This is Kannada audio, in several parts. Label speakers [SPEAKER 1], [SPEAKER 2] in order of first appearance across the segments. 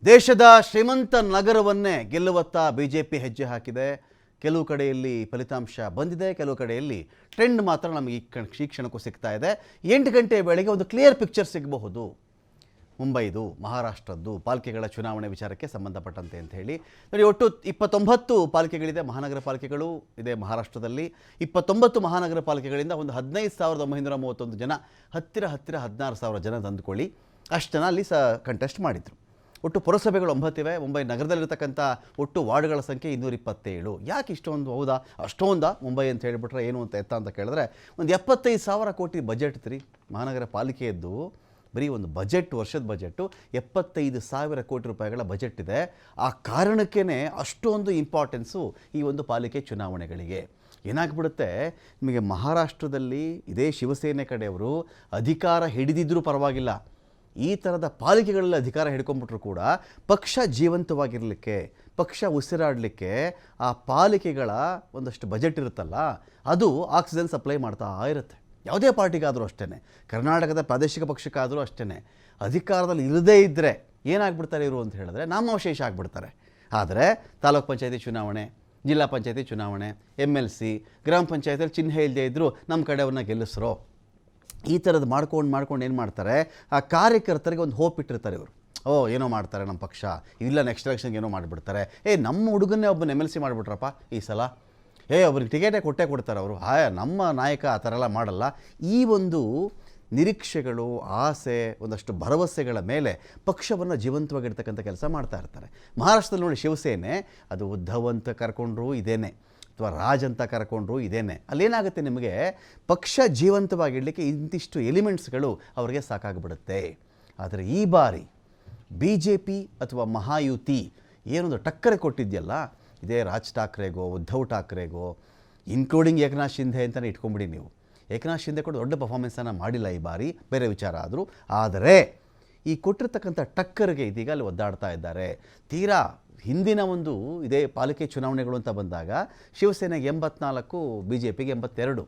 [SPEAKER 1] ದೇಶದ ಶ್ರೀಮಂತ ನಗರವನ್ನೇ ಗೆಲ್ಲುವತ್ತ ಬಿಜೆಪಿ ಹೆಜ್ಜೆ ಹಾಕಿದೆ. ಕೆಲವು ಕಡೆಯಲ್ಲಿ ಫಲಿತಾಂಶ ಬಂದಿದೆ, ಕೆಲವು ಕಡೆಯಲ್ಲಿ ಟ್ರೆಂಡ್ ಮಾತ್ರ ನಮಗೆ ಈ ಕ್ಷಣಕ್ಕೂ ಸಿಗ್ತಾ ಇದೆ. 8 ಗಂಟೆ ವೇಳೆಗೆ ಒಂದು ಕ್ಲಿಯರ್ ಪಿಕ್ಚರ್ ಸಿಗಬಹುದು. ಮುಂಬೈದು, ಮಹಾರಾಷ್ಟ್ರದ್ದು ಪಾಲಿಕೆಗಳ ಚುನಾವಣೆ ವಿಚಾರಕ್ಕೆ ಸಂಬಂಧಪಟ್ಟಂತೆ ಅಂತ ಹೇಳಿ ನೋಡಿ, ಒಟ್ಟು 29 ಪಾಲಿಕೆಗಳಿದೆ, ಮಹಾನಗರ ಪಾಲಿಕೆಗಳು ಇದೆ ಮಹಾರಾಷ್ಟ್ರದಲ್ಲಿ. 29 ಮಹಾನಗರ ಪಾಲಿಕೆಗಳಿಂದ ಒಂದು 15,931 ಜನ, ಹತ್ತಿರ 16,000 ಜನ ಅಂದ್ಕೊಳ್ಳಿ, ಅಷ್ಟು ಜನ ಅಲ್ಲಿ ಕಂಟೆಸ್ಟ್ ಮಾಡಿದರು. ಒಟ್ಟು ಪುರಸಭೆಗಳು 9 ಇವೆ. ಮುಂಬೈ ನಗರದಲ್ಲಿರ್ತಕ್ಕಂಥ ಒಟ್ಟು ವಾರ್ಡ್ಗಳ ಸಂಖ್ಯೆ 227. ಯಾಕೆ ಇಷ್ಟೊಂದು? ಹೌದಾ, ಅಷ್ಟೊಂದಾ ಮುಂಬೈ ಅಂತ ಹೇಳಿಬಿಟ್ರೆ ಏನು ಅಂತ ಕೇಳಿದ್ರೆ, ಒಂದು 75,000 ಕೋಟಿ ಬಜೆಟ್ ಇತ್ತು ರೀ ಮಹಾನಗರ ಪಾಲಿಕೆಯದ್ದು. ಬರೀ ಒಂದು ಬಜೆಟ್, ವರ್ಷದ ಬಜೆಟ್ಟು 75,000 ಕೋಟಿ ರೂಪಾಯಿಗಳ ಬಜೆಟ್ ಇದೆ. ಆ ಕಾರಣಕ್ಕೇ ಅಷ್ಟೊಂದು ಇಂಪಾರ್ಟೆನ್ಸು ಈ ಒಂದು ಪಾಲಿಕೆ ಚುನಾವಣೆಗಳಿಗೆ. ಏನಾಗ್ಬಿಡುತ್ತೆ, ನಿಮಗೆ ಮಹಾರಾಷ್ಟ್ರದಲ್ಲಿ ಇದೇ ಶಿವಸೇನೆ ಕಡೆಯವರು ಅಧಿಕಾರ ಹಿಡಿದಿದ್ದರೂ ಪರವಾಗಿಲ್ಲ, ಈ ಥರದ ಪಾಲಿಕೆಗಳಲ್ಲಿ ಅಧಿಕಾರ ಹಿಡ್ಕೊಂಡ್ಬಿಟ್ರು ಕೂಡ ಪಕ್ಷ ಜೀವಂತವಾಗಿರಲಿಕ್ಕೆ, ಪಕ್ಷ ಉಸಿರಾಡಲಿಕ್ಕೆ ಆ ಪಾಲಿಕೆಗಳ ಒಂದಷ್ಟು ಬಜೆಟ್ ಇರುತ್ತಲ್ಲ, ಅದು ಆಕ್ಸಿಜನ್ ಸಪ್ಲೈ ಮಾಡ್ತಾ ಇರುತ್ತೆ. ಯಾವುದೇ ಪಾರ್ಟಿಗಾದರೂ ಅಷ್ಟೇ, ಕರ್ನಾಟಕದ ಪ್ರಾದೇಶಿಕ ಪಕ್ಷಕ್ಕಾದರೂ ಅಷ್ಟೇ. ಅಧಿಕಾರದಲ್ಲಿ ಇಲ್ಲದೇ ಇದ್ದರೆ ಏನಾಗ್ಬಿಡ್ತಾರೆ ಇವರು ಅಂತ ಹೇಳಿದ್ರೆ ನಾಮಾವಶೇಷ ಆಗಿಬಿಡ್ತಾರೆ. ಆದರೆ ತಾಲೂಕು ಪಂಚಾಯತಿ ಚುನಾವಣೆ, ಜಿಲ್ಲಾ ಪಂಚಾಯತಿ ಚುನಾವಣೆ, MLC, ಗ್ರಾಮ ಪಂಚಾಯತಿಯಲ್ಲಿ ಚಿಹ್ನೆ ಇಲ್ಲದೆ ಇದ್ದರೂ ನಮ್ಮ ಕಡೆಯವ್ರನ್ನ ಗೆಲ್ಲಿಸ್ರೋ, ಈ ಥರದ್ದು ಮಾಡ್ಕೊಂಡು ಏನು ಮಾಡ್ತಾರೆ, ಆ ಕಾರ್ಯಕರ್ತರಿಗೆ ಒಂದು ಹೋಪ್ ಇಟ್ಟಿರ್ತಾರೆ ಇವರು. ಏನೋ ಮಾಡ್ತಾರೆ ನಮ್ಮ ಪಕ್ಷ, ಇಲ್ಲ ನೆಕ್ಸ್ಟ್ ಎಲೆಕ್ಷನ್ಗೆ ಏನೋ ಮಾಡಿಬಿಡ್ತಾರೆ. ನಮ್ಮ ಹುಡುಗನ್ನೇ ಒಬ್ಬನ MLC ಮಾಡಿಬಿಟ್ರಪ್ಪ ಈ ಸಲ, ಅವ್ರಿಗೆ ಟಿಕೆಟೇ ಕೊಡ್ತಾರೆ ಅವರು, ನಮ್ಮ ನಾಯಕ ಆ ಥರ ಎಲ್ಲ ಮಾಡಲ್ಲ. ಈ ಒಂದು ನಿರೀಕ್ಷೆಗಳು, ಆಸೆ, ಒಂದಷ್ಟು ಭರವಸೆಗಳ ಮೇಲೆ ಪಕ್ಷವನ್ನು ಜೀವಂತವಾಗಿರ್ತಕ್ಕಂಥ ಕೆಲಸ ಮಾಡ್ತಾ ಇರ್ತಾರೆ. ಮಹಾರಾಷ್ಟ್ರದಲ್ಲಿ ನೋಡಿ, ಶಿವಸೇನೆ ಅದು ಉದ್ಧವ್ ಅಂತ ಕರ್ಕೊಂಡ್ರು ಇದೇನೆ, ಅಥವಾ ರಾಜ್ ಅಂತ ಕರ್ಕೊಂಡ್ರು ಇದೇನೆ. ಅಲ್ಲೇನಾಗುತ್ತೆ, ನಿಮಗೆ ಪಕ್ಷ ಜೀವಂತವಾಗಿಡಲಿಕ್ಕೆ ಇಂತಿಷ್ಟು ಎಲಿಮೆಂಟ್ಸ್ಗಳು ಅವರಿಗೆ ಸಾಕಾಗ್ಬಿಡುತ್ತೆ. ಆದರೆ ಈ ಬಾರಿ BJP ಅಥವಾ ಮಹಾಯುತಿ ಏನೊಂದು ಟಕ್ಕರೆ ಕೊಟ್ಟಿದೆಯಲ್ಲ, ಇದೇ ರಾಜ್ ಠಾಕ್ರೆಗೋ ಉದ್ಧವ್ ಠಾಕ್ರೆಗೋ, ಇನ್ಕ್ಲೂಡಿಂಗ್ ಏಕನಾಥ್ ಶಿಂಧೆ ಅಂತಲೇ ಇಟ್ಕೊಂಬಿಡಿ ನೀವು. ಏಕನಾಥ್ ಶಿಂಧೆ ಕೂಡ ದೊಡ್ಡ ಪರ್ಫಾರ್ಮೆನ್ಸನ್ನು ಮಾಡಿಲ್ಲ ಈ ಬಾರಿ, ಬೇರೆ ವಿಚಾರ ಆದರೂ. ಆದರೆ ಈ ಕೊಟ್ಟಿರ್ತಕ್ಕಂಥ ಟಕ್ಕರ್ಗೆ ಇದೀಗ ಅಲ್ಲಿ ಒದ್ದಾಡ್ತಾ ಇದ್ದಾರೆ. ತೀರಾ ಹಿಂದಿನ ಒಂದು ಇದೇ ಪಾಲಿಕೆ ಚುನಾವಣೆಗಳು ಅಂತ ಬಂದಾಗ ಶಿವಸೇನೆಗೆ 84, BJPಗೆ 82,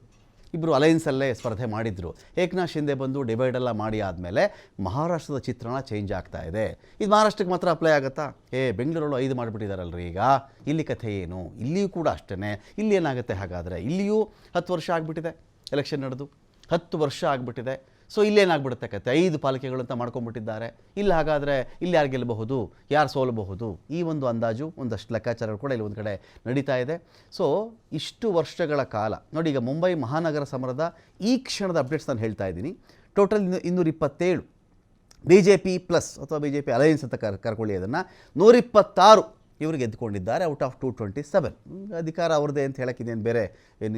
[SPEAKER 1] ಇಬ್ಬರು ಅಲೈನ್ಸಲ್ಲೇ ಸ್ಪರ್ಧೆ ಮಾಡಿದರು. ಏಕನಾಥ್ ಶಿಂಧೆ ಬಂದು ಡಿವೈಡೆಲ್ಲ ಮಾಡಿ ಆದಮೇಲೆ ಮಹಾರಾಷ್ಟ್ರದ ಚಿತ್ರಣ ಚೇಂಜ್ ಆಗ್ತಾ ಇದೆ. ಇದು ಮಹಾರಾಷ್ಟ್ರಕ್ಕೆ ಮಾತ್ರ ಅಪ್ಲೈ ಆಗುತ್ತಾ? ಬೆಂಗಳೂರಲ್ಲೂ 5 ಮಾಡಿಬಿಟ್ಟಿದ್ದಾರಲ್ರಿ ಈಗ, ಇಲ್ಲಿ ಕಥೆ ಏನು? ಇಲ್ಲಿಯೂ ಕೂಡ ಅಷ್ಟೇ. ಇಲ್ಲಿ ಏನಾಗುತ್ತೆ ಹಾಗಾದರೆ? ಇಲ್ಲಿಯೂ 10 ವರ್ಷ ಆಗಿಬಿಟ್ಟಿದೆ ಎಲೆಕ್ಷನ್ ನಡೆದು, 10 ವರ್ಷ ಆಗಿಬಿಟ್ಟಿದೆ. ಸೊ ಇಲ್ಲೇನಾಗ್ಬಿಡುತ್ತೆ ಕತೆ, 5 ಪಾಲಿಕೆಗಳು ಅಂತ ಮಾಡ್ಕೊಂಡ್ಬಿಟ್ಟಿದ್ದಾರೆ. ಇಲ್ಲಿ ಹಾಗಾದರೆ ಇಲ್ಲಿ ಯಾರು ಗೆಲ್ಲಬಹುದು, ಯಾರು ಸೋಲಬಹುದು, ಈ ಒಂದು ಅಂದಾಜು, ಒಂದಷ್ಟು ಲೆಕ್ಕಾಚಾರಗಳು ಕೂಡ ಇಲ್ಲಿ ಒಂದು ಕಡೆ ನಡೀತಾ ಇದೆ. ಸೊ ಇಷ್ಟು ವರ್ಷಗಳ ಕಾಲ ನೋಡಿ, ಈಗ ಮುಂಬೈ ಮಹಾನಗರ ಸಮರದ ಈ ಕ್ಷಣದ ಅಪ್ಡೇಟ್ಸ್ ನಾನು ಹೇಳ್ತಾ ಇದ್ದೀನಿ. ಟೋಟಲ್ 227 BJP ಪ್ಲಸ್ ಅಥವಾ BJP ಅಲಯನ್ಸ್ ಅಂತ ಕರ್ಕೊಳ್ಳಿ, ಅದನ್ನು 126 ಇವರು ಗೆದ್ದುಕೊಂಡಿದ್ದಾರೆ ಔಟ್ ಆಫ್ 227. ಅಧಿಕಾರ ಅವ್ರದ್ದೇ ಅಂತ ಹೇಳೋಕ್ಕಿದೇನು ಬೇರೆ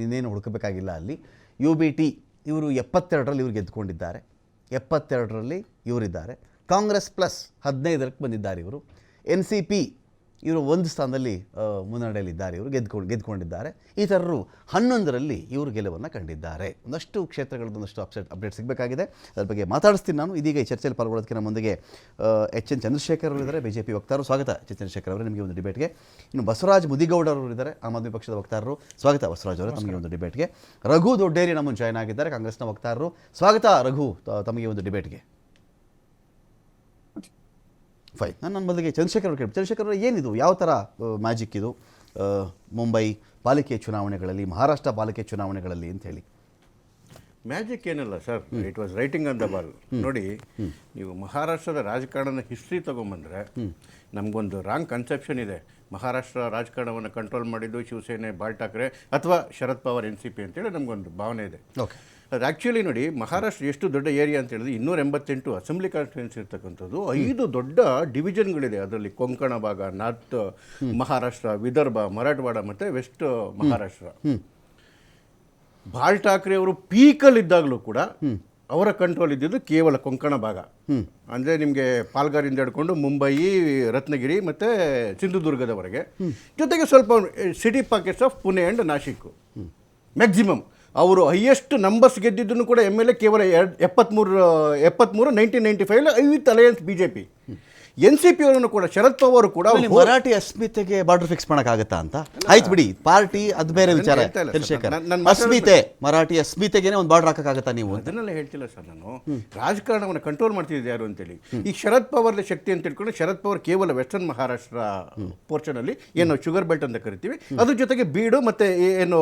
[SPEAKER 1] ಇನ್ನೇನು ಹುಡುಕಬೇಕಾಗಿಲ್ಲ ಅಲ್ಲಿ. UBT ಇವರು 72ರಲ್ಲಿ ಇವ್ರು ಗೆದ್ದುಕೊಂಡಿದ್ದಾರೆ, 72ರಲ್ಲಿ ಇವರಿದ್ದಾರೆ. ಕಾಂಗ್ರೆಸ್ ಪ್ಲಸ್ 15ಕ್ಕೆ ಬಂದಿದ್ದಾರೆ ಇವರು. NCP ಇವರು 1 ಸ್ಥಾನದಲ್ಲಿ ಮುನ್ನಡೆಯಲ್ಲಿದ್ದಾರೆ, ಇವರು ಗೆದ್ದುಕೊಂಡಿದ್ದಾರೆ. ಈ ಥರರು 11ರಲ್ಲಿ ಇವರು ಗೆಲುವನ್ನು ಕಂಡಿದ್ದಾರೆ. ಒಂದಷ್ಟು ಕ್ಷೇತ್ರಗಳದ್ದು ಒಂದಷ್ಟು ಅಪ್ಡೇಟ್ ಸಿಗಬೇಕಾಗಿದೆ, ಅದ್ರ ಬಗ್ಗೆ ಮಾತಾಡಿಸ್ತೀನಿ ನಾನು. ಇದೀಗ ಈ ಚರ್ಚೆಯಲ್ಲಿ ಪಾಲ್ಗೊಳ್ಳೋದಕ್ಕೆ ನಮ್ಮ ಮುಂದೆ HN ಚಂದ್ರಶೇಖರ್ ಅವರು ಇದ್ದಾರೆ, BJP ವಕ್ತಾರರು. ಸ್ವಾಗತ ಚಂದ್ರಶೇಖರ್ ಅವರೇ ನಿಮಗೆ ಒಂದು ಡಿಬೇಟ್ಗೆ. ಇನ್ನು ಬಸವರಾಜ್ ಮುದಿಗೌಡ ಅವರು ಇದ್ದಾರೆ, ಆಮ್ ಆದ್ಮಿ ಪಕ್ಷದ ವಕ್ತಾರರು. ಸ್ವಾಗತ ಬಸವರಾಜ್ ಅವರು ತಮಗೆ ಒಂದು ಡಿಬೇಟ್ಗೆ. ರಘು ದೊಡ್ಡೇರಿ ನಮ್ಮನ್ನು ಜಾಯ್ನ್ ಆಗಿದ್ದಾರೆ, ಕಾಂಗ್ರೆಸ್ನ ವಕ್ತಾರರು. ಸ್ವಾಗತ ರಘು, ತಮಗೆ ಒಂದು ಡಿಬೇಟ್ಗೆ. ಫೈನ್. ನನ್ನ ಮೊದಲಿಗೆ ಚಂದ್ರಶೇಖರ್ ಅವರು ಕೇಳಿ, ಚಂದ್ರಶೇಖರ್ ಅವರು ಏನಿದು, ಯಾವ ಥರ ಮ್ಯಾಜಿಕ್ ಇದು ಮುಂಬೈ ಪಾಲಿಕೆ ಚುನಾವಣೆಗಳಲ್ಲಿ, ಮಹಾರಾಷ್ಟ್ರ ಪಾಲಿಕೆ ಚುನಾವಣೆಗಳಲ್ಲಿ ಅಂತ ಹೇಳಿ?
[SPEAKER 2] ಮ್ಯಾಜಿಕ್ ಏನಲ್ಲ sir, it was writing on the ball. ನೋಡಿ, ನೀವು ಮಹಾರಾಷ್ಟ್ರದ ರಾಜಕಾರಣದ ಹಿಸ್ಟ್ರಿ ತೊಗೊಂಬಂದರೆ ನಮಗೊಂದು ರಾಂಗ್ ಕನ್ಸೆಪ್ಷನ್ ಇದೆ. ಮಹಾರಾಷ್ಟ್ರ ರಾಜಕಾರಣವನ್ನು ಕಂಟ್ರೋಲ್ ಮಾಡಿದ್ದು ಶಿವಸೇನೆ, ಬಾಳ್ ಠಾಕ್ರೆ ಅಥವಾ ಶರದ್ ಪವಾರ್, NCP ಅಂತೇಳಿ ನಮಗೊಂದು ಭಾವನೆ ಇದೆ.
[SPEAKER 1] ಓಕೆ,
[SPEAKER 2] ಅದು ಆ್ಯಕ್ಚುಲಿ ನೋಡಿ, ಮಹಾರಾಷ್ಟ್ರ ಎಷ್ಟು ದೊಡ್ಡ ಏರಿಯಾ ಅಂತ ಹೇಳಿದ್ರೆ 288 ಅಸೆಂಬ್ಲಿ ಕಾನ್ಸ್ಟಿಟ್ಯೂನ್ಸಿ ಇರ್ತಕ್ಕಂಥದ್ದು. 5 ದೊಡ್ಡ ಡಿವಿಷನ್ಗಳಿದೆ ಅದರಲ್ಲಿ. ಕೊಂಕಣ ಭಾಗ, ನಾರ್ತ್ ಮಹಾರಾಷ್ಟ್ರ, ವಿದರ್ಭ, ಮರಾಠವಾಡ ಮತ್ತು ವೆಸ್ಟ್ ಮಹಾರಾಷ್ಟ್ರ. ಬಾಳ್ ಠಾಕ್ರೆ ಅವರು ಪೀಕಲ್ಲಿದ್ದಾಗಲೂ ಕೂಡ ಅವರ ಕಂಟ್ರೋಲ್ ಇದ್ದಿದ್ದು ಕೇವಲ ಕೊಂಕಣ ಭಾಗ. ಅಂದರೆ ನಿಮಗೆ ಪಾಲ್ಗಾರಿಂದ ಹಿಡ್ಕೊಂಡು ಮುಂಬಯಿ, ರತ್ನಗಿರಿ ಮತ್ತು ಸಿಂಧುದುರ್ಗದವರೆಗೆ, ಜೊತೆಗೆ ಸ್ವಲ್ಪ city pockets of Pune and Nashik. Maximum ಅವರು ಹೈಯೆಸ್ಟ್ ನಂಬರ್ಸ್ ಗೆದ್ದಿದ್ದನ್ನು ಕೂಡ MLA ಕೇವಲ 73 1995 ವಿತ್ ಅಲಯನ್ಸ್ BJP. NCP ಅವರನ್ನು ಕೂಡ ಶರದ್ ಪವಾರ್ ಕೂಡ
[SPEAKER 1] ಆಮೇಲೆ ಮರಾಠಿ ಅಸ್ಮಿತೆಗೆ ಬಾರ್ಡರ್ ಫಿಕ್ಸ್ ಮಾಡಕ್ಕಾಗತ್ತಾ ಅಂತ ಆಯ್ತು ಬಿಡಿ, ಪಾರ್ಟಿ ಅದು ಬೇರೆ ವಿಚಾರ.
[SPEAKER 2] ಹೇಳ್ತಾ ಇಲ್ಲ ಸರ್,
[SPEAKER 1] ಚಂದ್ರಶೇಖರ್,
[SPEAKER 2] ನನ್ನ
[SPEAKER 1] ಅಸ್ಮಿತೆ ಮರಾಠಿ ಅಸ್ಮಿತೆಗೆ ಒಂದು ಬಾರ್ಡರ್ ಹಾಕಕ್ಕಾಗತ್ತಾ ನೀವು?
[SPEAKER 2] ಅದನ್ನೆಲ್ಲ ಹೇಳ್ತಿಲ್ಲ ಸರ್ ನಾನು. ರಾಜಕಾರಣವನ್ನು ಕಂಟ್ರೋಲ್ ಮಾಡ್ತಿದ್ದೆ ಯಾರು ಅಂತೇಳಿ. ಈ ಶರದ್ ಪವಾರ್ದ ಶಕ್ತಿ ಅಂತ ತಿಳ್ಕೊಂಡು ಶರದ್ ಪವಾರ್ ಕೇವಲ ವೆಸ್ಟರ್ನ್ ಮಹಾರಾಷ್ಟ್ರ ಪೋರ್ಷನ್ ಅಲ್ಲಿ ಏನು ಶುಗರ್ ಬೆಲ್ಟ್ ಅಂತ ಕರಿತೀವಿ, ಅದ್ರ ಜೊತೆಗೆ ಬೀಡು ಮತ್ತೆ ಏನು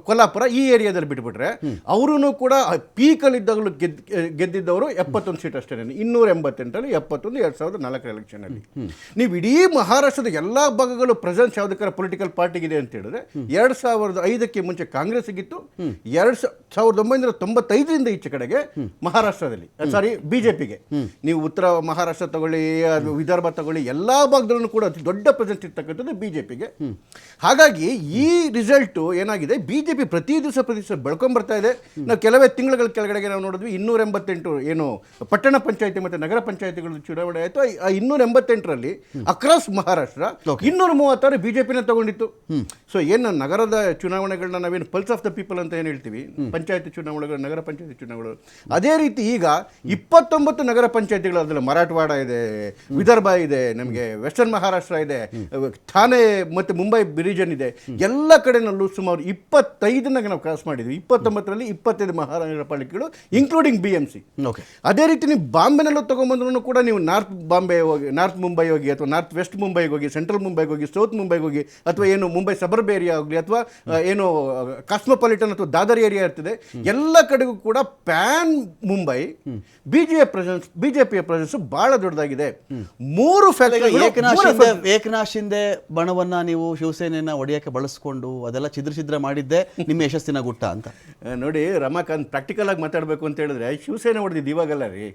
[SPEAKER 2] ಕೊಲ್ಲಾಪುರ ಈ ಏರಿಯಾದಲ್ಲಿ ಬಿಟ್ಬಿಟ್ರೆ ಅವರು ಕೂಡ ಪೀಕಲ್ಲಿ ಇದ್ದಾಗಲೂ ಗೆದ್ದಿದ್ದವರು 71 ಸೀಟ್ ಅಷ್ಟೇ. 288 71 2004 ಎಲೆಕ್ಷನ್ ಅಲ್ಲಿ. ನೀವು ಇಡೀ ಮಹಾರಾಷ್ಟ್ರದ ಎಲ್ಲಾ ಭಾಗಗಳು ಪ್ರೆಸೆನ್ಸ್ ಯಾವುದಕ್ಕಾರ ಪೊಲಿಟಿಕಲ್ ಪಾರ್ಟಿಗಿದೆ ಅಂತ ಹೇಳಿದ್ರೆ 2005ಕ್ಕೆ ಮುಂಚೆ ಕಾಂಗ್ರೆಸ್ ಇತ್ತು, 1995ರಿಂದ ಈಚೆ ಕಡೆಗೆ ಮಹಾರಾಷ್ಟ್ರದಲ್ಲಿ ಸಾರಿ ಬಿಜೆಪಿಗೆ. ನೀವು ಉತ್ತರ ಮಹಾರಾಷ್ಟ್ರ ತಗೊಳ್ಳಿ, ವಿದರ್ಭ ತಗೊಳ್ಳಿ, ಎಲ್ಲಾ ಭಾಗದಲ್ಲೂ ಕೂಡ ಅತಿ ದೊಡ್ಡ ಪ್ರೆಸೆನ್ಸ್ ಇರ್ತಕ್ಕಂಥದ್ದು ಬಿಜೆಪಿಗೆ. ಹಾಗಾಗಿ ಈ ರಿಸಲ್ಟ್ ಏನಾಗಿದೆ, ಬಿಜೆಪಿ ಪ್ರತಿ ದಿವಸ ಬೆಳ್ಕೊಂಡ್ ಬರ್ತಾ ಇದೆ. ನಾವು ಕೆಲವೇ ತಿಂಗಳ ಕೆಳಗಡೆಗೆ ನಾವು ನೋಡಿದ್ವಿ 288 ಏನು ಪಟ್ಟಣ ಪಂಚಾಯತಿ ಮತ್ತೆ ನಗರ ಪಂಚಾಯತಿಗಳು ಚುನಾವಣೆ ಆಯಿತು. 288ರಲ್ಲಿ ಅಕ್ರಾಸ್ ಮಹಾರಾಷ್ಟ್ರ 236 ಬಿಜೆಪಿನ ತಗೊಂಡಿತ್ತು. ಸೊ ಏನು ನಗರದ ಚುನಾವಣೆಗಳನ್ನ ನಾವೇನು ಪಲ್ಸ್ ಆಫ್ ದ ಪೀಪಲ್ ಅಂತ ಏನು ಹೇಳ್ತೀವಿ, ಪಂಚಾಯತಿ ಚುನಾವಣೆಗಳು, ನಗರ ಪಂಚಾಯತಿ ಚುನಾವಣೆಗಳು, ಅದೇ ರೀತಿ ಈಗ 29 ನಗರ ಪಂಚಾಯತಿಗಳು, ಅದರಲ್ಲಿ ಮರಾಠವಾಡ ಇದೆ, ವಿದರ್ಭ ಇದೆ, ನಮಗೆ ವೆಸ್ಟರ್ನ್ ಮಹಾರಾಷ್ಟ್ರ ಇದೆ, ಥಾನೆ ಮತ್ತು ಮುಂಬೈ ರೀಜನ್ ಇದೆ. ಎಲ್ಲ ಕಡೆನಲ್ಲೂ ಸುಮಾರು 25 ನಾವು ಕ್ರಾಸ್ ಮಾಡಿದ್ವಿ. 29ರಲ್ಲಿ 25 ಮಹಾನಗರ ಪಾಲಿಕೆಗಳು ಇನ್ಕ್ಲೂಡಿಂಗ್ BMC. ಅದೇ ರೀತಿ ನೀವು ಬಾಂಬೆನಲ್ಲೂ ತಗೊಂಡ್ಬಂದ್ರೂ ಕೂಡ ನೀವು ನಾರ್ತ್ ಬಾಂಬೆ ಹೋಗಿ, ನಾರ್ತ್ ಮುಂಬೈ ಹೋಗಿ, ಅಥವಾ ನಾರ್ತ್ ವೆಸ್ಟ್ ಮುಂಬೈಗೆ ಹೋಗಿ, ಸೆಂಟ್ರಲ್ ಮುಂಬೈಗೆ ಹೋಗಿ, ಸೌತ್ ಮುಂಬೈಗೆ ಹೋಗಿ, ಅಥವಾ ಏನು ಮುಂಬೈ ಸಬರ್ಬ್ ಏರಿಯಾ ಹೋಗಲಿ, ಅಥವಾ ಏನು ಕಾಸ್ಮೋಪಾಲಿಟನ್ ಅಥವಾ ದಾದರ್ ಏರಿಯಾ ಇರ್ತದೆ, ಎಲ್ಲ ಕಡೆಗೂ ಕೂಡ ಪ್ಯಾನ್ ಮುಂಬೈ ಬಿಜೆಪಿಯ ಪ್ರೆಸೆನ್ಸ್ ಬಹಳ ದೊಡ್ಡದಾಗಿದೆ. 3
[SPEAKER 1] ಏಕನಾಥ್ ಶಿಂದೆ ಬಣವನ್ನ ನೀವು ಶಿವಸೇನೆಯನ್ನ ಒಡೆಯಕ್ಕೆ ಬಳಸ್ಕೊಂಡು ಅದೆಲ್ಲ ಛಿದ್ರ ಮಾಡಿದ್ದೆ ನಿಮ್ಮ ಯಶಸ್ಸಿನ ಗುಟ್ಟ ಅಂತ
[SPEAKER 2] ನೋಡಿ. ರಮಾಕಾಂತ್, ಪ್ರಾಕ್ಟಿಕಲ್ ಆಗಿ ಮಾತಾಡಬೇಕು ಅಂತ ಹೇಳಿದ್ರೆ ಶಿವಸೇನೆ ಹೊಡೆದಿದ್ದು ಇವಾಗಲ್ಲ ರೀ.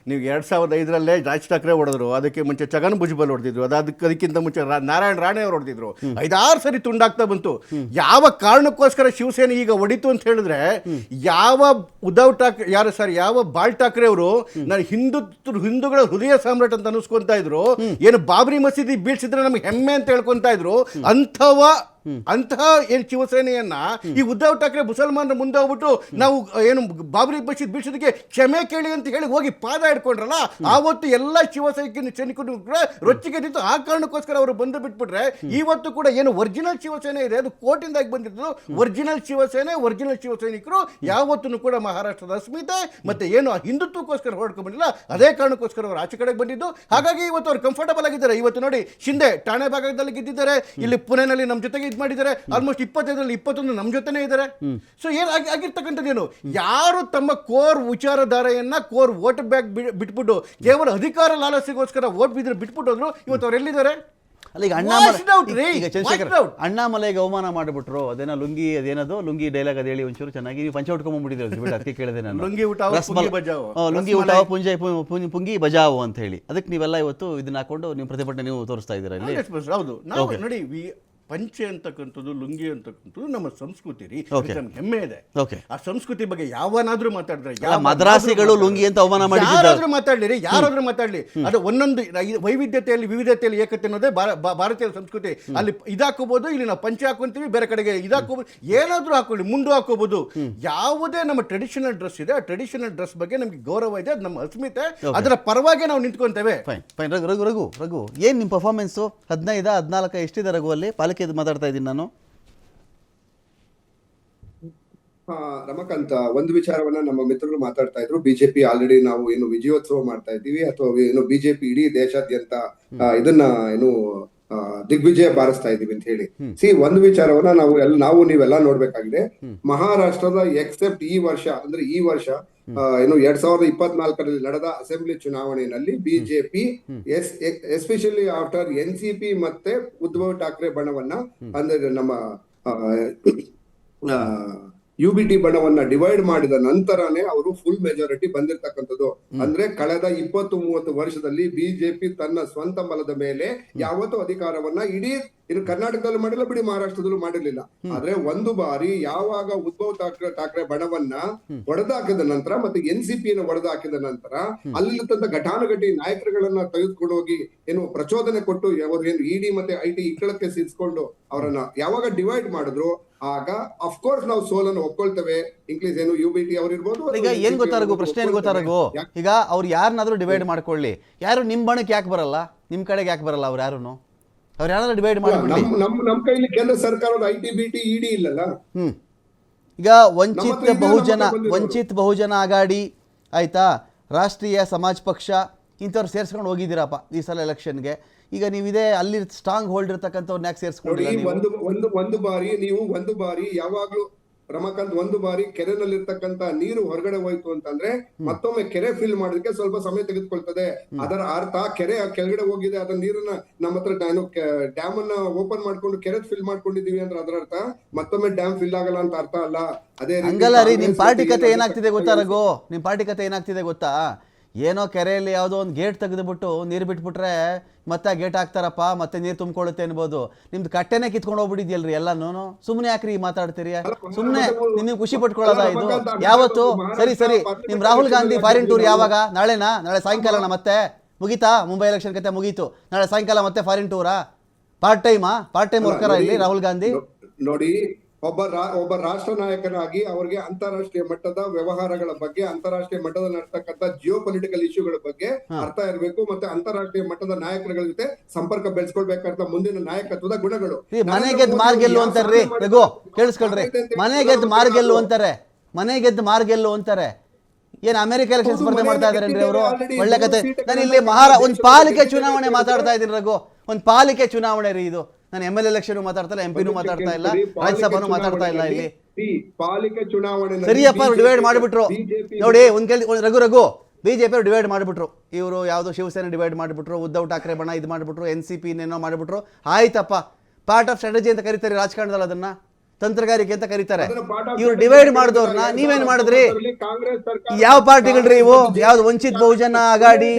[SPEAKER 2] ನೀವು 2005ರಲ್ಲೇ ರಾಜ್ ಠಾಕ್ರೆ ಹೊಡೆದ್ರು, ಅದಕ್ಕೆ ಮುಂಚೆ ಛಗನ್ ಭುಜಬಲ್ ಹೊಡೆದಿದ್ರು, ಅದಕ್ಕಿಂತ ಮುಂಚೆ ನಾರಾಯಣ್ ರಾಣೆ ಅವರು ಹೊಡೆದಿದ್ರು. 5-6 ಸರಿ ತುಂಡಾಗ್ತಾ ಬಂತು. ಯಾವ ಕಾರಣಕ್ಕೋಸ್ಕರ ಶಿವಸೇನೆ ಈಗ ಹೊಡಿತು ಅಂತ ಹೇಳಿದ್ರೆ, ಯಾವ ಉದ್ಧವ್ ಠಾಕ್ರೆ ಯಾವ ಬಾಳ್ ಠಾಕ್ರೆ ಅವರು ನಾನು ಹಿಂದೂಗಳ ಹೃದಯ ಸಾಮ್ರಾಟ್ ಅಂತ ಅನಿಸ್ಕೊಂತ ಇದ್ರು, ಏನು ಬಾಬ್ರಿ ಮಸೀದಿ ಬೀಳ್ಸಿದ್ರೆ ನಮ್ಗೆ ಹೆಮ್ಮೆ ಅಂತ ಹೇಳ್ಕೊಂತ ಇದ್ರು, ಅಂತಹ ಏನು ಶಿವಸೇನೆಯನ್ನ ಈ ಉದ್ಧವ್ ಠಾಕ್ರೆ ಮುಸಲ್ಮಾನರ ಮುಂದೆ ಹೋಗ್ಬಿಟ್ಟು ನಾವು ಏನು ಬಾಬ್ರಿ ಮಸೀದ್ ಬೀಳ್ಸೋದಕ್ಕೆ ಕ್ಷಮೆ ಕೇಳಿ ಅಂತ ಹೇಳಿ ಹೋಗಿ ಪಾದ ಹಿಡ್ಕೊಂಡ್ರಲ್ಲ, ಆವತ್ತು ಎಲ್ಲ ಸೈನಿಕರು ಕೂಡ ರೊಚ್ಚಿಗೆದ್ದಿತ್ತು. ಆ ಕಾರಣಕ್ಕೋಸ್ಕರ ಅವರು ಬಂದು ಬಿಟ್ಬಿಟ್ರೆ ಇವತ್ತು ಕೂಡ ಏನು ಒರಿಜಿನಲ್ ಶಿವಸೇನೆ ಇದೆ, ಅದು ಕೋರ್ಟಿಂದಾಗಿ ಬಂದಿದ್ದು. ಒರಿಜಿನಲ್ ಶಿವಸೇನೆ, ಒರಿಜಿನಲ್ ಶಿವಸೈನಿಕರು ಯಾವತ್ತೂ ಕೂಡ ಮಹಾರಾಷ್ಟ್ರದ ಅಸ್ಮಿತೆ ಮತ್ತೆ ಏನು ಹಿಂದುತ್ವಕ್ಕೋಸ್ಕರ ಹೊರಡ್ಕೊಂಡು ಬಂದಿಲ್ಲ, ಅದೇ ಕಾರಣಕ್ಕೋಸ್ಕರ ಅವರು ಆಚೆ ಕಡೆಗೆ ಬಂದಿದ್ದು. ಹಾಗಾಗಿ ಇವತ್ತು ಅವ್ರು ಕಂಫರ್ಟಬಲ್ ಆಗಿದ್ದಾರೆ. ಇವತ್ತು ನೋಡಿ, ಶಿಂದೆ ಠಾಣೆ ಭಾಗದಲ್ಲಿ ಗೆದ್ದಿದ್ದಾರೆ, ಇಲ್ಲಿ ಪುಣೆನಲ್ಲಿ ನಮ್ಮ ಜೊತೆಗೆ ಮಾಡಿದ್ದಾರೆ. ಆಲ್ಮೋಸ್ಟ್ 25ರಲ್ಲಿ 21 ನಮ್ಮ ಜೊತೆನೇ ಇದ್ದಾರೆ. ಸೊ ಆಗಿರ್ತಕ್ಕಂಥದ್ದೇನು, ಯಾರು ತಮ್ಮ ಕೋರ್ ವಿಚಾರಧಾರೆಯನ್ನ, ಕೋರ್ ವೋಟ್ ಬ್ಯಾಂಕ್ ಬಿಟ್ಬಿಟ್ಟು ಕೇವಲ ಅಧಿಕಾರ ಲಾಲಸೆಗೋಸ್ಕರ ವೋಟ್ ಬಿಟ್ಬಿಟ್ಟು ಹೋದ್ರು, ಇವತ್ತು ಅವ್ರು ಎಲ್ಲಿದ್ದಾರೆ?
[SPEAKER 1] ಅಲ್ಲ, ಈಗ ಅಣ್ಣಾಮಲೆಗೆ ಅವಮಾನ ಮಾಡಿಬಿಟ್ರು. ಅದೇನೋ ಲುಂಗಿ ಡೈಲಾಗ್ ಅದು ಹೇಳಿ ಒಂಚೂರು ಚೆನ್ನಾಗಿ ನೀವು ಪಂಚ ಉಟ್ಕೊಂಡ್ಬಿಟ್ಟಿದ್ರು. ಅದಕ್ಕೆ ಕೇಳಿದೆ ನಾನು, ಲುಂಗಿ ಊಟ ಪುಂಗಿ ಬಜಾವು ಅಂತ ಹೇಳಿ. ಅದಕ್ಕೆ ನೀವೆಲ್ಲ ಇವತ್ತು ಇದನ್ನ ಹಾಕೊಂಡು ನೀವು ಪ್ರತಿಭಟನೆ ನೀವು ತೋರಿಸ್ತಾ ಇದ್ದೀರಾ ಇಲ್ಲಿ.
[SPEAKER 2] ಹೌದು, ನೋಡಿ, ಪಂಚೆ ಅಂತಕ್ಕಂಥದ್ದು, ಲುಂಗಿ ಅಂತಕ್ಕಂಥದ್ದು ನಮ್ಮ ಸಂಸ್ಕೃತಿ ರೀ, ನಮ್ಗೆ ಹೆಮ್ಮೆ ಇದೆ. ಆ ಸಂಸ್ಕೃತಿ ಬಗ್ಗೆ ಯಾವನಾದ್ರೂ ಮಾತಾಡಿದ್ರೆ,
[SPEAKER 1] ಮದ್ರಾಸಿಗಳು ಲುಂಗಿ ಅಂತ ಅವಮಾನ ಮಾಡಿ
[SPEAKER 2] ಮಾತಾಡ್ಲಿ, ಯಾರಾದ್ರೂ ಮಾತಾಡ್ಲಿ, ಅದು ಒಂದೊಂದು ವೈವಿಧ್ಯತೆಯಲ್ಲಿ ವಿವಿಧತೆಯಲ್ಲಿ ಏಕತೆ ಅನ್ನೋದೇ ಭಾರತೀಯ ಸಂಸ್ಕೃತಿ. ಅಲ್ಲಿ ಇದಾಕೋಬಹುದು, ಇಲ್ಲಿ ನಾವು ಪಂಚೆ ಹಾಕೊಂತೀವಿ, ಬೇರೆ ಕಡೆಗೆ ಇದಾಕೋಬಹುದು, ಏನಾದ್ರೂ ಹಾಕೊಳ್ಳಿ, ಮುಂಡು ಹಾಕೋಬಹುದು. ಯಾವುದೇ ನಮ್ಮ ಟ್ರೆಡಿಷನಲ್ ಡ್ರೆಸ್ ಇದೆ, ಆ ಟ್ರೆಡಿಷನಲ್ ಡ್ರೆಸ್ ಬಗ್ಗೆ ನಮ್ಗೆ ಗೌರವ ಇದೆ, ಅದು ನಮ್ಮ ಅಸ್ಮಿತೆ, ಅದರ ಪರವಾಗಿ ನಾವು ನಿಂತ್ಕೊಂತೇವೆ.
[SPEAKER 1] ರಘು, ಏನ್ ನಿಮ್ ಪರ್ಫಾರ್ಮೆನ್ಸ್? 15 14 ಎಷ್ಟಿದೆ ರಘು ಅಲ್ಲಿ ಪಾಲಿಕೆ ಮಾತಾಡ್ತಾ ಇದ್ದೀನಿ ನಾನು.
[SPEAKER 3] ರಮಕಾಂತ್, ಒಂದು ವಿಚಾರವನ್ನ ನಮ್ಮ ಮಿತ್ರರು ಮಾತಾಡ್ತಾ ಇದ್ರು. ಬಿಜೆಪಿ ಆಲ್ರೆಡಿ ನಾವು ಏನು ವಿಜಯೋತ್ಸವ ಮಾಡ್ತಾ ಇದ್ದೀವಿ, ಅಥವಾ ಏನು ಬಿಜೆಪಿ ಇಡೀ ದೇಶಾದ್ಯಂತ ಇದನ್ನ ಏನು ದಿಗ್ವಿಜಯ ಬಾರಿಸ್ತಾ ಇದೀವಿ ಅಂತ ಹೇಳಿ. ಒಂದು ವಿಚಾರವನ್ನ ನಾವು ನೀವೆಲ್ಲ ನೋಡ್ಬೇಕಾಗಿದೆ. ಮಹಾರಾಷ್ಟ್ರದ ಎಕ್ಸೆಪ್ಟ್ ಈ ವರ್ಷ ಏನು 2024ರಲ್ಲಿ ನಡೆದ ಅಸೆಂಬ್ಲಿ ಚುನಾವಣೆಯಲ್ಲಿ ಬಿಜೆಪಿ ಎಸ್ಪೆಷಲಿ ಆಫ್ಟರ್ NCP ಮತ್ತೆ ಉದ್ಧವ್ ಠಾಕ್ರೆ ಬಣವನ್ನ, ಅಂದ್ರೆ ನಮ್ಮ UBT ಬಣವನ್ನ ಡಿವೈಡ್ ಮಾಡಿದ ನಂತರನೇ ಅವರು ಫುಲ್ ಮೆಜಾರಿಟಿ ಬಂದಿರತಕ್ಕಂಥದ್ದು. ಅಂದ್ರೆ ಕಳೆದ 20-30 ವರ್ಷದಲ್ಲಿ ಬಿಜೆಪಿ ತನ್ನ ಸ್ವಂತ ಬಲದ ಮೇಲೆ ಯಾವತ್ತೂ ಅಧಿಕಾರವನ್ನ ಇಡೀ ಇನ್ನು ಕರ್ನಾಟಕದಲ್ಲೂ ಮಾಡಿಲ್ಲ ಬಿಡಿ, ಮಹಾರಾಷ್ಟ್ರದಲ್ಲೂ ಮಾಡಿರ್ಲಿಲ್ಲ. ಆದ್ರೆ ಒಂದು ಬಾರಿ ಯಾವಾಗ ಉದ್ಧವ್ ಠಾಕ್ರೆ ಬಣವನ್ನ ಹೊಡೆದಾಕಿದ ನಂತರ ಮತ್ತೆ NCP ಯನ್ನು ಹೊಡೆದಾಕಿದ ನಂತರ ಅಲ್ಲಿರ್ತಂತ ಘಟಾನುಘಟಿ ನಾಯಕರುಗಳನ್ನ ತೆಗೆದುಕೊಂಡು ಹೋಗಿ ಏನು ಪ್ರಚೋದನೆ ಕೊಟ್ಟು ಅವರು ಏನು ED ಮತ್ತೆ IT ಇಕ್ಕಳಕ್ಕೆ ಸಿಕ್ಸ್ಕೊಂಡು ಅವರನ್ನ ಯಾವಾಗ ಡಿವೈಡ್ ಮಾಡಿದ್ರು, ಆಗ ಅಫ್ಕೋರ್ಸ್ ನಾವು ಸೋಲನ್ನು ಒಪ್ಕೊಳ್ತೇವೆ. ಇಂಗ್ಲಿಷ್ ಏನು UBT ಅವ್ರಿರ್ಬೋದು.
[SPEAKER 1] ಈಗ ಏನ್ ಗೊತ್ತಾರಗು, ಪ್ರಶ್ನೆ ಏನ್ ಗೊತ್ತಾರಗು, ಈಗ ಅವ್ರು ಯಾರನ್ನಾದ್ರೂ ಡಿವೈಡ್ ಮಾಡ್ಕೊಳ್ಳಿ, ಯಾರು ನಿಮ್ ಬಣಕ್ಕೆ ಯಾಕೆ ಬರಲ್ಲ, ನಿಮ್ ಕಡೆಗೆ ಯಾಕೆ ಬರಲ್ಲ ಅವ್ರು ಯಾರು, ಅವ್ರು ಯಾರು ಡಿವೈಡ್ ಮಾಡ್ಬಿಡಿ.
[SPEAKER 3] ನಮ್ ಕೈಲಿ ಕೇಂದ್ರ ಸರ್ಕಾರದ IT BT ED ಇಲ್ಲಲ್ಲ.
[SPEAKER 1] ಈಗ ವಂಚಿತ್ ಬಹುಜನ ಆಘಾಡಿ ಆಯ್ತಾ, ರಾಷ್ಟ್ರೀಯ ಸಮಾಜ್ ಪಕ್ಷ ಇಂಥವ್ರು ಸೇರ್ಸ್ಕೊಂಡು ಹೋಗಿದ್ದೀರಪ್ಪ ಈ ಸಲ ಎಲೆಕ್ಷನ್ಗೆ. ಈಗ ನೀವು ಇದೇ ಅಲ್ಲಿ ಸ್ಟ್ರಾಂಗ್ ಹೋಲ್ಡ್ ಇರ್ತಕ್ಕಂಥವ್ರನ್ನ ಯಾಕೆ ಸೇರಿಸ್ಕೊಂಡು
[SPEAKER 3] ಒಂದು ಬಾರಿ ಯಾವಾಗ್ಲೂ ರಮಾಕಾಂತ್, ಒಂದು ಬಾರಿ ಕೆರೆನಲ್ಲಿರ್ತಕ್ಕಂತ ನೀರು ಹೊರಗಡೆ ಹೋಯ್ತು ಅಂತಂದ್ರೆ ಮತ್ತೊಮ್ಮೆ ಕೆರೆ ಫಿಲ್ ಮಾಡೋದಕ್ಕೆ ಸ್ವಲ್ಪ ಸಮಯ ತೆಗೆದುಕೊಳ್ತದೆ. ಅದರ ಅರ್ಥ ಕೆರೆ ಕೆಳಗಡೆ ಹೋಗಿದೆ, ಅದನ್ನ ನೀರನ್ನ ನಮ್ಮ ಹತ್ರ ಡ್ಯಾಮ್ ಅನ್ನ ಓಪನ್ ಮಾಡ್ಕೊಂಡು ಕೆರೆ ಫಿಲ್ ಮಾಡ್ಕೊಂಡಿದೀವಿ ಅಂದ್ರೆ ಅದರ ಅರ್ಥ ಮತ್ತೊಮ್ಮೆ ಡ್ಯಾಮ್ ಫಿಲ್ ಆಗಲ್ಲ ಅಂತ ಅರ್ಥ ಅಲ್ಲ. ಅದೇ
[SPEAKER 1] ಹಂಗಲ್ಲ ರೀ, ನಿಮ್ ಪಾರ್ಟಿ ಕತೆ ಏನಾಗ್ತಿದೆ ಗೊತ್ತಾ ರಘು, ನಿಮ್ ಪಾರ್ಟಿ ಕತೆ ಏನಾಗ್ತಿದೆ ಗೊತ್ತಾ, ಏನೋ ಕೆರೆಯಲ್ಲಿ ಯಾವುದೋ ಒಂದು ಗೇಟ್ ತೆಗೆದುಬಿಟ್ಟು ನೀರು ಬಿಟ್ಬಿಟ್ರೆ ಮತ್ತೆ ಗೇಟ್ ಹಾಕ್ತಾರಪ್ಪ, ಮತ್ತೆ ನೀರು ತುಂಬಿಕೊಳ್ಳುತ್ತೆ ಅನ್ಬೋದು. ನಿಮ್ದು ಕಟ್ಟೆನೇ ಕಿತ್ಕೊಂಡು ಹೋಗ್ಬಿಟ್ಟಿದ್ಯಲ್ರಿ ಎಲ್ಲಾನು. ಸುಮ್ಮನೆ ಯಾಕ್ರಿ ಮಾತಾಡ್ತೀರಿ, ಸುಮ್ಮನೆ ನಿಮ್ಗೆ ಖುಷಿ ಪಟ್ಕೊಳ್ಳೋದ ಇದು ಯಾವತ್ತು? ಸರಿ ನಿಮ್ ರಾಹುಲ್ ಗಾಂಧಿ ಫಾರಿನ್ ಟೂರ್ ಯಾವಾಗ? ನಾಳೆ ಸಾಯಂಕಾಲನ ಮತ್ತೆ ಮುಗೀತಾ? ಮುಂಬೈ ಎಲೆಕ್ಷನ್ ಕತೆ ಮುಗೀತು, ನಾಳೆ ಸಾಯಂಕಾಲ ಮತ್ತೆ ಫಾರಿನ್ ಟೂರಾ? ಪಾರ್ಟ್ ಟೈಮ್ ವರ್ಕರ ಇಲ್ಲಿ ರಾಹುಲ್ ಗಾಂಧಿ?
[SPEAKER 3] ನೋಡಿ, ಒಬ್ಬ ರಾಷ್ಟ್ರ ನಾಯಕನಾಗಿ ಅವರಿಗೆ ಅಂತಾರಾಷ್ಟ್ರೀಯ ಮಟ್ಟದ ವ್ಯವಹಾರಗಳ ಬಗ್ಗೆ, ಅಂತಾರಾಷ್ಟ್ರೀಯ ಮಟ್ಟದ ನಡ್ತಕ್ಕಂಥ ಜಿಯೋ ಪೊಲಿಟಿಕಲ್ ಇಶ್ಯೂಗಳ ಬಗ್ಗೆ ಅರ್ಥ ಇರಬೇಕು. ಮತ್ತೆ ಅಂತಾರಾಷ್ಟ್ರೀಯ ಮಟ್ಟದ ನಾಯಕರುಗಳ ಜೊತೆ ಸಂಪರ್ಕ ಬೆಳೆಸ್ಕೊಳ್ಬೇಕಂತ ಮುಂದಿನ ನಾಯಕತ್ವದ ಗುಣಗಳು.
[SPEAKER 1] ಮನೆಗೆದ್ದು ಮಾರ್ಗೆಲ್ಲು ಅಂತಾರ್ರಿ ರಘು, ಕೇಳಿಸ್ಕೊಳ್ರಿ, ಮನೆಗೆದ್ದು ಮಾರ್ಗೆಲ್ಲು ಅಂತಾರೆ. ಏನ್ ಅಮೆರಿಕ ಎಲೆಕ್ಷನ್ ಸ್ಪರ್ಧೆ ಮಾಡ್ತಾ ಇದಾರೇನ್ರಿ ಅವರು? ಒಳ್ಳೆ ಕತೆ. ನಾನು ಇಲ್ಲಿ ಒಂದ್ ಪಾಲಿಕೆ ಚುನಾವಣೆ ಮಾತಾಡ್ತಾ ಇದ್ದೀನಿ ರಘು, ಒಂದ್ ಪಾಲಿಕೆ ಚುನಾವಣೆ ರೀ ಇದು. ನಾನು MLA ಎಲೆಕ್ಷನ್ ಮಾತಾಡ್ತಾ ಇಲ್ಲ, MP ಮಾತಾಡ್ತಾ ಇಲ್ಲ, ರಾಜ್ಯಸಭಾನು ಮಾತಾಡ್ತಾ ಇಲ್ಲ. ಇಲ್ಲಿ
[SPEAKER 3] ಪಾಲಿಕೆ ಚುನಾವಣೆ
[SPEAKER 1] ಸರಿಯಪ್ಪ, ಡಿವೈಡ್ ಮಾಡಿಬಿಟ್ರು ನೋಡಿ. ರಘು BJP ಅವ್ರು ಡಿವೈಡ್ ಮಾಡಿಬಿಟ್ರು, ಇವರು ಯಾವ್ದು ಶಿವಸೇನೆ ಡಿವೈಡ್ ಮಾಡಿಬಿಟ್ರು, ಉದ್ಧವ್ ಠಾಕ್ರೆ ಬಣ ಇದು ಮಾಡಿಬಿಟ್ರು, NCP ಇನ್ನೇನೋ ಮಾಡಿಬಿಟ್ರು. ಆಯ್ತಪ್ಪ, ಪಾರ್ಟ್ ಆಫ್ ಸ್ಟ್ರಾಟಜಿ ಅಂತ ಕರೀತಾರೆ ರಾಜಕಾರಣದಲ್ಲಿ, ಅದನ್ನ ತಂತ್ರಗಾರಿಕೆ ಅಂತ ಕರೀತಾರೆ. ಇವ್ರು ಡಿವೈಡ್ ಮಾಡಿದವ್ರನ್ನ ನೀವೇನ್ ಮಾಡಿದ್ರಿ? ಯಾವ ಪಾರ್ಟಿಗಳ್ರಿ ಇವು? ಯಾವ್ದು ವಂಚಿತ್ ಬಹುಜನ ಆಘಾಡಿ,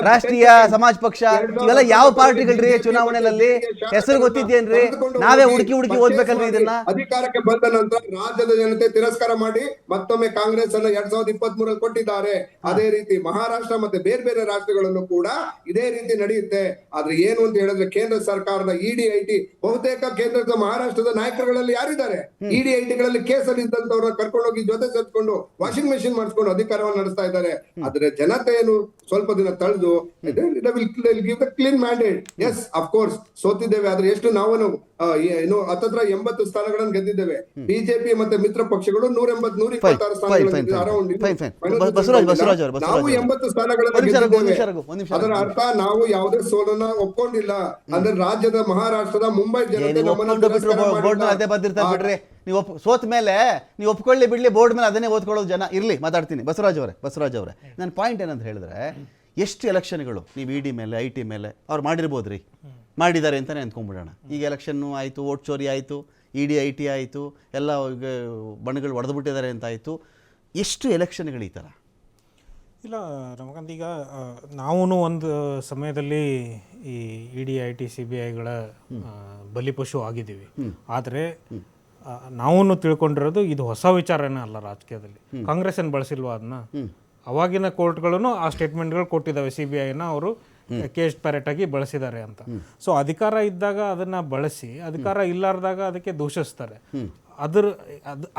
[SPEAKER 1] ರಾಷ್ಟ್ರೀಯ ಸಮಾಜ್ ಪಕ್ಷ, ಇವೆಲ್ಲ ಯಾವ ಪಾರ್ಟಿಗಳ್ರಿ? ಚುನಾವಣೆಯಲ್ಲಿ ಹೆಸರು ಗೊತ್ತಿದ್ದೇನ್ರಿ? ನಾವೇ ಹುಡುಕಿ ಓದ್ಬೇಕಲ್ರಿ ಇದನ್ನ.
[SPEAKER 3] ಅಧಿಕಾರಕ್ಕೆ ಬಂದ ನಂತರ ರಾಜ್ಯದ ಜನತೆ ತಿರಸ್ಕಾರ ಮಾಡಿ ಮತ್ತೊಮ್ಮೆ ಕಾಂಗ್ರೆಸ್ ಅನ್ನ 2023 ಕೊಟ್ಟಿದ್ದಾರೆ. ಅದೇ ರೀತಿ ಮಹಾರಾಷ್ಟ್ರ ಮತ್ತೆ ಬೇರೆ ರಾಷ್ಟ್ರಗಳಲ್ಲೂ ಕೂಡ ಇದೇ ರೀತಿ ನಡೆಯುತ್ತೆ. ಆದ್ರೆ ಏನು ಅಂತ ಹೇಳಿದ್ರೆ, ಕೇಂದ್ರ ಸರ್ಕಾರದ ED IT ಬಹುತೇಕ ಕೇಂದ್ರದ ಮಹಾರಾಷ್ಟ್ರದ ನಾಯಕರುಗಳಲ್ಲಿ ಯಾರಿದ್ದಾರೆ? ED IT ಗಳಲ್ಲಿ ಕೇಸಲ್ಲಿ ಇದ್ದಂತವ್ರನ್ನ ಕರ್ಕೊಂಡೋಗಿ ಜೊತೆ ಸೇರ್ಕೊಂಡು ವಾಷಿಂಗ್ ಮೆಷಿನ್ ಮಾಡಿಸ್ಕೊಂಡು ಅಧಿಕಾರವನ್ನು ನಡೆಸ್ತಾ ಇದ್ದಾರೆ. ಆದ್ರೆ ಜನತೆಯನ್ನು ಸ್ವಲ್ಪ ದಿನ ತಳೆದು ಕ್ಲೀನ್ ಮ್ಯಾಂಡೇಟ್. ಎಸ್, ಅಫ್ಕೋರ್ಸ್ ಸೋತಿದ್ದೇವೆ, ಆದ್ರೆ ಎಷ್ಟು ನಾವು ಏನು 80 ಸ್ಥಾನಗಳನ್ನು ಗೆದ್ದಿದ್ದೇವೆ. ಬಿಜೆಪಿ ಮತ್ತೆ ಮಿತ್ರ ಪಕ್ಷಗಳು 126 ಸ್ಥಾನಗಳನ್ನು ನಾವು 80 ಸ್ಥಾನಗಳನ್ನು ಗೆದ್ದಿದ್ದೇವೆ. ಅದರ ಅರ್ಥ ನಾವು ಯಾವುದೇ ಸೋಲನ್ನ ಒಪ್ಕೊಂಡಿಲ್ಲ. ಅಂದ್ರೆ ರಾಜ್ಯದ ಮಹಾರಾಷ್ಟ್ರದ ಮುಂಬೈ ಜನತೆ
[SPEAKER 1] ಬಿಡ್ರಿ, ನೀವು ಸೋತ ಮೇಲೆ ನೀವು ಒಪ್ಕೊಳ್ಳಿ ಬಿಡ್ಲಿ, ಬೋರ್ಡ್ ಮೇಲೆ ಅದನ್ನೇ ಓದ್ಕೊಳ್ಳೋದು ಜನ. ಇರ್ಲಿ, ಮಾತಾಡ್ತೀನಿ. ಬಸವರಾಜ್ ಅವರೇ, ನನ್ನ ಪಾಯಿಂಟ್ ಏನಂತ ಹೇಳಿದ್ರೆ, ಎಷ್ಟು ಎಲೆಕ್ಷನ್ಗಳು ನೀವು ED ಮೇಲೆ IT ಮೇಲೆ ಅವ್ರು ಮಾಡಿರ್ಬೋದ್ರಿ, ಮಾಡಿದ್ದಾರೆ ಅಂತಲೇ ಅಂದ್ಕೊಂಡ್ಬಿಡೋಣ. ಈಗ ಎಲೆಕ್ಷನ್ನು ಆಯಿತು, ವೋಟ್ ಚೋರಿ ಆಯಿತು, ED IT ಆಯಿತು, ಎಲ್ಲ ಬಣಗಳು ಹೊಡೆದುಬಿಟ್ಟಿದ್ದಾರೆ ಅಂತ ಆಯಿತು. ಎಷ್ಟು ಎಲೆಕ್ಷನ್ಗಳು ಈ ಥರ?
[SPEAKER 4] ಇಲ್ಲ ರಮಕಾಂತ್, ಈಗ ನಾವೂ ಒಂದು ಸಮಯದಲ್ಲಿ ಈ ED IT CBIಗಳ ಬಲಿಪಶು ಆಗಿದ್ದೀವಿ. ಆದರೆ ನಾವು ತಿಳ್ಕೊಂಡಿರೋದು ಇದು ಹೊಸ ವಿಚಾರನೇ ಅಲ್ಲ ರಾಜಕೀಯದಲ್ಲಿ. ಕಾಂಗ್ರೆಸ್ ಏನು ಬಳಸಿಲ್ವಾ ಅದನ್ನ? ಅವಾಗಿನ ಕೋರ್ಟ್ಗಳನ್ನು ಆ ಸ್ಟೇಟ್ಮೆಂಟ್ಗಳು ಕೊಟ್ಟಿದ್ದಾವೆ, CBIನ ಅವರು ಕೇಸ್ ಪ್ಯಾರೆಟ್ ಆಗಿ ಬಳಸಿದ್ದಾರೆ ಅಂತ. ಸೊ ಅಧಿಕಾರ ಇದ್ದಾಗ ಅದನ್ನ ಬಳಸಿ, ಅಧಿಕಾರ ಇಲ್ಲಾರ್ದಾಗ ಅದಕ್ಕೆ ದೂಷಿಸ್ತಾರೆ. ಅದ್ರ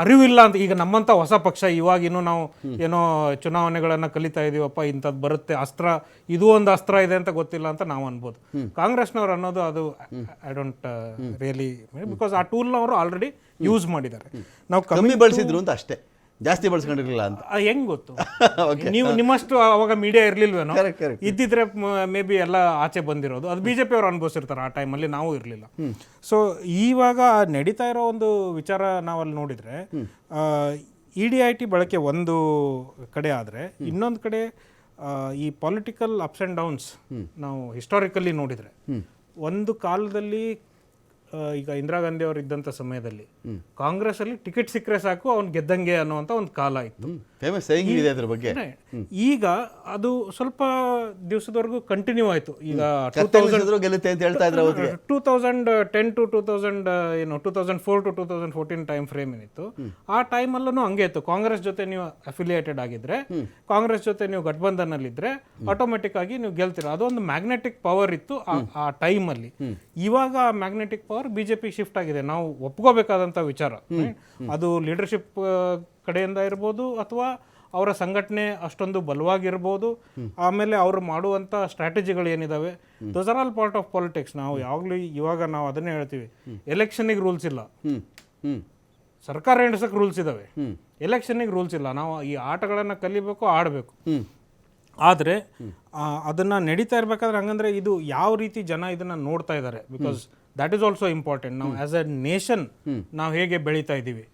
[SPEAKER 4] ಅರಿವಿಲ್ಲ ಅಂತ. ಈಗ ನಮ್ಮಂಥ ಹೊಸ ಪಕ್ಷ ಇವಾಗಿನೂ ನಾವು ಏನೋ ಚುನಾವಣೆಗಳನ್ನು ಕಲಿತಾ ಇದೀವಪ್ಪ, ಇಂಥದ್ದು ಬರುತ್ತೆ, ಅಸ್ತ್ರ, ಇದು ಒಂದು ಅಸ್ತ್ರ ಇದೆ ಅಂತ ಗೊತ್ತಿಲ್ಲ ಅಂತ ನಾವು ಅನ್ಬೋದು. ಕಾಂಗ್ರೆಸ್ನವ್ರು ಅನ್ನೋದು ಅದು ಐ ಡೋಂಟ್ ರಿಯಲಿ, ಬಿಕಾಸ್ ಆ ಟೂಲ್ನ ಅವರು ಆಲ್ರೆಡಿ ಯೂಸ್ ಮಾಡಿದ್ದಾರೆ. ನಾವು
[SPEAKER 1] ಕಮ್ಮಿ ಬಳಸಿದ್ರು ಅಂತ ಅಷ್ಟೇ, ಜಾಸ್ತಿ ಬಳಸ್ಕೊಂಡಿರಲಿಲ್ಲ ಅಂತ.
[SPEAKER 4] ಹೆಂಗ್ ಗೊತ್ತು? ನೀವು ನಿಮ್ಮಷ್ಟು ಅವಾಗ ಮೀಡಿಯಾ ಇರ್ಲಿಲ್ವೇನೋ? ಇದ್ದಿದ್ರೆ ಮೇ ಬಿ ಎಲ್ಲ ಆಚೆ ಬಂದಿರೋದು. ಅದು BJP ಅವರು ಅನುಭವಿಸಿರ್ತಾರೆ, ಆ ಟೈಮಲ್ಲಿ ನಾವು ಇರಲಿಲ್ಲ. ಸೊ ಇವಾಗ ನಡೀತಾ ಇರೋ ಒಂದು ವಿಚಾರ ನಾವಲ್ಲಿ ನೋಡಿದ್ರೆ, ED IT ಬಳಕೆ ಒಂದು ಕಡೆ ಆದರೆ, ಇನ್ನೊಂದು ಕಡೆ ಈ ಪೊಲಿಟಿಕಲ್ ಅಪ್ಸ್ ಆ್ಯಂಡ್ ಡೌನ್ಸ್ ನಾವು ಹಿಸ್ಟಾರಿಕಲಿ ನೋಡಿದರೆ, ಒಂದು ಕಾಲದಲ್ಲಿ ಈಗ ಇಂದಿರಾ ಗಾಂಧಿ ಅವರು ಇದ್ದಂಥ ಸಮಯದಲ್ಲಿ ಕಾಂಗ್ರೆಸ್ ಅಲ್ಲಿ ಟಿಕೆಟ್ ಸಿಕ್ಕರೆ ಸಾಕು ಅವ್ನು ಗೆದ್ದಂಗೆ ಅನ್ನುವಂಥ ಒಂದು ಕಾಲ ಇತ್ತು.
[SPEAKER 1] ಫೇಮಸ್ ಸೇಯಿಂಗ್ ಇದೆ ಅದ್ರ ಬಗ್ಗೆ.
[SPEAKER 4] ಈಗ ಅದು ಸ್ವಲ್ಪ ದಿವಸದವರೆಗೂ ಕಂಟಿನ್ಯೂ ಆಯಿತು. ಈಗ
[SPEAKER 1] ಗೆಲ್ಲುತ್ತೆ ಅಂತ ಹೇಳ್ತಾ ಇದ್ರು ಅವತ್ತಿಗೆ.
[SPEAKER 4] 2010 to 2004 to 2014 ಟೈಮ್ ಫ್ರೇಮ್ ಏನಿತ್ತು, ಆ ಟೈಮಲ್ಲೂ ಹಂಗೆ ಇತ್ತು. ಕಾಂಗ್ರೆಸ್ ಜೊತೆ ನೀವು ಅಫಿಲಿಯೇಟೆಡ್ ಆಗಿದ್ರೆ, ಕಾಂಗ್ರೆಸ್ ಜೊತೆ ನೀವು ಗಠಬಂಧನಲ್ಲಿದ್ದರೆ ಆಟೋಮೆಟಿಕ್ ಆಗಿ ನೀವು ಗೆಲ್ತೀರ. ಅದೊಂದು ಮ್ಯಾಗ್ನೆಟಿಕ್ ಪವರ್ ಇತ್ತು ಆ ಟೈಮಲ್ಲಿ. ಇವಾಗ ಆ ಮ್ಯಾಗ್ನೆಟಿಕ್ ಪವರ್ ಬಿಜೆಪಿ ಶಿಫ್ಟ್ ಆಗಿದೆ. ನಾವು ಒಪ್ಕೋಬೇಕಾದಂಥ ವಿಚಾರ. ಅದು ಲೀಡರ್ಶಿಪ್ ಕಡೆಯಿಂದ ಇರ್ಬೋದು, ಅಥವಾ ಅವರ ಸಂಘಟನೆ ಅಷ್ಟೊಂದು ಬಲವಾಗಿರ್ಬೋದು, ಆಮೇಲೆ ಅವರು ಮಾಡುವಂಥ ಸ್ಟ್ರಾಟಜಿಗಳು ಏನಿದಾವೆ, those are all part of politics. ನಾವು ಯಾವಾಗಲೂ ಇವಾಗ ನಾವು ಅದನ್ನೇ ಹೇಳ್ತೀವಿ, ಎಲೆಕ್ಷನ್ನಿಗೆ ರೂಲ್ಸ್ ಇಲ್ಲ, ಸರ್ಕಾರ ನಡೆಸೋಕೆ ರೂಲ್ಸ್ ಇದ್ದಾವೆ, ಎಲೆಕ್ಷನ್ನಿಗೆ ರೂಲ್ಸ್ ಇಲ್ಲ. ನಾವು ಈ ಆಟಗಳನ್ನು ಕಲಿಬೇಕು, ಆಡಬೇಕು. ಆದರೆ ಅದನ್ನು ನಡೀತಾ ಇರಬೇಕಾದ್ರೆ ಹಂಗಂದ್ರೆ ಇದು ಯಾವ ರೀತಿ ಜನ ಇದನ್ನು ನೋಡ್ತಾ ಇದ್ದಾರೆ, because that is also important. ನಾವು ಆಸ್ ಎ ನೇಷನ್ ನಾವು ಹೇಗೆ ಬೆಳೀತಾ ಇದ್ದೀವಿ.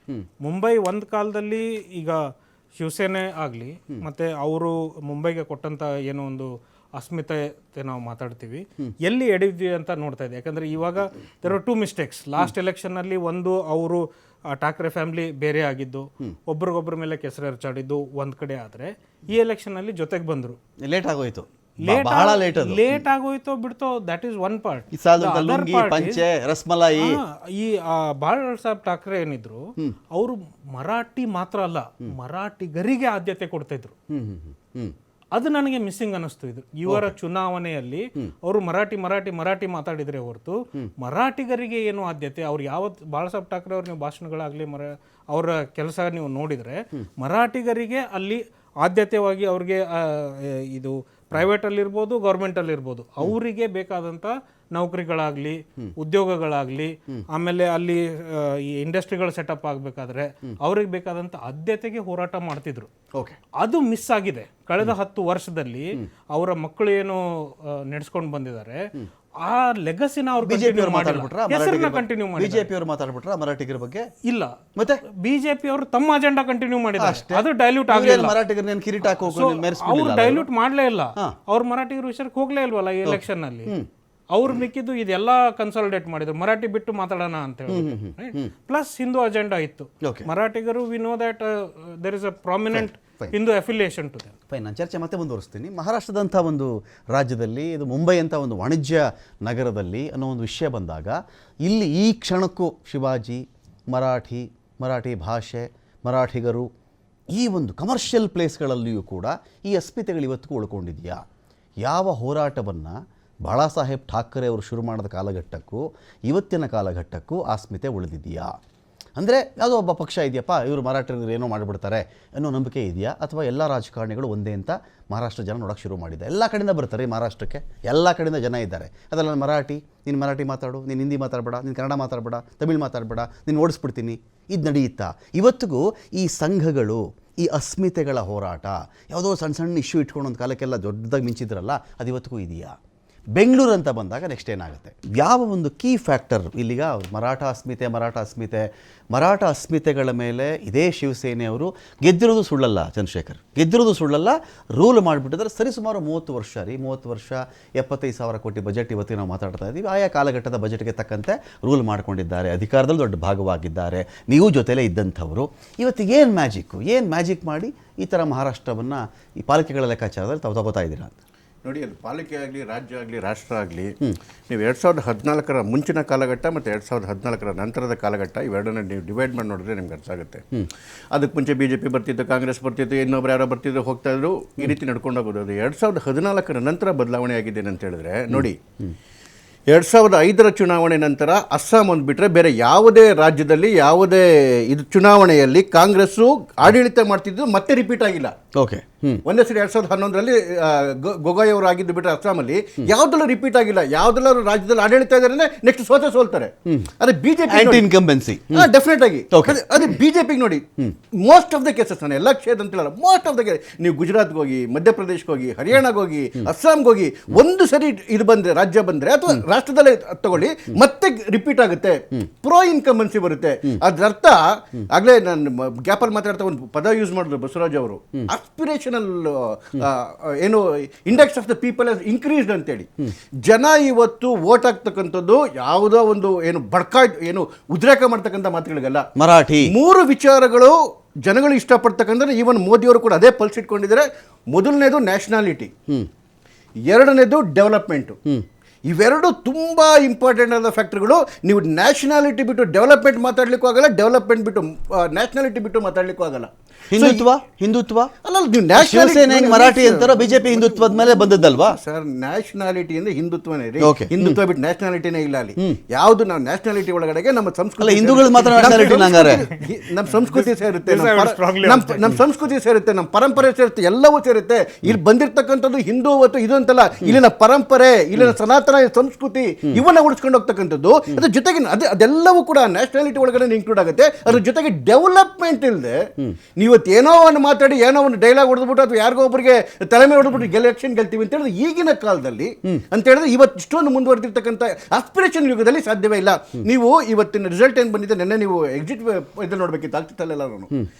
[SPEAKER 4] ಮುಂಬೈ ಒಂದು ಕಾಲದಲ್ಲಿ, ಈಗ ಶಿವಸೇನೆ ಆಗಲಿ ಮತ್ತು ಅವರು ಮುಂಬೈಗೆ ಕೊಟ್ಟಂಥ ಏನೋ ಒಂದು ಅಸ್ಮಿತೆ ನಾವು ಮಾತಾಡ್ತೀವಿ, ಎಲ್ಲಿ ಎಡಿದ್ವಿ ಅಂತ ನೋಡ್ತಾ ಇದೆ. ಯಾಕಂದರೆ ಇವಾಗ ದೇರ್ ಆರ್ 2 ಮಿಸ್ಟೇಕ್ಸ್. ಲಾಸ್ಟ್ ಎಲೆಕ್ಷನ್ನಲ್ಲಿ ಒಂದು, ಅವರು ಠಾಕ್ರೆ ಫ್ಯಾಮಿಲಿ ಬೇರೆ ಆಗಿದ್ದು, ಒಬ್ರಿಗೊಬ್ಬರ ಮೇಲೆ ಕೆಸರು ಎರಚಾಡಿದ್ದು ಒಂದು ಕಡೆ. ಆದರೆ ಈ ಎಲೆಕ್ಷನ್ನಲ್ಲಿ ಜೊತೆಗೆ ಬಂದರು,
[SPEAKER 1] ಲೇಟ್ ಆಗೋಯ್ತು,
[SPEAKER 4] ಲೇಟ್ ಆಗೋಯ್ತು ಬಿಡ್ತೋ, ದಟ್ ಈಸ್ ಒನ್ ಪಾರ್ಟ್.
[SPEAKER 1] ಪಂಚೆ ರಸ್ಮಲಾಯಿ,
[SPEAKER 4] ಈ ಬಾಳ್ ಸಾಹೇಬ್ ಠಾಕ್ರೆ ಏನಿದ್ರು, ಅವರು ಮರಾಠಿ ಮಾತ್ರ ಅಲ್ಲ, ಮರಾಠಿಗರಿಗೆ ಆದ್ಯತೆ ಕೊಡ್ತಾ ಇದ್ರು. ಅದು ನನಗೆ ಮಿಸ್ಸಿಂಗ್ ಅನ್ನಿಸ್ತು. ಇದು ಇವರ ಚುನಾವಣೆಯಲ್ಲಿ ಅವರು ಮರಾಠಿ ಮಾತಾಡಿದ್ರೆ ಹೊರತು ಮರಾಠಿಗರಿಗೆ ಏನು ಆದ್ಯತೆ. ಅವ್ರು ಬಾಳ್ ಸಾಹೇಬ್ ಠಾಕ್ರೆ ಅವ್ರ ನೀವು ಭಾಷಣಗಳಾಗಲಿ, ಅವರ ಕೆಲಸ ನೀವು ನೋಡಿದರೆ, ಮರಾಠಿಗರಿಗೆ ಅಲ್ಲಿ ಆದ್ಯತೆವಾಗಿ ಅವ್ರಿಗೆ ಇದು ಪ್ರೈವೇಟಲ್ಲಿರ್ಬೋದು, ಗೌರ್ಮೆಂಟಲ್ಲಿರ್ಬೋದು, ಅವರಿಗೆ ಬೇಕಾದಂಥ ನೌಕರಿಗಳಾಗಲಿ, ಉದ್ಯೋಗಗಳಾಗಲಿ, ಆಮೇಲೆ ಅಲ್ಲಿ ಈ ಇಂಡಸ್ಟ್ರಿಗಳು ಸೆಟಪ್ ಆಗಬೇಕಾದ್ರೆ ಅವ್ರಿಗೆ ಬೇಕಾದಂಥ ಆದ್ಯತೆಗೆ ಹೋರಾಟ ಮಾಡ್ತಿದ್ರು. ಅದು ಮಿಸ್ ಆಗಿದೆ ಕಳೆದ 10 ವರ್ಷದಲ್ಲಿ. ಅವರ ಮಕ್ಕಳು ಏನು ನಡೆಸ್ಕೊಂಡು ಬಂದಿದ್ದಾರೆ, ಆ ಲೆಗಸಿನ ಅವ್ರು ಕಂಟಿನ್ಯೂ ಮಾಡಿ.
[SPEAKER 1] ಬಿಜೆಪಿ ಅವರು ಮಾತಾಡ್ಬಿಟ್ರ ಮರಾಠಿಗರ ಬಗ್ಗೆ?
[SPEAKER 4] ಇಲ್ಲ, ಮತ್ತೆ ಬಿಜೆಪಿ ಅವರು ತಮ್ಮ ಅಜೆಂಡಾ ಕಂಟಿನ್ಯೂ ಮಾಡಿದ್ದಾರೆ. ಅದು ಡೈಲ್ಯೂಟ್ ಆಗಲಿಲ್ಲ.
[SPEAKER 1] ಮರಾಠಿಗರ ಕಿರೀಟ
[SPEAKER 4] ಅವ್ರು ಡೈಲ್ಯೂಟ್ ಮಾಡಲೇ ಇಲ್ಲ. ಅವ್ರು ಮರಾಠಿಗರ ವಿಷಯಕ್ಕೆ ಹೋಗ್ಲೇ ಇಲ್ವಲ್ಲ ಈ ಎಲೆಕ್ಷನ್ ನಲ್ಲಿ. ಅವ್ರು ಮಿಕ್ಕಿದ್ದು ಇದೆಲ್ಲ ಕನ್ಸಾಲಿಡೇಟ್ ಮಾಡಿದ್ರು, ಮರಾಠಿ ಬಿಟ್ಟು ಮಾತಾಡೋಣ ಅಂತ ಹೇಳಿ. ಪ್ಲಸ್ ಹಿಂದೂ ಅಜೆಂಡಾ ಇತ್ತು. ಮರಾಠಿಗರು, we know that there is a prominent Hindu affiliation to them.
[SPEAKER 1] Fine, ನಾನು ಚರ್ಚೆ ಮತ್ತೆ ಮುಂದುವರಿಸ್ತೀನಿ. ಮಹಾರಾಷ್ಟ್ರದಂಥ ಒಂದು ರಾಜ್ಯದಲ್ಲಿ, ಇದು ಮುಂಬೈ ಅಂತ ಒಂದು ವಾಣಿಜ್ಯ ನಗರದಲ್ಲಿ ಅನ್ನೋ ಒಂದು ವಿಷಯ ಬಂದಾಗ, ಇಲ್ಲಿ ಈ ಕ್ಷಣಕ್ಕೂ ಶಿವಾಜಿ, ಮರಾಠಿ ಭಾಷೆ, ಮರಾಠಿಗರು, ಈ ಒಂದು ಕಮರ್ಷಿಯಲ್ ಪ್ಲೇಸ್ಗಳಲ್ಲಿಯೂ ಕೂಡ ಈ ಅಸ್ಮಿತೆಗಳು ಇವತ್ತಿಗೂ ಉಳ್ಕೊಂಡಿದೆಯಾ? ಯಾವ ಹೋರಾಟವನ್ನು ಬಾಳಾ ಸಾಹೇಬ್ ಠಾಕ್ರೆ ಅವರು ಶುರು ಮಾಡಿದ ಕಾಲಘಟ್ಟಕ್ಕೂ ಇವತ್ತಿನ ಕಾಲಘಟ್ಟಕ್ಕೂ ಅಸ್ಮಿತೆ ಉಳಿದಿದೆಯಾ? ಅಂದರೆ ಯಾವುದೋ ಒಬ್ಬ ಪಕ್ಷ ಇದೆಯಪ್ಪ, ಇವರು ಮರಾಠಿಗರು ಏನೋ ಮಾಡಿಬಿಡ್ತಾರೆ ಅನ್ನೋ ನಂಬಿಕೆ ಇದೆಯಾ? ಅಥವಾ ಎಲ್ಲ ರಾಜಕಾರಣಿಗಳು ಒಂದೇ ಅಂತ ಮಹಾರಾಷ್ಟ್ರ ಜನ ನೋಡೋಕ್ಕೆ ಶುರು ಮಾಡಿದೆ? ಎಲ್ಲ ಕಡೆಯಿಂದ ಬರ್ತಾರೆ ಈ ಮಹಾರಾಷ್ಟ್ರಕ್ಕೆ, ಎಲ್ಲ ಕಡೆಯಿಂದ ಜನ ಇದ್ದಾರೆ. ಅದಲ್ಲ, ನಾನು ನೀನು ಮರಾಠಿ ಮಾತಾಡು, ನೀನು ಹಿಂದಿ ಮಾತಾಡಬೇಡ, ನೀನು ಕನ್ನಡ ಮಾತಾಡಬೇಡ, ತಮಿಳು ಮಾತಾಡಬೇಡ, ನೀನು ಓಡಿಸ್ಬಿಡ್ತೀನಿ, ಇದು ನಡೆಯುತ್ತಾ? ಇವತ್ತಿಗೂ ಈ ಸಂಘಗಳು, ಈ ಅಸ್ಮಿತೆಗಳ ಹೋರಾಟ, ಯಾವುದೋ ಸಣ್ಣ ಇಶ್ಯೂ ಇಟ್ಕೊಂಡು ಒಂದು ಕಾಲಕ್ಕೆಲ್ಲ ದೊಡ್ಡದಾಗಿ ಮಿಂಚಿದ್ರಲ್ಲ, ಅದು ಇವತ್ತಿಗೂ ಇದೆಯಾ? ಬೆಂಗಳೂರು ಅಂತ ಬಂದಾಗ ನೆಕ್ಸ್ಟ್ ಏನಾಗುತ್ತೆ? ಯಾವ ಒಂದು ಕೀ ಫ್ಯಾಕ್ಟರ್ ಇಲ್ಲಿಗ ಮರಾಠ ಅಸ್ಮಿತೆಗಳ ಮೇಲೆ ಇದೇ ಶಿವಸೇನೆಯವರು ಗೆದ್ದಿರೋದು ಸುಳ್ಳಲ್ಲ, ಚಂದ್ರಶೇಖರ್ ಗೆದ್ದಿರೋದು ಸುಳ್ಳಲ್ಲ, ರೂಲ್ ಮಾಡಿಬಿಟ್ಟಿದ್ರೆ ಸರಿಸುಮಾರು 30 ವರ್ಷ 75,000 ಕೋಟಿ ಬಜೆಟ್ ಇವತ್ತಿಗೆ ನಾವು ಮಾತಾಡ್ತಾ ಇದ್ದೀವಿ. ಆಯಾ ಕಾಲಘಟ್ಟದ ಬಜೆಟ್ಗೆ ತಕ್ಕಂತೆ ರೂಲ್ ಮಾಡ್ಕೊಂಡಿದ್ದಾರೆ, ಅಧಿಕಾರದಲ್ಲಿ ದೊಡ್ಡ ಭಾಗವಾಗಿದ್ದಾರೆ, ನೀವು ಜೊತೆಲೇ ಇದ್ದಂಥವರು. ಇವತ್ತಿಗೇನು ಮ್ಯಾಜಿಕ್ ಮಾಡಿ ಈ ಥರ ಮಹಾರಾಷ್ಟ್ರವನ್ನು ಈ ಪಾಲಿಕೆಗಳ ಲೆಕ್ಕಾಚಾರದಲ್ಲಿ ತಾವು ತಗೋತಾ ಇದ್ದೀರಾ ಅಂತ?
[SPEAKER 2] ನೋಡಿ, ಅದು ಪಾಲಿಕೆ ಆಗಲಿ, ರಾಜ್ಯ ಆಗಲಿ, ರಾಷ್ಟ್ರ ಆಗಲಿ, ನೀವು 2014ರ ಮುಂಚಿನ ಕಾಲಘಟ್ಟ ಮತ್ತು 2014ರ ನಂತರದ ಕಾಲಘಟ್ಟ, ಇವೆರಡನ್ನ ನೀವು ಡಿವೈಡ್ ಮಾಡಿ ನೋಡಿದ್ರೆ ನಿಮ್ಗೆ ಅರ್ಥ ಆಗುತ್ತೆ. ಅದಕ್ಕೆ ಮುಂಚೆ BJP ಬರ್ತಿತ್ತು, ಕಾಂಗ್ರೆಸ್ ಬರ್ತಿತ್ತು, ಇನ್ನೊಬ್ರು ಯಾರೋ ಬರ್ತಿದ್ರು, ಹೋಗ್ತಾ ಇದ್ರು, ಈ ರೀತಿ ನಡ್ಕೊಂಡು ಹೋಗೋದು. ಅದು 2014ರ ನಂತರ ಬದಲಾವಣೆ ಆಗಿದೆ ಅಂತ ಹೇಳಿದ್ರೆ, ನೋಡಿ 2005ರ ಚುನಾವಣೆ ನಂತರ ಅಸ್ಸಾಂ ಒಂದು ಬಿಟ್ಟರೆ ಬೇರೆ ಯಾವುದೇ ರಾಜ್ಯದಲ್ಲಿ ಯಾವುದೇ ಇದು ಚುನಾವಣೆಯಲ್ಲಿ ಕಾಂಗ್ರೆಸ್ಸು ಆಡಳಿತ ಮಾಡ್ತಿದ್ದು ಮತ್ತೆ ರಿಪೀಟ್ ಆಗಿಲ್ಲ.
[SPEAKER 1] ಓಕೆ,
[SPEAKER 2] ಒಂದೇ ಸರಿ 2011ರಲ್ಲಿ ಗೊಗೋಯ್ ಅವರು ಆಗಿದ್ದು ಬಿಟ್ಟರೆ ಅಸ್ಸಾಮಲ್ಲಿ ಯಾವುದೆಲ್ಲ ರಿಪೀಟ್ ಆಗಿಲ್ಲ. ಯಾವುದೆಲ್ಲ ರಾಜ್ಯದಲ್ಲಿ ಆಡಳಿತ ಇದ್ದಾರೆ, ನೆಕ್ಸ್ಟ್ ಸೋಲ್ತಾರೆ. ಅದೇ ಬಿಜೆಪಿ
[SPEAKER 1] ಇನ್ಕಂಬೆನ್ಸಿ
[SPEAKER 2] ಡೆಫಿನೆಟ್ ಆಗಿ ಅದೇ ಬಿಜೆಪಿಗೆ ನೋಡಿ, ಮೋಸ್ಟ್ ಆಫ್ ದ ಕೇಸಸ್, ನಾನು ಎಲ್ಲ ಕ್ಷೇತ್ರ ಅಂತ ಹೇಳಲ್ಲ, ಮೋಸ್ಟ್ ಆಫ್ ದ ಕೇಸ್, ನೀವು ಗುಜರಾತ್ಗೆ ಹೋಗಿ, ಮಧ್ಯಪ್ರದೇಶಕ್ಕೆ ಹೋಗಿ, ಹರಿಯಾಣಗೆ ಹೋಗಿ, ಅಸ್ಸಾಂಗೆ ಹೋಗಿ, ಒಂದು ಸರಿ ಇದು ಬಂದರೆ, ರಾಜ್ಯ ಬಂದರೆ ಅಥವಾ ರಾಷ್ಟ್ರದಲ್ಲೇ ತಗೊಳ್ಳಿ, ಮತ್ತೆ ರಿಪೀಟ್ ಆಗುತ್ತೆ, ಪ್ರೋ ಇನ್ಕಂಬೆನ್ಸಿ ಬರುತ್ತೆ. ಅದ್ರ ಅರ್ಥ, ಆಗ್ಲೇ ನಾನು ಗ್ಯಾಪಲ್ಲಿ ಮಾತಾಡ್ತಾ ಒಂದು ಪದ ಯೂಸ್ ಮಾಡಿದ್ರು ಬಸವರಾಜ್ ಅವರು, ಆಸ್ಪಿರೇಷನಲ್ ಏನು index of the people has increased ಅಂತೇಳಿ. ಜನ ಇವತ್ತು ವೋಟ್ ಆಗ್ತಕ್ಕಂಥದ್ದು ಯಾವುದೋ ಒಂದು ಏನು ಏನು ಉದ್ರೇಕ ಮಾಡ್ತಕ್ಕಂಥ ಮಾತುಗಳಿಗಲ್ಲ.
[SPEAKER 1] ಮರಾಠಿ
[SPEAKER 2] 3 ವಿಚಾರಗಳು ಜನಗಳು ಇಷ್ಟಪಡ್ತಕ್ಕಂಥ, ಈವನ್ ಮೋದಿಯವರು ಕೂಡ ಅದೇ ಪಲ್ಸ್ ಇಟ್ಕೊಂಡಿದ್ದಾರೆ. ಮೊದಲನೇದು ನ್ಯಾಷನಾಲಿಟಿ, ಎರಡನೇದು ಡೆವಲಪ್ಮೆಂಟು. ಇವೆರಡು ತುಂಬ ಇಂಪಾರ್ಟೆಂಟ್ ಆದ ಫ್ಯಾಕ್ಟರ್ಗಳು. ನೀವು ನ್ಯಾಷನಾಲಿಟಿ ಬಿಟ್ಟು ಡೆವಲಪ್ಮೆಂಟ್ ಮಾತಾಡ್ಲಿಕ್ಕೂ ಆಗಲ್ಲ, ಡೆವಲಪ್ಮೆಂಟ್ ಬಿಟ್ಟು ನ್ಯಾಷನಾಲಿಟಿ ಬಿಟ್ಟು ಮಾತಾಡ್ಲಿಕ್ಕೂ ಆಗಲ್ಲ.
[SPEAKER 1] ಹಿಂದುತ್ವ
[SPEAKER 2] ಅಲ್ಲ, ನೀವು
[SPEAKER 1] ಶಿವಸೇನೆ ಹೆಂಗ್ ಮರಾಠಿ ಅಂತಾರೋ ಬಿಜೆಪಿ ಹಿಂದುತ್ವದ ಮೇಲೆ ಬಂದದ್ದಲ್ವಾ
[SPEAKER 2] ಸರ್? ನ್ಯಾಷನಾಲಿಟಿ ಅಂದ್ರೆ ಹಿಂದುತ್ವನೇ ರೀ.
[SPEAKER 1] Okay.
[SPEAKER 2] ಹಿಂದುತ್ವ ಬಿಟ್ಟು ನ್ಯಾಷನಾಲಿಟಿನೇ ಇಲ್ಲ ಅಲ್ಲಿ. ಯಾವುದು ನಾವು ನ್ಯಾಷನಾಲಿಟಿ ಒಳಗಡೆ ನಮ್ಮ ಸಂಸ್ಕೃತಿ,
[SPEAKER 1] ಹಿಂದೂಗಳು ಮಾತ್ರ nationality ನಂಗಾರೆ.
[SPEAKER 2] ನಮ್ಮ ಸಂಸ್ಕೃತಿ ಸೇರುತ್ತೆ,
[SPEAKER 4] Yes, I would strongly
[SPEAKER 2] ನಮ್ಮ ಸಂಸ್ಕೃತಿ ಸೇರುತ್ತೆ, ನಮ್ಮ ಪರಂಪರೆ ಸೇರುತ್ತೆ, ಎಲ್ಲವೂ ಸೇರುತ್ತೆ. ಇಲ್ಲಿ ಬಂದಿರತಕ್ಕಂಥದ್ದು ಹಿಂದೂ ಮತ್ತು ಇದು ಅಂತಲ್ಲ, ಇಲ್ಲಿನ ಪರಂಪರೆ, ಇಲ್ಲಿನ ಸನಾತನ ಸಂಸ್ಕೃತಿ ಇವನ್ನ ಉಳಿಸ್ಕೊಂಡು ಹೋಗ್ತಕ್ಕಂಥದ್ದು. ಅದ್ರ ಜೊತೆಗೆ ಅದೆಲ್ಲವೂ ಕೂಡ ನ್ಯಾಷನಾಲಿಟಿ ಒಳಗಡೆ ಇನ್ಕ್ಲೂಡ್ ಆಗುತ್ತೆ. ಅದ್ರ ಜೊತೆಗೆ ಡೆವಲಪ್ಮೆಂಟ್ ಇಲ್ಲದೆ ನೀವತ್ತು ಏನೋ ಒಂದು ಮಾತಾಡಿ ಏನೋ ಒಂದು ಡೈಲಾಗ್ ಹೊಡೆದ್ಬಿಟ್ಟು ಅಥವಾ ಯಾರಿಗೋ ಒಬ್ಬರಿಗೆ ತಲೆ ಮೇಲೆ ಹೊಡೆದ್ಬಿಟ್ಟು ಎಲೆಕ್ಷನ್ ಗೆಲ್ತೀವಿ ಅಂತ ಹೇಳಿದ್ರೆ ಈಗಿನ ಕಾಲದಲ್ಲಿ ಅಂತ ಹೇಳಿದ್ರೆ ಇವತ್ತು ಇಷ್ಟೊಂದು ಮುಂದುವರೆದಿರ್ತಕ್ಕಂಥ ಆಸ್ಪಿರೇಷನ್ ಯುಗದಲ್ಲಿ ಸಾಧ್ಯವೇ ಇಲ್ಲ. ನೀವು ಇವತ್ತಿನ ರಿಸಲ್ಟ್ ಏನು ಬಂದಿದೆ, ನೆನ್ನೆ ನೀವು ಎಕ್ಸಿಟ್ ಇದು ನೋಡ್ಬೇಕಿತ್ತು, ಆಗ್ತಿತ್ತಲ್ಲ ನಾನು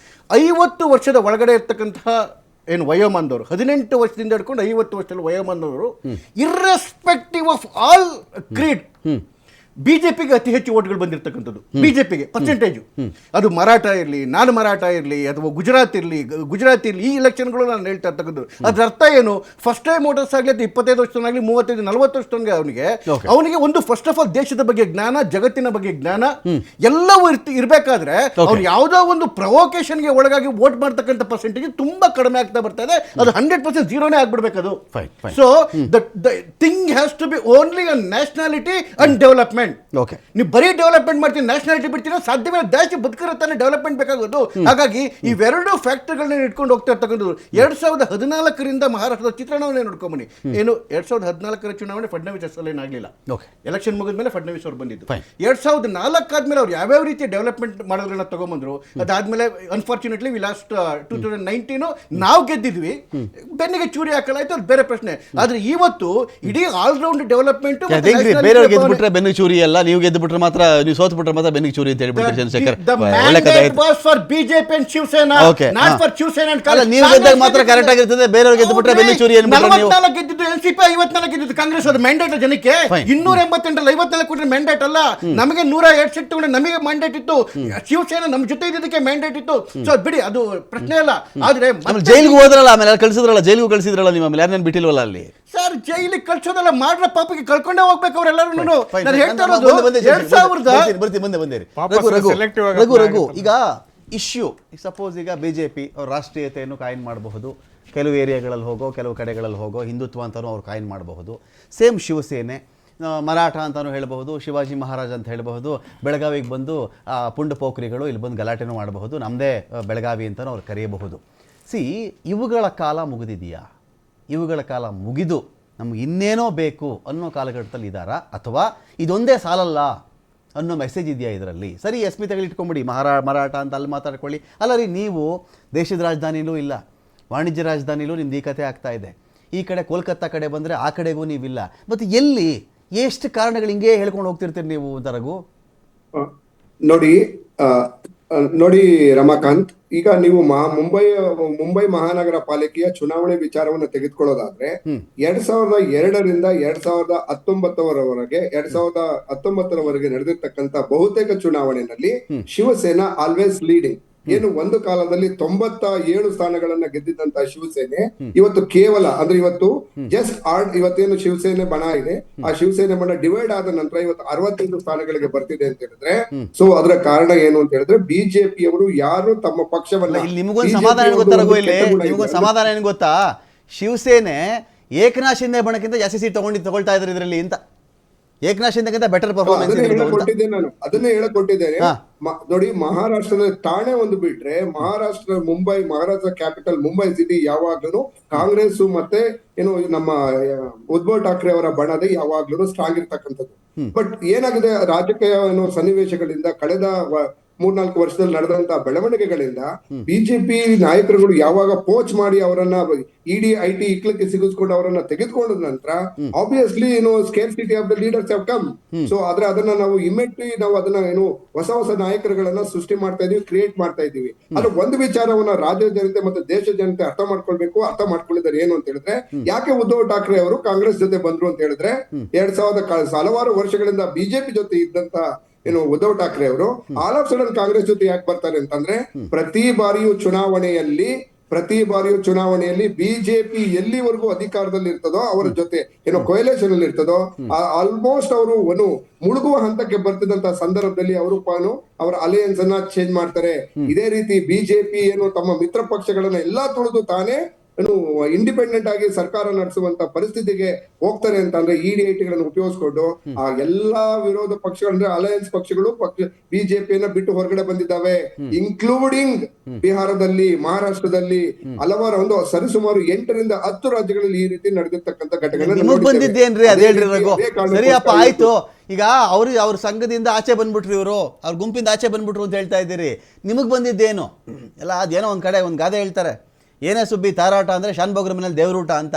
[SPEAKER 2] 50 ವರ್ಷದ ಒಳಗಡೆ ಇರ್ತಕ್ಕಂತಹ ಏನು ವಯೋಮಾನದವರು, 18 ವರ್ಷದಿಂದ ಹಿಡ್ಕೊಂಡು 50 ವರ್ಷದಲ್ಲಿ ವಯೋಮಾನದವರು, ಇರ್ರೆಸ್ಪೆಕ್ಟಿವ್ ಆಫ್ ಆಲ್ ಕ್ರೀಡ್, ಬಿಜೆಪಿಗೆ ಅತಿ ಹೆಚ್ಚು ಓಟ್ಗಳು ಬಂದಿರತಕ್ಕಂಥದ್ದು. ಬಿಜೆಪಿಗೆ ಪರ್ಸೆಂಟೇಜು, ಅದು ಮರಾಠ ಇರಲಿ, ನಾನು ಮರಾಠ ಇರಲಿ, ಅಥವಾ ಗುಜರಾತ್ ಇರಲಿ, ಈ ಎಲೆಕ್ಷನ್ಗಳು ನಾನು ಹೇಳ್ತಾ ಇರ್ತಕ್ಕಂಥದ್ದು. ಅದ್ರ ಅರ್ಥ ಏನು? ಫಸ್ಟ್ ಟೈಮ್ ವೋಟರ್ಸ್ ಆಗಲಿ, ಅದು 25 ವರ್ಷದವನಾಗಲಿ, 35, 40 ವರ್ಷದವನಿಗೆ ಅವನಿಗೆ ಒಂದು ಫಸ್ಟ್ ಆಫ್ ಆಲ್ ದೇಶದ ಬಗ್ಗೆ ಜ್ಞಾನ, ಜಗತ್ತಿನ ಬಗ್ಗೆ ಜ್ಞಾನ ಎಲ್ಲವೂ ಇರಬೇಕಾದ್ರೆ ಅವ್ನು ಯಾವುದೋ ಒಂದು ಪ್ರವೋಕೇಶನ್ಗೆ ಒಳಗಾಗಿ ವೋಟ್ ಮಾಡ್ತಕ್ಕಂಥ ಪರ್ಸೆಂಟೇಜ್ ತುಂಬಾ ಕಡಿಮೆ ಆಗ್ತಾ ಬರ್ತಾ ಇದೆ. ಅದು 100% ಜೀರೋನೇ ಆಗ್ಬಿಡ್ಬೇಕು ಅದು. So the thing has to be only on nationality and development. ನೀವು ಬರೀ ಡೆವಲಪ್ಮೆಂಟ್ ಮಾಡ್ತೀನಿ, ನ್ಯಾಷನಾಲಿಟಿ ಬಿಡ್ತೀರಾ, ಸಾಧ್ಯವೇ ದೇಶ ಬದುಕಿರುತ್ತಾನೆ, ಡೆವಲಪ್ಮೆಂಟ್ ಬೇಕಾಗೋದು. ಹಾಗಾಗಿ ಇವೆರಡು ಫ್ಯಾಕ್ಟರ್ಗಳನ್ನ ಇಟ್ಕೊಂಡು ಹೋಗ್ತಾ ಇರ್ತಕ್ಕಂಥದ್ದು. 2014ರಿಂದ ಮಹಾರಾಷ್ಟ್ರದ ಚಿತ್ರಣವನ್ನೇ ನೋಡ್ಕೊಂಬನಿ. ಏನು 2014ರ ಚುನಾವಣೆ ಫಡ್ನವೀಸ್ ಅಸಲು ಏನಾಗಲಿಲ್ಲ. ಎಲೆಕ್ಷನ್ ಮುಗಿದ್ಮೇಲೆ ಫಡ್ನವೀಸ್ ಅವ್ರು ಬಂದಿದ್ದು. 2004 ಆದ್ಮೇಲೆ ಅವ್ರು ಯಾವ್ಯಾವ ರೀತಿಯ ಡೆವಲಪ್ಮೆಂಟ್ ಮಾಡೋದನ್ನ ತಗೊಂಡ್ಬಂದ್ರು. ಅದಾದ್ಮೇಲೆ ಅನ್ಫಾರ್ಚುನೇಟ್ಲಿ ವಿ ಲಾಸ್ಟ್ 2019 ನಾವು ಗೆದ್ದಿದ್ವಿ, ಬೆನ್ನಿಗೆ ಚೂರಿ ಹಾಕಲಾಯ್ತು, ಅದು ಬೇರೆ ಪ್ರಶ್ನೆ. ಆದ್ರೆ ಇವತ್ತು ಇಡೀ ಆಲ್ರೌಂಡ್ ಡೆವಲಪ್ಮೆಂಟ್
[SPEAKER 1] ಬೆನ್ನು ಚೂರಿ ಅಲ್ಲ, ನೀವು ಗೆದ್ದು ಬಿಟ್ರೆ ಮಾತ್ರ, ನೀವು ಸೋತ್ ಬಿಟ್ರೆ ಮಾತ್ರ ಬೆನ್ನಿಗೆ ಚೂರಿ ಅಂತ ಹೇಳ್ಬಿಡ್ತಾರೆ Chandrashekhar.
[SPEAKER 2] BJP and Shiv Sena, not for Shiv Sena.
[SPEAKER 1] ನೀವು ಗೆದ್ದಾಗ ಮಾತ್ರ ಕರೆಕ್ಟ್ ಆಗಿರ್ತದೆ, ಬೇರೆಯವ್ರು ಗೆದ್ದು ಬಿಟ್ರೆ ಬೆನ್ನು ಚೂರಿ ಅನ್ಬಿಟ್ರೆ ನೀವು.
[SPEAKER 2] 44 ಗೆದ್ದಿದ್ದು ಎನ್ಸಿಪಿ, 54 ಗೆದ್ದಿದ್ದು ಕಾಂಗ್ರೆಸ್. ಅದು ಮ್ಯಾಂಡೇಟ್ ಜನಕ್ಕೆ 288 54 ಕೊಟ್ಟರೆ ಮ್ಯಾಂಡೇಟ್ ಅಲ್ಲ. ನಮಗೆ 102 ಸೀಟ್ ತಗೊಂಡು ನಮಗೆ ಮ್ಯಾಂಡೇಟ್ ಇತ್ತು. ಶಿವಸೇನಾ ನಮ್ಮ ಜೊತೆ ಇದ್ದಕ್ಕೆ ಮ್ಯಾಂಡೇಟ್ ಇತ್ತು. ಸೊ ಬಿಡಿ, ಅದು ಪ್ರಶ್ನೆ ಅಲ್ಲ. ಆದ್ರೆ
[SPEAKER 1] ಜೈಲಿಗೆ ಹೋದ್ರಲ್ಲ, ಆಮೇಲೆ ಕಳಿಸಿದ್ರಲ್ಲ, ಜೈಲಿಗೂ ಕಳಿಸಿದ್ರಲ್ಲ ನೀವು, ಆಮೇಲೆ ಯಾರನ್ನ ಬಿಟ್ಟಿಲ್ವಲ್ಲ ಅಲ್ಲಿ.
[SPEAKER 2] ಸರ್ ಜೈಲಿಗೆ ಕಳ್ಸೋದಲ್ಲ, ಮಾಡ್ರ ಪಾಪಿಗೆ ಕಳ್ಕೊಂಡೇ ಹೋಗ್ಬೇಕು ಅವರೆಲ್ಲರೂ. ನಾನು ಹೇಳ್ತಾ ಇರೋದು 2000
[SPEAKER 1] ರಘು, ಈಗ ಇಶ್ಯೂ ಸಪೋಸ್ ಈಗ ಬಿಜೆಪಿ ಅವ್ರ ರಾಷ್ಟ್ರೀಯತೆಯನ್ನು ಕಾಯಿನ್ ಮಾಡಬಹುದು, ಕೆಲವು ಏರಿಯಾಗಳಲ್ಲಿ ಹೋಗೋ, ಕೆಲವು ಕಡೆಗಳಲ್ಲಿ ಹೋಗೋ, ಹಿಂದುತ್ವ ಅಂತಲೂ ಅವ್ರು ಕಾಯಿನ್ ಮಾಡಬಹುದು. ಸೇಮ್ ಶಿವಸೇನೆ ಮರಾಠ ಅಂತಲೂ ಹೇಳಬಹುದು, ಶಿವಾಜಿ ಮಹಾರಾಜ್ ಅಂತ ಹೇಳಬಹುದು. ಬೆಳಗಾವಿಗೆ ಬಂದು ಪುಂಡ ಪೋಖ್ರಿಗಳು ಇಲ್ಲಿ ಬಂದು ಗಲಾಟೆನೂ ಮಾಡಬಹುದು, ನಮ್ಮದೇ ಬೆಳಗಾವಿ ಅಂತಲೂ ಅವ್ರು ಕರೆಯಬಹುದು. ಇವುಗಳ ಕಾಲ ಮುಗಿದಿದೆಯಾ? ಇವುಗಳ ಕಾಲ ಮುಗಿದು ನಮ್ಗೆ ಇನ್ನೇನೋ ಬೇಕು ಅನ್ನೋ ಕಾಲಘಟ್ಟದಲ್ಲಿ ಇದ್ದಾರಾ, ಅಥವಾ ಇದೊಂದೇ ಸಾಲಲ್ಲ ಅನ್ನೋ ಮೆಸೇಜ್ ಇದೆಯಾ ಇದರಲ್ಲಿ? ಸರಿ, ಅಸ್ಮಿತೆಗಳು ಇಟ್ಕೊಂಬಿಡಿ, ಮರಾಠ ಅಂತ ಅಲ್ಲಿ ಮಾತಾಡ್ಕೊಳ್ಳಿ. ಅಲ್ಲ ರೀ, ನೀವು ದೇಶದ ರಾಜಧಾನಿಲೂ ಇಲ್ಲ, ವಾಣಿಜ್ಯ ರಾಜಧಾನಿಲೂ ನಿಮ್ದು ಈ ಕಥೆ ಆಗ್ತಾ ಇದೆ. ಈ ಕಡೆ ಕೋಲ್ಕತ್ತಾ ಕಡೆ ಬಂದರೆ ಆ ಕಡೆಗೂ ನೀವಿಲ್ಲ. ಮತ್ತು ಎಲ್ಲಿ ಎಷ್ಟು ಕಾರಣಗಳು ಹಿಂಗೆ ಹೇಳ್ಕೊಂಡು ಹೋಗ್ತಿರ್ತೀರಿ ನೀವು ಅಂತ ರಘು?
[SPEAKER 3] ನೋಡಿ ರಮಾಕಾಂತ್, ಈಗ ನೀವು ಮುಂಬೈ ಮಹಾನಗರ ಪಾಲಿಕೆಯ ಚುನಾವಣೆ ವಿಚಾರವನ್ನು ತೆಗೆದುಕೊಳ್ಳೋದಾದ್ರೆ 2002ರಿಂದ 2019ರವರೆಗೆ 2019ರವರೆಗೆ ನಡೆದಿರ್ತಕ್ಕಂಥ ಬಹುತೇಕ ಚುನಾವಣೆಯಲ್ಲಿ ಶಿವಸೇನಾ ಆಲ್ವೇಸ್ ಲೀಡಿಂಗ್. ಏನು ಒಂದು ಕಾಲದಲ್ಲಿ 97 ಸ್ಥಾನಗಳನ್ನ ಗೆದ್ದಿದ್ದಂತ ಶಿವಸೇನೆ ಇವತ್ತು ಕೇವಲ ಅಂದ್ರೆ ಇವತ್ತೇನು ಶಿವಸೇನೆ ಬಣ ಇದೆ, ಆ ಶಿವಸೇನೆ ಬಣ ಡಿವೈಡ್ ಆದ ನಂತರ ಇವತ್ತು 65 ಸ್ಥಾನಗಳಿಗೆ ಬರ್ತಿದೆ ಅಂತ ಹೇಳಿದ್ರೆ, ಸೊ ಅದರ ಕಾರಣ ಏನು ಅಂತ ಹೇಳಿದ್ರೆ ಬಿಜೆಪಿ ಅವರು ಯಾರು ತಮ್ಮ ಪಕ್ಷವನ್ನ,
[SPEAKER 1] ನಿಮಗೊಂದು ಸಮಾಧಾನ ಏನು ಗೊತ್ತಾ, ಶಿವಸೇನೆ ಏಕನಾಥ್ ಶಿಂದೆ ಬಣಕ್ಕಿಂತ ಜಾಸ್ತಿ ಸೀಟ್ ತಗೊಳ್ತಾ ಇದ್ದಾರೆ ಇದರಲ್ಲಿ ಅಂತ. ಏಕನಾಥ್ ಶಿಂದೆಗಿಂತ ಬೆಟರ್ ಪರ್ಫಾರ್ಮೆನ್ಸ್
[SPEAKER 3] ಅದನ್ನೇ ಹೇಳಕೊಟ್ಟಿದ್ದೇನೆ. ನೋಡಿ, ಮಹಾರಾಷ್ಟ್ರದ ಠಾಣೆ ಒಂದು ಬಿಟ್ರೆ ಮಹಾರಾಷ್ಟ್ರ ಕ್ಯಾಪಿಟಲ್ ಮುಂಬೈ ಸಿಟಿ ಯಾವಾಗ್ಲೂ ಕಾಂಗ್ರೆಸ್ ಮತ್ತೆ ಏನು ನಮ್ಮ ಉದ್ಧವ್ ಠಾಕ್ರೆ ಅವರ ಬಣದ ಯಾವಾಗ್ಲೂ ಸ್ಟ್ರಾಂಗ್ ಇರ್ತಕ್ಕಂಥದ್ದು. ಬಟ್ ಏನಾಗಿದೆ, ರಾಜಕೀಯ ಸನ್ನಿವೇಶಗಳಿಂದ ಕಳೆದ 3-4 ವರ್ಷದಲ್ಲಿ ನಡೆದಂತ ಬೆಳವಣಿಗೆಗಳಿಂದ ಬಿಜೆಪಿ ನಾಯಕರುಗಳು ಯಾವಾಗ ಪೋಚ್ ಮಾಡಿ ಅವರನ್ನ ಇಡಿ ಐಟಿ ಇಕ್ಲಕ್ಕೆ ಸಿಗಿಸ್ಕೊಂಡು ಅವರನ್ನ ತೆಗೆದುಕೊಂಡ ನಂತರ obviously scarcity of the leaders have come. So ಆದ್ರೆ ಅದನ್ನ ನಾವು ಇಮ್ಮಿಡಿಯೇಟ್ಲಿ ನಾವು ಅದನ್ನ ಹೊಸ ನಾಯಕರುಗಳನ್ನ ಸೃಷ್ಟಿ ಮಾಡ್ತಾ ಇದೀವಿ, ಕ್ರಿಯೇಟ್ ಮಾಡ್ತಾ ಇದೀವಿ. ಅದು ಒಂದು ವಿಚಾರವನ್ನ ರಾಜ್ಯ ಜನತೆ ಮತ್ತು ದೇಶ ಜನತೆ ಅರ್ಥ ಮಾಡ್ಕೊಳ್ಳಿದ್ದಾರೆ ಏನು ಅಂತ ಹೇಳಿದ್ರೆ, ಯಾಕೆ ಉದ್ಧವ್ ಠಾಕ್ರೆ ಅವರು ಕಾಂಗ್ರೆಸ್ ಜೊತೆ ಬಂದ್ರು ಅಂತ ಹೇಳಿದ್ರೆ, 2000 ಹಲವಾರು ವರ್ಷಗಳಿಂದ ಬಿಜೆಪಿ ಜೊತೆ ಇದ್ದಂತ ಉದ್ಧವ್ ಠಾಕ್ರೆ ಅವರು ಆಲ್ ಆಫ್ ಸಡನ್ ಕಾಂಗ್ರೆಸ್ ಜೊತೆ ಯಾಕೆ ಬರ್ತಾರೆ ಅಂತಂದ್ರೆ, ಪ್ರತಿ ಬಾರಿಯೂ ಚುನಾವಣೆಯಲ್ಲಿ ಬಿಜೆಪಿ ಎಲ್ಲಿವರೆಗೂ ಅಧಿಕಾರದಲ್ಲಿ ಇರ್ತದೋ ಅವರ ಜೊತೆ ಕೊಯಲೇಷನ್ ಅಲ್ಲಿ ಇರ್ತದೋ ಆಲ್ಮೋಸ್ಟ್ ಅವರು ಮುಳುಗುವ ಹಂತಕ್ಕೆ ಬರ್ತಿದ್ದಂತ ಸಂದರ್ಭದಲ್ಲಿ ಅವರು ಅವರ ಅಲಯನ್ಸ್ ಅನ್ನ ಚೇಂಜ್ ಮಾಡ್ತಾರೆ. ಇದೇ ರೀತಿ ಬಿಜೆಪಿ ತಮ್ಮ ಮಿತ್ರ ಪಕ್ಷಗಳನ್ನ ಎಲ್ಲಾ ತುಳಿದು ತಾನೇ ಇಂಡಿಪೆಂಡೆಂಟ್ ಆಗಿ ಸರ್ಕಾರ ನಡೆಸುವಂತ ಪರಿಸ್ಥಿತಿಗೆ ಹೋಗ್ತಾರೆ ಅಂತ ಅಂದ್ರೆ ಇಡಿ-ಐಟಿಗಳನ್ನು ಉಪಯೋಗಿಸ್ಕೊಂಡು ಆ ಎಲ್ಲಾ ವಿರೋಧ ಪಕ್ಷಗಳಂದ್ರೆ ಅಲಯನ್ಸ್ ಪಕ್ಷಗಳು ಬಿಜೆಪಿಯನ್ನ ಬಿಟ್ಟು ಹೊರಗಡೆ ಬಂದಿದ್ದಾವೆ, ಇನ್ಕ್ಲೂಡಿಂಗ್ ಬಿಹಾರದಲ್ಲಿ, ಮಹಾರಾಷ್ಟ್ರದಲ್ಲಿ ಹಲವಾರು ಸರಿಸುಮಾರು 8ರಿಂದ 10 ರಾಜ್ಯಗಳಲ್ಲಿ ಈ ರೀತಿ ನಡೆದಿರ್ತಕ್ಕಂಥ
[SPEAKER 1] ನಿಮಗ್ ಬಂದಿದ್ದೇನ್ರಿ ಅದ್ ಹೇಳ್ರಿ ರಘು. ಸರಿಯಪ್ಪ, ಆಯ್ತು. ಈಗ ಅವ್ರ ಸಂಘದಿಂದ ಆಚೆ ಬಂದ್ಬಿಟ್ರಿ, ಇವರು ಅವ್ರ ಗುಂಪಿಂದ ಆಚೆ ಬಂದ್ಬಿಟ್ರು ಅಂತ ಹೇಳ್ತಾ ಇದ್ದೀರಿ. ನಿಮಗ್ ಬಂದಿದ್ದೇನು? ಎಲ್ಲ ಅದೇನೋ ಒಂದ್ ಕಡೆ ಒಂದ್ ಗಾದೆ ಹೇಳ್ತಾರೆ, ಏನೇ ಸುಬ್ಬಿ ತಾರಾಟ ಅಂದರೆ ಶಾನ್ಭೋಗ್ರ ಮನೇಲಿ ದೇವ್ರೂಟ ಅಂತ.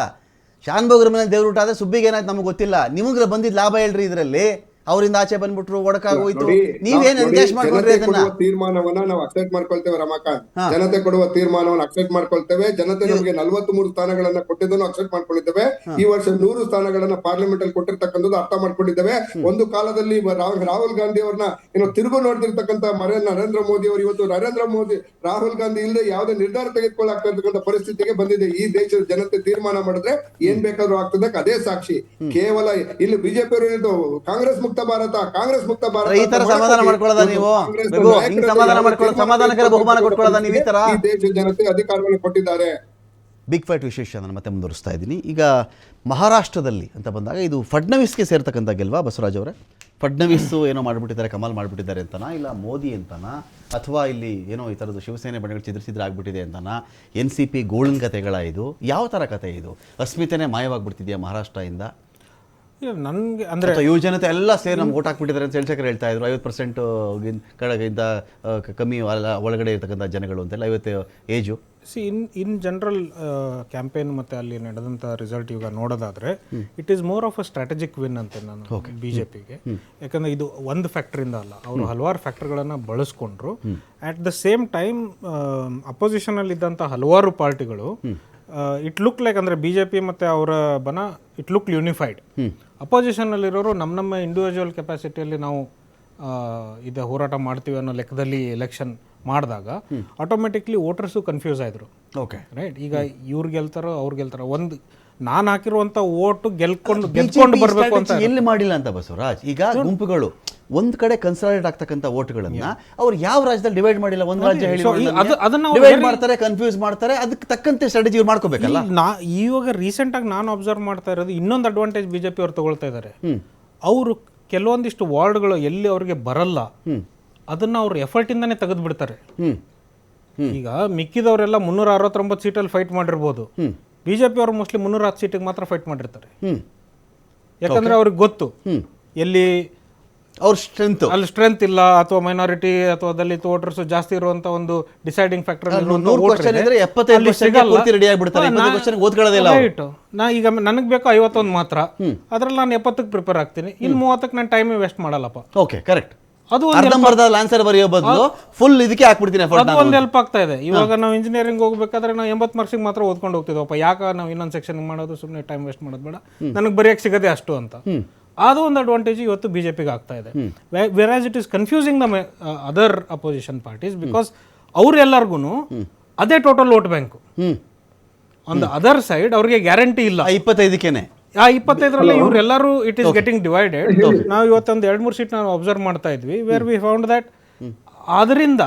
[SPEAKER 1] ಶಾನ್ಭೋಗ್ರ ಮನೇಲಿ ದೇವ್ರೂಟ ಆದರೆ ಸುಬ್ಬಿಗೆ ಏನಾಯ್ತು ನಮಗೆ ಗೊತ್ತಿಲ್ಲ. ನಿಮಗೆ ಬಂದಿದ್ದ ಲಾಭ ಹೇಳ್ರಿ ಇದರಲ್ಲಿ. ಅವರಿಂದ ಆಚೆ ಬಂದ್ಬಿಟ್ರು, ಒಡಕಾಗೋಯ್ತು. ನೀವೇನ್ ಅಡ್ಜಸ್ಟ್ ಮಾಡ್ಕೊಂಡ್ರಿ ಅದನ್ನ?
[SPEAKER 3] ತೀರ್ಮಾನವನ್ನ ನಾವು ಅಕ್ಸೆಪ್ಟ್ ಮಾಡ್ಕೊಳ್ತೇವೆ ರಮಾಕಾಂತ್. ಜನತೆ ಕೊಡುವ ತೀರ್ಮಾನವನ್ನು ಅಕ್ಸೆಪ್ಟ್ ಮಾಡ್ಕೊಳ್ತೇವೆ. ಜನತೆ ನಮಗೆ 43 ಸ್ಥಾನಗಳನ್ನ ಕೊಟ್ಟಿದ್ದನ್ನು ಅಕ್ಸೆಪ್ಟ್ ಮಾಡ್ಕೊಂಡಿದ್ದೇವೆ. ಈ ವರ್ಷ 100 ಸ್ಥಾನಗಳನ್ನ ಪಾರ್ಲಿಮೆಂಟ್ ಅಲ್ಲಿ ಕೊಟ್ಟಿರ್ತಕ್ಕಂಥದ್ದು ಅರ್ಥ ಮಾಡ್ಕೊಂಡಿದ್ದೇವೆ. ಒಂದು ಕಾಲದಲ್ಲಿ ರಾಹುಲ್ ಗಾಂಧಿ ಅವ್ರನ್ನ ತಿರುಗು ನೋಡ್ತಿರ್ತಕ್ಕಂಥ ನರೇಂದ್ರ ಮೋದಿ ಅವರು ಇವತ್ತು ರಾಹುಲ್ ಗಾಂಧಿ ಇಲ್ಲದೆ ಯಾವುದೇ ನಿರ್ಧಾರ ತೆಗೆದುಕೊಳ್ಳಾಗ್ತಕ್ಕಂಥ ಪರಿಸ್ಥಿತಿಗೆ ಬಂದಿದೆ. ಈ ದೇಶದ ಜನತೆ ತೀರ್ಮಾನ ಮಾಡಿದ್ರೆ ಏನ್ ಬೇಕಾದ್ರೂ ಆಗ್ತದೆ, ಅದೇ ಸಾಕ್ಷಿ. ಕೇವಲ ಇಲ್ಲಿ ಬಿಜೆಪಿ ಅವರು ಕಾಂಗ್ರೆಸ್ ಮುಕ್ತ ಭಾರತ
[SPEAKER 1] ಈ ತರ ಸಮಾಧಾನ ಮಾಡ್ಕೊಳ್ಳೋದ ನೀವು? ಸಮಾಧಾನಕರ ಬಹುಮಾನ ಕೊಟ್ಕೊಳ್ಳೋದ ನೀವು? ಈ ತರ
[SPEAKER 3] ದೇಶದ ಜನತೆ ಅಧಿಕಾರವನ್ನು ಕೊಟ್ಟಿದ್ದಾರೆ.
[SPEAKER 1] ಬಿಗ್ ಫೈಟ್ ವಿಶೇಷ ನಾನು ಮತ್ತೆ ಮುಂದುವರಿಸ್ತಾ ಇದ್ದೀನಿ. ಈಗ ಮಹಾರಾಷ್ಟ್ರದಲ್ಲಿ ಅಂತ ಬಂದಾಗ ಇದು ಫಡ್ನವೀಸ್ಗೆ ಸೇರ್ತಕ್ಕಂಥ ಗೆಲ್ವಾ ಬಸವರಾಜ್ ಅವರೇ? ಫಡ್ನವೀಸ್ ಏನೋ ಮಾಡಿಬಿಟ್ಟಿದ್ದಾರೆ, ಕಮಾಲ್ ಮಾಡಿಬಿಟ್ಟಿದ್ದಾರೆ ಅಂತನಾ, ಇಲ್ಲ ಮೋದಿ ಅಂತನಾ, ಅಥವಾ ಇಲ್ಲಿ ಏನೋ ಈ ಥರದ್ದು ಶಿವಸೇನೆ ಬಣ್ಣಗಳು ಚಿದ್ರಿಸಿದ್ರೆ ಆಗ್ಬಿಟ್ಟಿದೆ ಅಂತನಾ? NCP ಗೋಲ್ಡನ್ ಕತೆಗಳ ಇದು? ಯಾವ ಥರ ಕತೆ ಇದು? ಅಸ್ಮಿತೆನೇ ಮಾಯವಾಗ್ಬಿಡ್ತಿದೆಯಾ ಮಹಾರಾಷ್ಟ್ರದಿಂದ?
[SPEAKER 4] ನನಗೆ ಅಂದರೆ
[SPEAKER 1] ಯುವಜನತೆ ಎಲ್ಲ ಸೇರಿ ನಮ್ಗೆ ಓಟ್ ಹಾಕ್ಬಿಟ್ಟಿದ್ದಾರೆ ಅಂತ ಚಂದ್ರಶೇಖರ್ ಹೇಳ್ತಾ ಇದ್ರು. 50% ಕಡೆಗಿಂತ ಕಮ್ಮಿ ಒಳಗಡೆ ಇರ್ತಕ್ಕಂಥ ಜನಗಳು ಅಂತೆಲ್ಲ 50 ಏಜು.
[SPEAKER 4] ಇನ್ ಜನರಲ್ ಕ್ಯಾಂಪೇನ್ ಮತ್ತು ಅಲ್ಲಿ ನಡೆದಂಥ ರಿಸಲ್ಟ್ ಈಗ ನೋಡೋದಾದರೆ it is more of a strategic win ಅಂತ ನಾನು ಬಿಜೆಪಿಗೆ. ಯಾಕಂದರೆ ಇದು ಒಂದು ಫ್ಯಾಕ್ಟ್ರಿಂದ ಅಲ್ಲ, ಅವರು ಹಲವಾರು ಫ್ಯಾಕ್ಟರ್ಗಳನ್ನು ಬಳಸ್ಕೊಂಡ್ರು. ಅಟ್ ದ ಸೇಮ್ ಟೈಮ್ ಅಪೋಸಿಷನಲ್ಲಿದ್ದಂಥ ಹಲವಾರು ಪಾರ್ಟಿಗಳು ಇಟ್ ಲುಕ್ ಲೈಕ್ ಅಂದರೆ ಬಿಜೆಪಿ ಮತ್ತು ಅವರ ಇಟ್ ಲುಕ್ ಯೂನಿಫೈಡ್. ಅಪೋಸಿಷನ್ನಲ್ಲಿರೋರು ನಮ್ಮ ಇಂಡಿವಿಜುವಲ್ ಕೆಪಾಸಿಟಿಯಲ್ಲಿ ನಾವು ಇದು ಹೋರಾಟ ಮಾಡ್ತೀವಿ ಅನ್ನೋ ಲೆಕ್ಕದಲ್ಲಿ ಎಲೆಕ್ಷನ್ ಮಾಡಿದಾಗ ಆಟೋಮೆಟಿಕ್ಲಿ ವೋಟರ್ಸು ಕನ್ಫ್ಯೂಸ್ ಆಯಿದ್ರು.
[SPEAKER 1] Okay,
[SPEAKER 4] right. ಈಗ ಇವ್ರು ಗೆಲ್ತಾರೋ ಅವ್ರು ಗೆಲ್ತಾರೋ, ಒಂದು ನಾನು ಹಾಕಿರುವಂಥ ಓಟು ಗೆದ್ಕೊಂಡು ಬರಬೇಕು ಅಂತ
[SPEAKER 1] ಎಲ್ಲಿ ಮಾಡಿಲ್ಲ ಅಂತ ಬಸವರಾಜ್. ಈಗ ಗುಂಪುಗಳು ಒಂದ್ ಕಡೆ ಕನ್ಸಾಲಿಡೇಟ್ ಆಗ್ತಕ್ಕಂಥ ಓಟ್ಗಳನ್ನ ಅವ್ರು ಯಾವ ರಾಜ್ಯದಲ್ಲಿ ಡಿವೈಡ್ ಮಾಡಿಲ್ಲ. ಒಂದು ರಾಜ್ಯ ಹೇಳಿ ಡಿವೈಡ್ ಮಾಡ್ತಾರೆ, ಕನ್ಫ್ಯೂಸ್ ಮಾಡ್ತಾರೆ. ಅದಕ್ಕೆ ತಕ್ಕಂತೆ ಸ್ಟ್ರಾಟಜಿ ಇವ್ರು ಮಾಡ್ಕೋಬೇಕಲ್ಲ.
[SPEAKER 4] ಇವಾಗ ರೀಸೆಂಟ್ ಆಗಿ ನಾನು ಅಬ್ಸರ್ವ್ ಮಾಡ್ತಾ ಇರೋದು ಇನ್ನೊಂದು ಅಡ್ವಾಂಟೇಜ್ ಬಿಜೆಪಿ ಅವ್ರು ತಗೊಳ್ತಾ ಇದ್ದಾರೆ. ಅವರು ಕೆಲವೊಂದಿಷ್ಟು ವಾರ್ಡ್ಗಳು ಎಲ್ಲಿ ಅವ್ರಿಗೆ ಬರಲ್ಲ ಅದನ್ನ ಅವ್ರು ಎಫರ್ಟ್ ಇಂದಾನೆ ತೆಗೆದು ಬಿಡ್ತಾರೆ. ಈಗ ಮಿಕ್ಕಿದವರೆಲ್ಲ 369 ಸೀಟಲ್ಲಿ ಫೈಟ್ ಮಾಡಿರ್ಬೋದು, ಬಿಜೆಪಿ ಅವರು ಮೋಸ್ಟ್ಲಿ 310 ಸೀಟಿಗೆ ಮಾತ್ರ ಫೈಟ್ ಮಾಡಿರ್ತಾರೆ. ಯಾಕಂದ್ರೆ ಅವ್ರಿಗೆ ಗೊತ್ತು ಎಲ್ಲಿ
[SPEAKER 1] ಅವ್ರ ಅಲ್ಲಿ
[SPEAKER 4] ಸ್ಟ್ರೆಂತ್ ಇಲ್ಲ, ಅಥವಾ ಮೈನಾರಿಟಿ ಅಥವಾ ದಲಿತ ವೋಟರ್ಸ್ ಜಾಸ್ತಿ ಇರುವಂತ ಒಂದು ಡಿಸೈಡಿಂಗ್ ಫ್ಯಾಕ್ಟರ್. ಈಗ ನನಗೆ ಬೇಕು 51 ಮಾತ್ರ, ಅದ್ರಲ್ಲಿ ನಾನು 70ಕ್ಕೆ ಪ್ರಿಪೇರ್ ಆಗ್ತೀನಿ, ಇನ್ನು 30ಕ್ಕೆ ನಾನು ಟೈಮ್ ವೇಸ್ಟ್ ಮಾಡಲ್ಲಪ್ಪ.
[SPEAKER 1] Okay, correct. ಅದು ಆನ್ಸರ್ ಬರೆಯೋ ಬದಲು ಫುಲ್ ಇದಕ್ಕೆ ಹಾಕ್ಬಿಡ್ತೀನಿ.
[SPEAKER 4] ಅದು ಒಂದು ಹೆಲ್ಪ್ ಆಗ್ತಾ ಇದೆ. ಇವಾಗ ನಾವು ಇಂಜಿನಿಯರಿಂಗ್ ಹೋಗ್ಬೇಕಾದ್ರೆ ನಾವು 80 ಮಾರ್ಕ್ಸಿಗೆ ಮಾತ್ರ ಓದ್ಕೊಂಡು ಹೋಗ್ತಿದ್ವಪ್ಪ. ಯಾಕೆ ನಾವು ಇನ್ನೊಂದು ಸೆಕ್ಷನ್ ಮಾಡೋದು, ಸುಮ್ಮನೆ ಟೈಮ್ ವೇಸ್ಟ್ ಮಾಡೋದು ಬೇಡ, ನನಗೆ ಬರೆಯಕ್ಕೆ ಸಿಗದೆ ಅಷ್ಟು ಅಂತ. ಅದು ಒಂದು ಅಡ್ವಾಂಟೇಜ್ ಇವತ್ತು ಬಿಜೆಪಿಗೆ ಆಗ್ತಾ ಇದೆ. Whereas it is confusing the other opposition parties, because ಅವ್ರೆಲ್ಲರಿಗೂ ಅದೇ total vote bank. On the other side ಅವ್ರಿಗೆ ಗ್ಯಾರಂಟಿ ಇಲ್ಲ.
[SPEAKER 1] 25ಕ್ಕೇನೆ
[SPEAKER 4] ಆ 25ರಲ್ಲಿ ಇವರೆಲ್ಲರೂ ಇಟ್ ಈಸ್ ಗೆಟಿಂಗ್ ಡಿವೈಡೆಡ್. ನಾವು ಇವತ್ತೊಂದು 2-3 ಸೀಟ್ ನಾವು ಅಬ್ಸರ್ವ್ ಮಾಡ್ತಾ ಇದ್ವಿ, ವೇರ್ ವಿ ಫೌಂಡ್ ದಟ್ ಅದರಿಂದ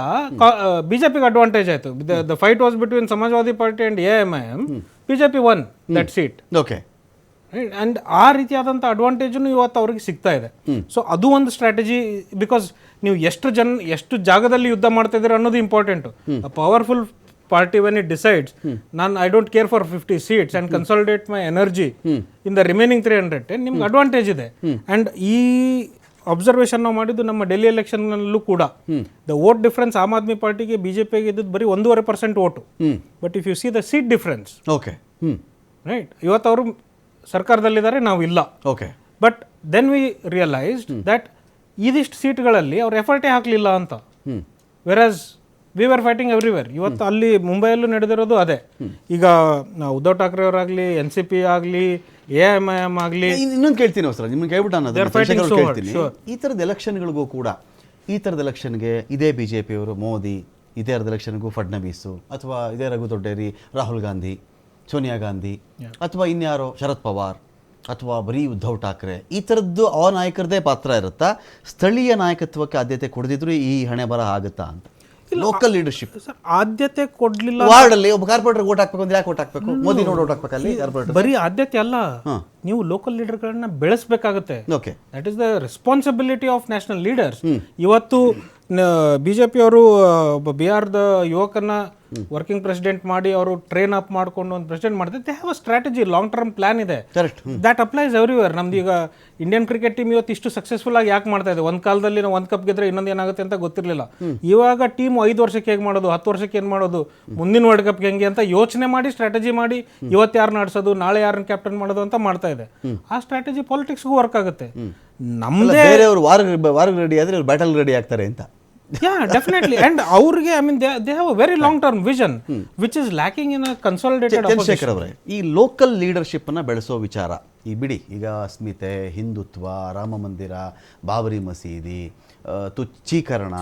[SPEAKER 4] ಬಿಜೆಪಿಗೆ ಅಡ್ವಾಂಟೇಜ್ ಆಯಿತು. The fight was between Samajwadi party and AIM. BJP one that seat.
[SPEAKER 1] Okay,
[SPEAKER 4] and ಆ ರೀತಿಯಾದಂಥ ಅಡ್ವಾಂಟೇಜನ್ನು ಇವತ್ತು ಅವ್ರಿಗೆ ಸಿಗ್ತಾ ಇದೆ. ಸೊ ಅದು ಒಂದು ಸ್ಟ್ರಾಟಜಿ. ಬಿಕಾಸ್ ನೀವು ಎಷ್ಟು ಜಾಗದಲ್ಲಿ ಯುದ್ಧ ಮಾಡ್ತಾ ಇದ್ದೀರಾ ಅನ್ನೋದು important. Powerful party when it decides I don't care for 50 seats and consolidate my energy in the remaining 310, ನಿಮ್ಗೆ ಅಡ್ವಾಂಟೇಜ್ ಇದೆ. ಅಂಡ್ ಈ ಅಬ್ಸರ್ವೇಷನ್ ನಾವು ಮಾಡಿದ್ದು ನಮ್ಮ ಡೆಲ್ಲಿ ಎಲೆಕ್ಷನ್ನಲ್ಲೂ ಕೂಡ the vote difference Aam Aadmi ಪಾರ್ಟಿಗೆ BJPಗೆ ಇದ್ದದ್ದು ಬರೀ 1.5% vote. But if you see the seat difference,
[SPEAKER 1] okay
[SPEAKER 4] right, ಇವತ್ತು ಅವರು ಸರ್ಕಾರದಲ್ಲಿದ್ದಾರೆ, ನಾವು ಇಲ್ಲ.
[SPEAKER 1] Okay.
[SPEAKER 4] But then we realised that ಇದಿಷ್ಟು ಸೀಟ್ಗಳಲ್ಲಿ ಅವ್ರು ಎಫರ್ಟೇ ಹಾಕಲಿಲ್ಲ ಅಂತ. Whereas we are fighting everywhere. ಇವತ್ತು ಅಲ್ಲಿ ಮುಂಬೈಯಲ್ಲೂ ನಡೆದಿರೋದು ಅದೇ. ಈಗ ಉದ್ಧವ್ ಠಾಕ್ರೆ ಅವರಾಗಲಿ, NCP ಆಗಲಿ, AIMIM ಆಗಲಿ.
[SPEAKER 1] ಇನ್ನೊಂದು ಕೇಳ್ತೀನಿ ಸರ್, ನಿಮ್ಗೆ ಕೇಳ್ಬಿಟ್ಟು
[SPEAKER 4] They are fighting so hard,
[SPEAKER 1] ಕೇಳ್ತೀನಿ. ಈ ಥರದ ಎಲೆಕ್ಷನ್ಗಳಿಗೂ ಕೂಡ, ಈ ಥರದ ಎಲೆಕ್ಷನ್ಗೆ ಇದೇ BJPಯವರು ಮೋದಿ, ಇದೇ ಥರದ ಎಲೆಕ್ಷನ್ಗೂ ಫಡ್ನವೀಸು, ಅಥವಾ ಇದೇ ರಘು ದೊಡ್ಡೇರಿ, ರಾಹುಲ್ ಗಾಂಧಿ, ಸೋನಿಯಾ ಗಾಂಧಿ, ಅಥವಾ ಇನ್ಯಾರೋ ಶರದ್ ಪವಾರ್, ಅಥವಾ ಬರೀ ಉದ್ಧವ್ ಠಾಕ್ರೆ, ಈ ಥರದ್ದು ಆ ನಾಯಕರದೇ ಪಾತ್ರ ಇರುತ್ತಾ? ಸ್ಥಳೀಯ ನಾಯಕತ್ವಕ್ಕೆ ಆದ್ಯತೆ ಕೊಡದಿದ್ರು ಈ ಹಣೆ ಬರ ಆಗುತ್ತಾ ಅಂತ? ಲೋಕಲ್ ಲೀಡರ್ಶಿಪ್
[SPEAKER 4] ಆದ್ಯತೆ ಕೊಡ್ಲಿಲ್ಲ.
[SPEAKER 1] ವಾರ್ಡಲ್ಲಿ ಒಬ್ಬ ಕಾರ್ಪೊರೇಟರ್ ಓಟ್ ಹಾಕ್ಬೇಕು ಅಂದ್ರೆ ಯಾಕೆ ಓಟ್ ಹಾಕ್ಬೇಕು? ಮೋದಿ ನೋಡಿ ಓಟ್ ಹಾಕ್ಬೇಕು ಅಲ್ಲಿ ಕಾರ್ಪೊರೇಟರ್?
[SPEAKER 4] ಬರೀ ಆದ್ಯತೆ ಅಲ್ಲ, ನೀವು ಲೋಕಲ್ ಲೀಡರ್ಗಳನ್ನ ಬೆಳೆಸಬೇಕಾಗುತ್ತೆ.
[SPEAKER 1] Okay,
[SPEAKER 4] that is the responsibility of national leaders. ಇವತ್ತು BJP ಅವರು ಬಿಹಾರದ ಯುವಕನ ವರ್ಕಿಂಗ್ ಪ್ರೆಸಿಡೆಂಟ್ ಮಾಡಿ ಅವರು ಟ್ರೈನ್ ಅಪ್ ಮಾಡ್ಕೊಂಡು ಒಂದು ಪ್ರೆಸಿಡೆಂಟ್ ಮಾಡ್ತಾರೆ. They have a strategy, long term plan ಇದೆ. That applies everywhere. ನಮ್ದು ಈಗ ಇಂಡಿಯನ್ ಕ್ರಿಕೆಟ್ ಟೀಮ್ ಇವತ್ತು ಇಷ್ಟು ಸಕ್ಸಸ್ಫುಲ್ ಆಗಿ ಯಾಕೆ ಮಾಡ್ತಾ ಇದೆ? ಒಂದು ಕಾಲದಲ್ಲಿ ನಾವು ಒಂದು ಕಪ್ ಗೆದ್ರೆ ಇನ್ನೊಂದು ಏನಾಗುತ್ತೆ ಅಂತ ಗೊತ್ತಿರಲಿಲ್ಲ. ಇವಾಗ ಟೀಮ್ 5 ವರ್ಷಕ್ಕೆ ಹೇಗೆ ಮಾಡೋದು, 10 ವರ್ಷಕ್ಕೆ ಏನು ಮಾಡೋದು, ಮುಂದಿನ ವರ್ಲ್ಡ್ ಕಪ್ಗೆ ಹೆಂಗೆ ಅಂತ ಯೋಚನೆ ಮಾಡಿ, ಸ್ಟ್ರಾಟಜಿ ಮಾಡಿ, ಇವತ್ತು ಯಾರು ನಡೆಸೋದು, ನಾಳೆ ಯಾರನ್ನ ಕ್ಯಾಪ್ಟನ್ ಮಾಡೋದು ಅಂತ ಮಾಡ್ತಾ ಇದೆ. ಆ ಸ್ಟ್ರಾಟಜಿ ಪಾಲಿಟಿಕ್ಸ್ಗೂ ವರ್ಕ್ ಆಗುತ್ತೆ. ನಮ್ಮದೇ
[SPEAKER 1] ಬೇರೆಯವರು ವಾರ್ಗ್ ರೆಡಿ ಆದ್ರೆ ಇವ್ರು ಬ್ಯಾಟಲ್ ರೆಡಿ ಆಗ್ತಾರೆ ಅಂತ.
[SPEAKER 4] Yeah, definitely. And ಅವ್ರಿಗೆ I mean they have a very long term vision which is lacking in a consolidated
[SPEAKER 1] Chandrashekhar ಅವರೇ, ಈ ಲೋಕಲ್ ಲೀಡರ್ಶಿಪ್ ಅನ್ನ ಬೆಳೆಸೋ ವಿಚಾರ ಈ ಬಿಡಿ, ಈಗ ಅಸ್ಮಿತೆ, ಹಿಂದುತ್ವ, ರಾಮ ಮಂದಿರ, ಬಾಬರಿ ಮಸೀದಿ, ತುಷ್ಟೀಕರಣ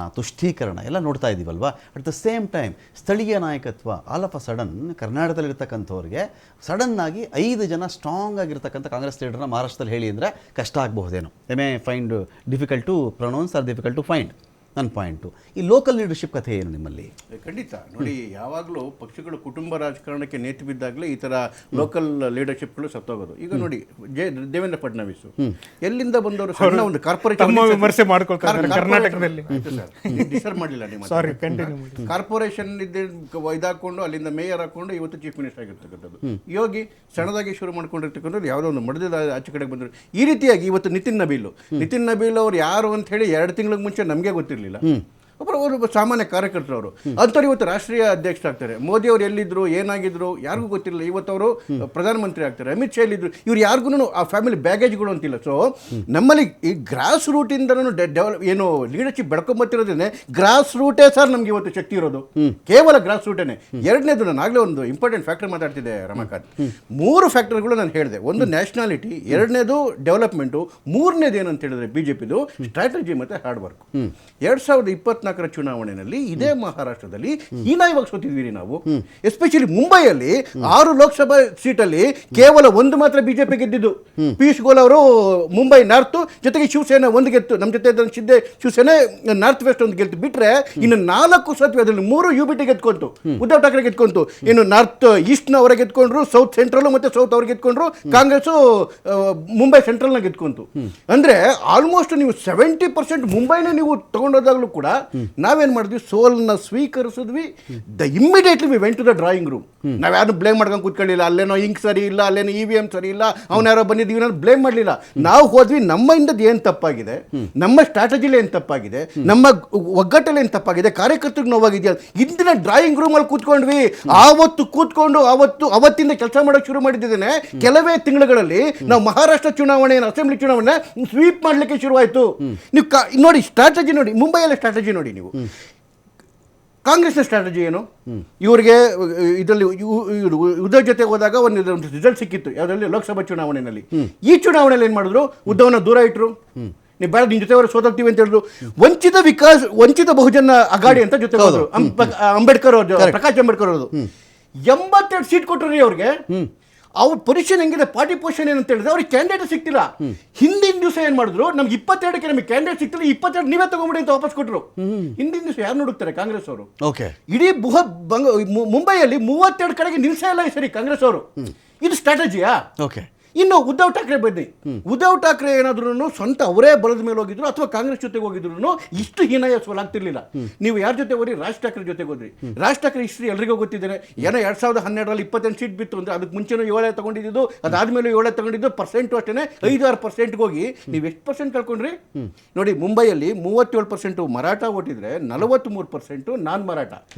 [SPEAKER 1] ಎಲ್ಲ ನೋಡ್ತಾ ಇದ್ದೀವಲ್ವಾ? ಅಟ್ ದ ಸೇಮ್ ಟೈಮ್ ಸ್ಥಳೀಯ ನಾಯಕತ್ವ ಆಲ್ ಆಫ್ ಅ ಸಡನ್ ಕರ್ನಾಟಕದಲ್ಲಿರ್ತಕ್ಕಂಥವ್ರಿಗೆ ಸಡನ್ ಆಗಿ 5 ಜನ ಸ್ಟ್ರಾಂಗ್ ಆಗಿರ್ತಕ್ಕಂಥ ಕಾಂಗ್ರೆಸ್ ಲೀಡರ್ನ ಮಹಾರಾಷ್ಟ್ರದಲ್ಲಿ ಹೇಳಿ ಅಂದರೆ ಕಷ್ಟ ಆಗಬಹುದೇನೋ. May find difficult to pronounce or difficult to find. ನನ್ನ ಪಾಯಿಂಟು, ಈ ಲೋಕಲ್ ಲೀಡರ್ಶಿಪ್ ಕಥೆ ಏನು ನಿಮ್ಮಲ್ಲಿ?
[SPEAKER 2] ಖಂಡಿತ ನೋಡಿ, ಯಾವಾಗಲೂ ಪಕ್ಷಗಳು ಕುಟುಂಬ ರಾಜಕಾರಣಕ್ಕೆ ನೇತು ಬಿದ್ದಾಗಲೇ ಈ ಥರ ಲೋಕಲ್ ಲೀಡರ್ಶಿಪ್ಗಳು ಸತ್ತೋಗೋದು. ಈಗ ನೋಡಿ, ದೇವೇಂದ್ರ ಫಡ್ನವೀಸ್ ಎಲ್ಲಿಂದ ಬಂದವರು? ಸಣ್ಣ ಒಂದು ಕಾರ್ಪೊರೇಷನ್
[SPEAKER 4] ವಿಮರ್ಶೆ ಮಾಡ್ಕೊಳ್ತಾರೆ ಕರ್ನಾಟಕದಲ್ಲಿ.
[SPEAKER 2] ಡಿಸರ್ವ್ ಮಾಡಲಿಲ್ಲ ನಿಮ್ಮ ಕಾರ್ಪೊರೇಷನ್ ಇದಾಕೊಂಡು ಅಲ್ಲಿಂದ ಮೇಯರ್ ಹಾಕೊಂಡು ಇವತ್ತು ಚೀಫ್ ಮಿನಿಸ್ಟರ್ ಆಗಿರ್ತಕ್ಕಂಥದ್ದು. ಯೋಗಿ ಸಣ್ಣದಾಗಿ ಶುರು ಮಾಡ್ಕೊಂಡಿರ್ತಕ್ಕಂಥದ್ದು ಯಾವುದೋ ಒಂದು ಮಡದ ಆಚೆ ಕಡೆಗೆ ಬಂದರು. ಈ ರೀತಿಯಾಗಿ ಇವತ್ತು ನಿತಿನ್ ನಬೀಲ್ ಅವ್ರು ಯಾರು ಅಂತ ಹೇಳಿ 2 ತಿಂಗಳ ಮುಂಚೆ ನಮಗೆ ಗೊತ್ತಿರಲಿಲ್ಲ. ಒಬ್ಬರು ಸಾಮಾನ್ಯ ಕಾರ್ಯಕರ್ತರು ಅವರು. ಅಂಥವ್ರು ಇವತ್ತು ರಾಷ್ಟ್ರೀಯ ಅಧ್ಯಕ್ಷರಾಗ್ತಾರೆ. ಮೋದಿ ಅವರು ಎಲ್ಲಿದ್ರು, ಏನಾಗಿದ್ರು ಯಾರಿಗೂ ಗೊತ್ತಿರಲಿಲ್ಲ. ಇವತ್ತು ಅವರು ಪ್ರಧಾನಮಂತ್ರಿ ಆಗ್ತಾರೆ. ಅಮಿತ್ ಶಾ ಎಲ್ಲಿದ್ರು, ಇವ್ರು ಯಾರಿಗೂ ಆ ಫ್ಯಾಮಿಲಿ ಬ್ಯಾಗೇಜ್ಗಳು ಅಂತಿಲ್ಲ. ಸೊ ನಮ್ಮಲ್ಲಿ ಈ ಗ್ರಾಸ್ ರೂಟಿಂದನೂ ಏನು ಲೀಡರ್ಶಿಪ್ ಬೆಳ್ಕೊಂಬತ್ತಿರೋದ್ರಿಂದ ಗ್ರಾಸ್ ರೂಟೇ ಸರ್ ನಮ್ಗೆ ಇವತ್ತು ಶಕ್ತಿ ಇರೋದು, ಕೇವಲ ಗ್ರಾಸ್ ರೂಟೇನೆ. ಎರಡನೇದು, ನಾನು ಆಗಲೇ ಒಂದು ಇಂಪಾರ್ಟೆಂಟ್ ಫ್ಯಾಕ್ಟರ್ ಮಾತಾಡ್ತಿದ್ದೆ ರಮಾಕಾಂತ್. 3 ಫ್ಯಾಕ್ಟರ್ಗಳು ನಾನು ಹೇಳಿದೆ. ಒಂದು ನ್ಯಾಷನಾಲಿಟಿ, ಎರಡನೇದು ಡೆವಲಪ್ಮೆಂಟು, ಮೂರನೇದು ಏನಂತ ಹೇಳಿದ್ರೆ BJPದು ಸ್ಟ್ರಾಟಜಿ ಮತ್ತು ಹಾರ್ಡ್ ವರ್ಕ್. 2024 ಚುನಾವಣೆಯಲ್ಲಿ ಇದೇ ಮಹಾರಾಷ್ಟ್ರದಲ್ಲಿ ಹೀನಾಯವಾಗಿ ಸೋತಿದ್ವಿ ನಾವು. ಎಸ್ಪೆಷಲಿ ಮುಂಬೈಯಲ್ಲಿ 6 ಲೋಕಸಭಾ ಸೀಟಲ್ಲಿ ಕೇವಲ 1 ಮಾತ್ರ BJP ಗೆದ್ದಿದ್ದು. ಪಿಯೂಷ್ ಗೋಯಲ್ ಅವರು ಮುಂಬೈ ನಾರ್ತ್ ಜೊತೆಗೆ ಶಿವಸೇನೆ 1 ಗೆತ್ತು. ನಮ್ಮ ಜೊತೆ ಶಿಂದೆ ಶಿವಸೇನೆ ನಾರ್ತ್ ವೆಸ್ಟ್ 1 ಗೆಲ್ತು. ಬಿಟ್ರೆ ಇನ್ನು 4 ಸತ್ವಿ. ಅದರಲ್ಲಿ 3 UBT ಗೆದ್ಕೊಂತು, ಉದ್ಧವ್ ಠಾಕ್ರೆ ಗೆದ್ಕೊಂತು. ಇನ್ನು ನಾರ್ತ್ ಈಸ್ಟ್ನ ಅವರ ಗೆದ್ಕೊಂಡ್ರು, ಸೌತ್ ಸೆಂಟ್ರಲ್ ಮತ್ತೆ ಸೌತ್ ಅವ್ರು ಗೆದ್ಕೊಂಡ್ರು. ಕಾಂಗ್ರೆಸ್ ಮುಂಬೈ ಸೆಂಟ್ರಲ್ನ ಗೆದ್ಕೊಂತು. ಅಂದ್ರೆ ಆಲ್ಮೋಸ್ಟ್ ನೀವು 70% ಮುಂಬೈನ ನೀವು ತಗೊಂಡೋದಾಗ್ಲೂ ಕೂಡ ನಾವೇನ್ ಮಾಡಿದ್ವಿ, ಸೋಲ್ನ ಸ್ವೀಕರಿಸಿದ್ವಿ. Immediately we went to the drawing room. ನಾವ್ಯಾರು ಬ್ಲೇಮ್ ಮಾಡ್ಕೊಂಡು ಕೂತ್ಕೊಳ್ಳಿಲ್ಲ. ಅಲ್ಲೇನೋ ಇಂಕ್ ಸರಿ ಇಲ್ಲ, ಅಲ್ಲೇನೋ EVM ಸರಿ ಇಲ್ಲ, ಅವನ್ಯಾರೋ ಬಂದಿದ್ದೀವಿ ನಾನು ಬ್ಲೇಮ್ ಮಾಡಲಿಲ್ಲ. ನಾವು ಹೋದ್ವಿ, ನಮ್ಮಿಂದದ್ದು ಏನು ತಪ್ಪಾಗಿದೆ, ನಮ್ಮ ಸ್ಟ್ರಾಟಜಿಲಿ ಏನು ತಪ್ಪಾಗಿದೆ, ನಮ್ಮ ಒಗ್ಗಟ್ಟಲ್ಲಿ ಏನು ತಪ್ಪಾಗಿದೆ, ಕಾರ್ಯಕರ್ತರಿಗೆ ನೋವಾಗಿದೆಯಾ, ಇಂದಿನ ಡ್ರಾಯಿಂಗ್ ರೂಮಲ್ಲಿ ಕೂತ್ಕೊಂಡ್ವಿ. ಅವತ್ತಿಂದ ಕೆಲಸ ಮಾಡೋಕೆ ಶುರು ಮಾಡಿದ್ದೇನೆ. ಕೆಲವೇ ತಿಂಗಳುಗಳಲ್ಲಿ ನಾವು ಮಹಾರಾಷ್ಟ್ರ ಚುನಾವಣೆ, ಅಸೆಂಬ್ಲಿ ಚುನಾವಣೆ ಸ್ವೀಪ್ ಮಾಡಲಿಕ್ಕೆ ಶುರುವಾಯಿತು. ನೀವು ನೋಡಿ ಸ್ಟ್ರಾಟಜಿ ನೋಡಿ, ಮುಂಬೈಯಲ್ಲಿ ಸ್ಟ್ರಾಟಜಿ ನೋಡಿ ನೀವು. ಕಾಂಗ್ರೆಸ್ನ ಸ್ಟ್ರಾಟಜಿ ಏನು? ಇವರಿಗೆ ಇದರಲ್ಲಿ ಉದ್ಧವ್ ಜೊತೆ ಹೋದಾಗ ಒಂದು ರಿಸಲ್ಟ್ ಸಿಕ್ಕಿತ್ತು. ಯಾವುದರಲ್ಲಿ? ಲೋಕಸಭಾ ಚುನಾವಣೆಯಲ್ಲಿ. ಈ ಚುನಾವಣೆಯಲ್ಲಿ ಏನು ಮಾಡಿದ್ರು? ಉದ್ಧವನ ದೂರ ಇಟ್ಟರು. ನೀವು ಬೇಡ, ನಿನ್ನ ಜೊತೆ ಸೋತಾಗ್ತೀವಿ ಅಂತ ಹೇಳಿದ್ರು. ವಂಚಿತ ಬಹುಜನ ಅಗಾಡಿ ಅಂತ ಜೊತೆ ಹೋದ್ರು. ಅಂಬೇಡ್ಕರ್ ಅವರು, ಪ್ರಕಾಶ್ ಅಂಬೇಡ್ಕರ್ ಅವರು 82 ಸೀಟ್ ಕೊಟ್ಟರು ರೀ ಅವ್ರಿಗೆ. ಅವ್ರ ಪೊಸಿಷನ್ ಹೆಂಗಿದೆ, ಪಾರ್ಟಿ ಪೊಸಿಷನ್ ಏನಂತ ಹೇಳಿದ್ರೆ ಅವ್ರಿಗೆ ಕ್ಯಾಂಡಿಡೇಟ್ ಸಿಕ್ತಿಲ್ಲ. ಹಿಂದಿನ ದಿವಸ ಏನ್ ಮಾಡಿದ್ರು, ನಮ್ಗೆ 22ಕ್ಕೆ ನಮಗೆ ಕ್ಯಾಂಡಿಡೇಟ್ ಸಿಕ್ತಿಲ್ಲ, 22 ನೀವೇ ತಗೊಂಬಿಡಿ ಅಂತ ವಾಪಸ್ ಕೊಟ್ಟರು. ಹಿಂದಿನ ದಿವಸ ಯಾರು ನೋಡುತ್ತಾರೆ? ಕಾಂಗ್ರೆಸ್ ಅವರು. ಇಡೀ ಮುಂಬೈಯಲ್ಲಿ 32 ಕಡೆಗೆ ನಿಲ್ಸೇ ಇಲ್ಲ ಈ ಸರಿ ಕಾಂಗ್ರೆಸ್ ಅವರು. ಇದು ಸ್ಟ್ರಾಟಜಿಯಾ? ಇನ್ನು ಉದ್ಧವ್ ಠಾಕ್ರೆ ಬನ್ನಿ. ಉದ್ಧವ್ ಠಾಕ್ರೆ ಏನಾದ್ರೂ ಸ್ವಂತ ಅವರೇ ಬಲದ ಮೇಲೆ ಹೋಗಿದ್ರು ಅಥವಾ ಕಾಂಗ್ರೆಸ್ ಜೊತೆಗೆ ಹೋಗಿದ್ರು ಇಷ್ಟು ಹೀನಾಯಸ್ವಲಾಗ್ತಿರ್ಲಿಲ್ಲ. ನೀವು ಯಾರ ಜೊತೆ ಹೋದ್ರಿ? ರಾಜ್ ಠಾಕ್ರೆ ಜೊತೆಗೆ ಹೋದ್ರಿ. ರಾಜ್ ಠಾಕ್ರೆ ಹಿಸ್ಟ್ರಿ ಎಲ್ರಿಗೂ ಗೊತ್ತಿದ್ದಾರೆ. ಏನೋ 2012ರಲ್ಲಿ 28 ಸೀಟ್ ಬಿತ್ತು ಅಂದ್ರೆ ಅದಕ್ಕೆ ಮುಂಚೆನೂ 7 ತಗೊಂಡಿದ್ದು, ಅದಾದ್ಮೇಲೆ 7 ತಗೊಂಡಿದ್ದು, ಪರ್ಸೆಂಟು ಅಷ್ಟೇ 5-6% ಹೋಗಿ ನೀವು ಎಷ್ಟು ಪರ್ಸೆಂಟ್ ಕಳ್ಕೊಂಡ್ರಿ ನೋಡಿ. ಮುಂಬೈಯಲ್ಲಿ 37% ಮರಾಠ ಓಟಿದ್ರೆ 43% ನಾನ್ ಮರಾಠ.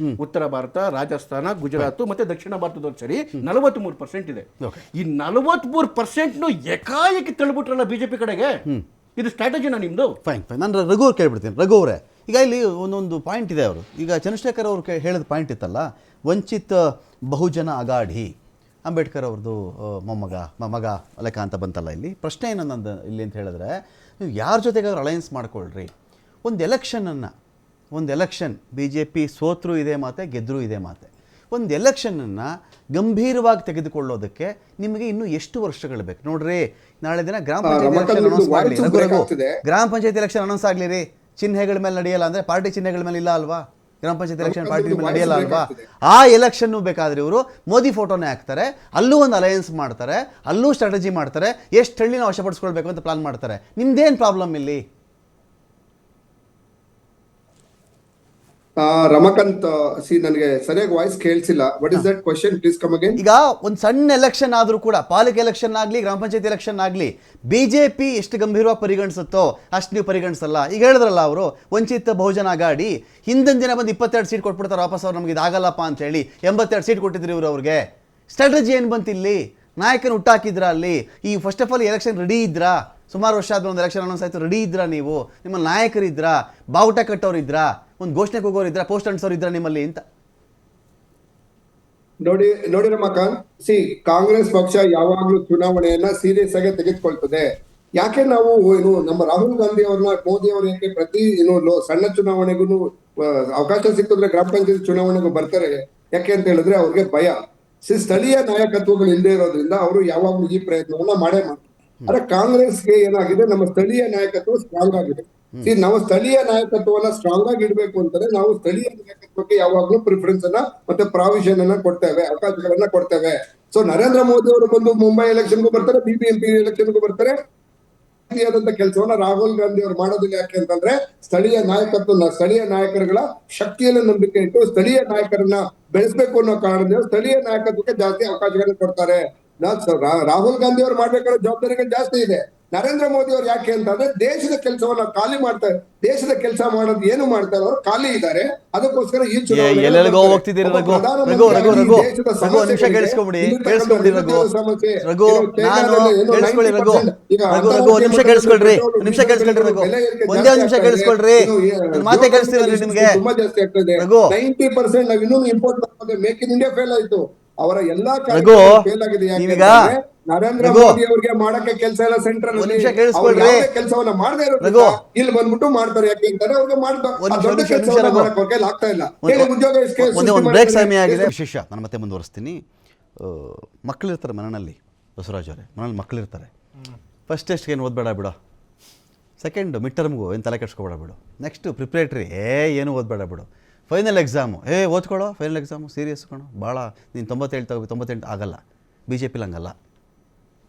[SPEAKER 2] ಉತ್ತರ ಭಾರತ, ರಾಜಸ್ಥಾನ, ಗುಜರಾತ್ ಮತ್ತೆ ದಕ್ಷಿಣ ಭಾರತದವ್ರು ಸೇರಿ 43% ಇದೆ. ಈ 43% ಏಕಾಏಕಿ ತಳ್ಳಿಬಿಟ್ರಲ್ಲ ಬಿಜೆಪಿ ಕಡೆಗೆ. ಇದು ಸ್ಟ್ರಾಟಜಿನ ನಿಮ್ದು?
[SPEAKER 1] ಫೈನ್. ನಾನು ರಘು ಅವ್ರು ಕೇಳ್ಬಿಡ್ತೀನಿ. ರಘು ಅವರೇ, ಈಗ ಇಲ್ಲಿ ಒಂದೊಂದು ಪಾಯಿಂಟ್ ಇದೆ. ಅವರು ಈಗ ಚಂದ್ರಶೇಖರ್ ಅವರು ಹೇಳಿದ ಪಾಯಿಂಟ್ ಇತ್ತಲ್ಲ, ವಂಚಿತ್ ಬಹುಜನ ಅಗಾಢಿ, ಅಂಬೇಡ್ಕರ್ ಅವ್ರದ್ದು ಮಗ ಲೆಕ್ಕ ಅಂತ ಬಂತಲ್ಲ. ಇಲ್ಲಿ ಪ್ರಶ್ನೆ ಏನನ್ನಂದು ಇಲ್ಲಿ ಅಂತ ಹೇಳಿದ್ರೆ, ನೀವು ಯಾರ ಜೊತೆಗಾದ್ರೂ ಅಲಯನ್ಸ್ ಮಾಡ್ಕೊಳ್ರಿ. ಒಂದು ಎಲೆಕ್ಷನ್ ಬಿ ಜೆ ಪಿ ಸೋತ್ರೂ ಇದೇ ಮಾತೆ, ಗೆದ್ದರೂ ಇದೇ ಮಾತೆ. ಒಂದು ಎಲೆಕ್ಷನನ್ನು ಗಂಭೀರವಾಗಿ ತೆಗೆದುಕೊಳ್ಳೋದಕ್ಕೆ ನಿಮಗೆ ಇನ್ನೂ ಎಷ್ಟು ವರ್ಷಗಳು ಬೇಕು ನೋಡ್ರಿ. ನಾಳೆ ದಿನ ಗ್ರಾಮ ಪಂಚಾಯತಿ ಎಲೆಕ್ಷನ್ ಅನೌನ್ಸ್ ಮಾಡಲಿ. ಗ್ರಾಮ ಪಂಚಾಯತಿ ಎಲೆಕ್ಷನ್ ಅನೌನ್ಸ್ ಆಗಲಿ ರೀ. ಚಿಹ್ನೆಗಳ ಮೇಲೆ ನಡೆಯಲ್ಲ ಅಂದರೆ ಪಾರ್ಟಿ ಚಿಹ್ನೆಗಳ ಮೇಲೆ ಇಲ್ಲ ಅಲ್ವಾ? ಗ್ರಾಮ ಪಂಚಾಯತ್ ಎಲೆಕ್ಷನ್ ಪಾರ್ಟಿ ಮೇಲೆ ನಡೆಯಲ್ಲ ಅಲ್ವಾ? ಆ ಎಲೆಕ್ಷನ್ನು ಬೇಕಾದರೆ ಇವರು ಮೋದಿ ಫೋಟೋನೇ ಹಾಕ್ತಾರೆ, ಅಲ್ಲೂ ಒಂದು ಅಲಯನ್ಸ್ ಮಾಡ್ತಾರೆ, ಅಲ್ಲೂ ಸ್ಟ್ರಾಟಜಿ ಮಾಡ್ತಾರೆ, ಎಷ್ಟು ಹಳ್ಳಿನ ವಶಪಡಿಸ್ಕೊಳ್ಬೇಕು ಅಂತ ಪ್ಲಾನ್ ಮಾಡ್ತಾರೆ. ನಿಮ್ದೇನು ಪ್ರಾಬ್ಲಮ್ ಇಲ್ಲಿ?
[SPEAKER 3] ರಮಕಾಂತ್, ನನಗೆ ಸರಿಯಾಗಿ ವಾಯ್ಸ್ ಕೇಳಿಸಿಲ್ಲ. What is that question? Please come again.
[SPEAKER 1] ಈಗ ಒಂದು ಸಣ್ಣ ಎಲೆಕ್ಷನ್ ಆದರೂ ಕೂಡ, ಪಾಲಿಕೆ ಎಲೆಕ್ಷನ್ ಆಗಲಿ, ಗ್ರಾಮ ಪಂಚಾಯತ್ ಎಲೆಕ್ಷನ್ ಆಗಲಿ, ಬಿಜೆಪಿ ಎಷ್ಟು ಗಂಭೀರವಾಗಿ ಪರಿಗಣಿಸುತ್ತೋ ಅಷ್ಟು ನೀವು ಪರಿಗಣಿಸಲ್ಲ. ಈಗ ಹೇಳಿದ್ರಲ್ಲ ಅವರು, ವಂಚಿತ ಬಹುಜನ ಅಗಾಡಿ ಹಿಂದಿನ ದಿನ ಬಂದು 22 ಸೀಟ್ ಕೊಟ್ಬಿಡ್ತಾರೆ ವಾಪಸ್. ಅವ್ರು ನಮಗೆ ಇದಾಗಲ್ಲಪ್ಪ ಅಂತ ಹೇಳಿ 82 ಸೀಟ್ ಕೊಟ್ಟಿದ್ರು ಇವರು. ಅವ್ರಿಗೆ ಸ್ಟ್ರಾಟಜಿ ಏನು ಬಂತು ಇಲ್ಲಿ? ನಾಯಕನ ಹುಟ್ಟಾಕಿದ್ರಾ ಅಲ್ಲಿ? ಈ first of all election ready ಇದ್ರಾ? ಸುಮಾರು ವರ್ಷ ಆದ್ಮೇಲೆ ಒಂದು ಎಲೆಕ್ಷನ್ ಅನೌನ್ಸ್ ಆಯಿತು, ರೆಡಿ ಇದ್ರಾ ನೀವು? ನಿಮ್ಮ ನಾಯಕರಿದ್ರಾ? ಬಾವುಟ ಕಟ್ಟೋರು ಇದ್ರಾ? ಒಂದು ಘೋಷಣೆ ಹೋಗೋರು ಇದ್ರಾ? ಪೋಸ್ಟ್ ಅಂಟಿಸೋರು ಇದ್ರಾ ನಿಮ್ಮಲ್ಲಿ ಅಂತ?
[SPEAKER 3] ನೋಡಿ ರಮಕಾಂತ್, ಕಾಂಗ್ರೆಸ್ ಪಕ್ಷ ಯಾವಾಗ್ಲೂ ಚುನಾವಣೆಯನ್ನ ಸೀರಿಯಸ್ ಆಗಿ ತೆಗೆದುಕೊಳ್ತದೆ. ಯಾಕೆ ನಾವು ನಮ್ಮ ರಾಹುಲ್ ಗಾಂಧಿ ಅವ್ರನ್ನ, ಮೋದಿ ಅವರು ಯಾಕೆ ಪ್ರತಿ ಸಣ್ಣ ಚುನಾವಣೆಗೂ ಅವಕಾಶ ಸಿಕ್ಕಿದ್ರೆ ಗ್ರಾಮ ಪಂಚಾಯತ್ ಚುನಾವಣೆಗೂ ಬರ್ತಾರೆ? ಯಾಕೆ ಅಂತ ಹೇಳಿದ್ರೆ ಅವ್ರಿಗೆ ಭಯ. ಸ್ಥಳೀಯ ನಾಯಕತ್ವಗಳು ಇಲ್ಲದೆ ಇರೋದ್ರಿಂದ ಅವರು ಯಾವಾಗ್ಲೂ ಈ ಪ್ರಯತ್ನವನ್ನ ಮಾಡೇ ಮಾಡ್ತಾರೆ. ಆದ್ರೆ ಕಾಂಗ್ರೆಸ್ಗೆ ಏನಾಗಿದೆ, ನಮ್ಮ ಸ್ಥಳೀಯ ನಾಯಕತ್ವ ಸ್ಟ್ರಾಂಗ್ ಆಗಿದೆ. ನಾವು ಸ್ಥಳೀಯ ನಾಯಕತ್ವವನ್ನ ಸ್ಟ್ರಾಂಗ್ ಆಗಿ ಇಡಬೇಕು ಅಂತಾರೆ. ನಾವು ಸ್ಥಳೀಯ ನಾಯಕತ್ವಕ್ಕೆ ಯಾವಾಗ್ಲೂ ಪ್ರಿಫರೆನ್ಸ್ ಅನ್ನ ಮತ್ತೆ ಪ್ರಾವಿಷನ್ ಅನ್ನ ಕೊಡ್ತೇವೆ, ಅವಕಾಶಗಳನ್ನ ಕೊಡ್ತೇವೆ. ಸೊ ನರೇಂದ್ರ ಮೋದಿ ಅವರು ಬಂದು ಮುಂಬೈ ಎಲೆಕ್ಷನ್ಗೂ ಬರ್ತಾರೆ, ಬಿಬಿಎಂಪಿ ಎಲೆಕ್ಷನ್ಗೂ ಬರ್ತಾರೆ. ಆದಂತ ಕೆಲಸವನ್ನ ರಾಹುಲ್ ಗಾಂಧಿ ಅವರು ಮಾಡೋದಿಲ್ಲ. ಯಾಕೆ ಅಂತಂದ್ರೆ ಸ್ಥಳೀಯ ನಾಯಕತ್ವ, ಸ್ಥಳೀಯ ನಾಯಕರುಗಳ ಶಕ್ತಿಯನ್ನು ನಂಬಿಕೆ ಇಟ್ಟು ಸ್ಥಳೀಯ ನಾಯಕರನ್ನ ಬೆಳೆಸಬೇಕು ಅನ್ನೋ ಕಾರಣದಿಂದ ಸ್ಥಳೀಯ ನಾಯಕತ್ವಕ್ಕೆ ಜಾಸ್ತಿ ಅವಕಾಶಗಳನ್ನ ಕೊಡ್ತಾರೆ. ರಾಹುಲ್ ಗಾಂಧಿ ಅವರು ಮಾಡ್ಬೇಕಾದ ಜವಾಬ್ದಾರಿಗಳು ಜಾಸ್ತಿ ಇದೆ. ನರೇಂದ್ರ ಮೋದಿ ಅವರು ಯಾಕೆ ಅಂತಂದ್ರೆ ದೇಶದ ಕೆಲಸವನ್ನ ಖಾಲಿ ಮಾಡ್ತಾರೆ. ದೇಶದ ಕೆಲಸ ಮಾಡೋದು ಏನು ಮಾಡ್ತಾರೆ, ಅವರು ಖಾಲಿ ಇದ್ದಾರೆ. ಅದಕ್ಕೋಸ್ಕರ ಈ
[SPEAKER 1] ಎಲ್ಲೆಲ್ಲಿಗೋ ಹೋಗ್ತಿದ್ದೀರಿ ರಘು. ರಘು ರಘು ರಘು ರಘು ನಿಮಿಷ ಕೇಳಿಸ್ಕೊಂಬಿಡಿ, ಕೇಳಿಸ್ಕೊಂಬಿಡಿ ರಘು. ರಘು ನಾನು ಕೇಳಿಸ್ಕೊಳ್ಳಿ ರಘು. ರಘು ರಘು ನಿಮಿಷ ಕೇಳಿಸ್ಕೊಳ್ರಿ, ನಿಮಿಷ ಕೇಳಿಸ್ಕೊಳ್ರಿ ರಘು. ಒಂದೇ ಒಂದು ನಿಮಿಷ ಕೇಳಿಸ್ಕೊಳ್ರಿ, ಮಾತೇ ಕೇಳಿಸ್ತೀರಿ ನಿಮ್ಗೆ?
[SPEAKER 3] ತುಂಬಾ ಜಾಸ್ತಿ ಆಗ್ತದೆ.
[SPEAKER 1] ರಘು
[SPEAKER 3] 90% ನಾವು ಇನ್ನೂ ಇಂಪೋರ್ಟ್ ಮಾಡ್ತೇವೆ. ಮೇಕ್ ಇನ್ ಇಂಡಿಯಾ ಫೇಲ್ ಆಯ್ತು. ಅವರ ಎಲ್ಲಾ ಫೇಲ್ ಆಗಿದೆ. ನರೇಂದ್ರ ಮೋದಿ ಅವರಿಗೆ ಮಾಡಕ್ಕೆ ಕೆಲಸ ಇಲ್ಲ ಸೆಂಟ್ರಲ್ ಕೆಲಸವನ್ನ ಮಾಡದೇ ಇರೋದು ಇಲ್ಲಿ ಬಂದ್ಬಿಟ್ಟು ಮಾಡ್ತಾರೆ. ಯಾಕೆ ಅಂತಾರೆ ಅವ್ರಿಗೆ ಆಗ್ತಾ ಇಲ್ಲ.
[SPEAKER 1] ಒಂದು ಬ್ರೇಕ್ ಸಮಯ ಆಗಿದೆ. ವಿಶೇಷ ನಾನು ಮತ್ತೆ ಮುಂದುವರಿಸ್ತೀನಿ. ಮಕ್ಕಳಿರ್ತಾರೆ ಮನೆಯಲ್ಲಿ, ಬಸವರಾಜ್ ಅವರೇ, ಮನೇಲಿ ಮಕ್ಕಳಿರ್ತಾರೆ. ಫಸ್ಟ್ ಟೆಸ್ಟ್ಗೆ ಏನು ಓದಬೇಡ ಬಿಡು, ಸೆಕೆಂಡ್ ಮಿಡ್ ಟರ್ಮ್ಗೂ ಏನು ತಲೆ ಕೆಡ್ಸ್ಕೊಬೇಡ ಬಿಡು, ನೆಕ್ಸ್ಟು ಪ್ರಿಪ್ರೇಟ್ರಿ ಏನು ಓದಬೇಡ ಬಿಡು, ಫೈನಲ್ ಎಕ್ಸಾಮು ಓದ್ಕೊಳ್ಳೋ, ಫೈನಲ್ ಎಕ್ಸಾಮು ಸೀರಿಯಸ್ ಕಣೋ ಭಾಳ. ನೀನು 97 ಆಗಲ್ಲ. ಬಿ ಜೆ ಪಿಲಿ ಹಂಗಲ್ಲ.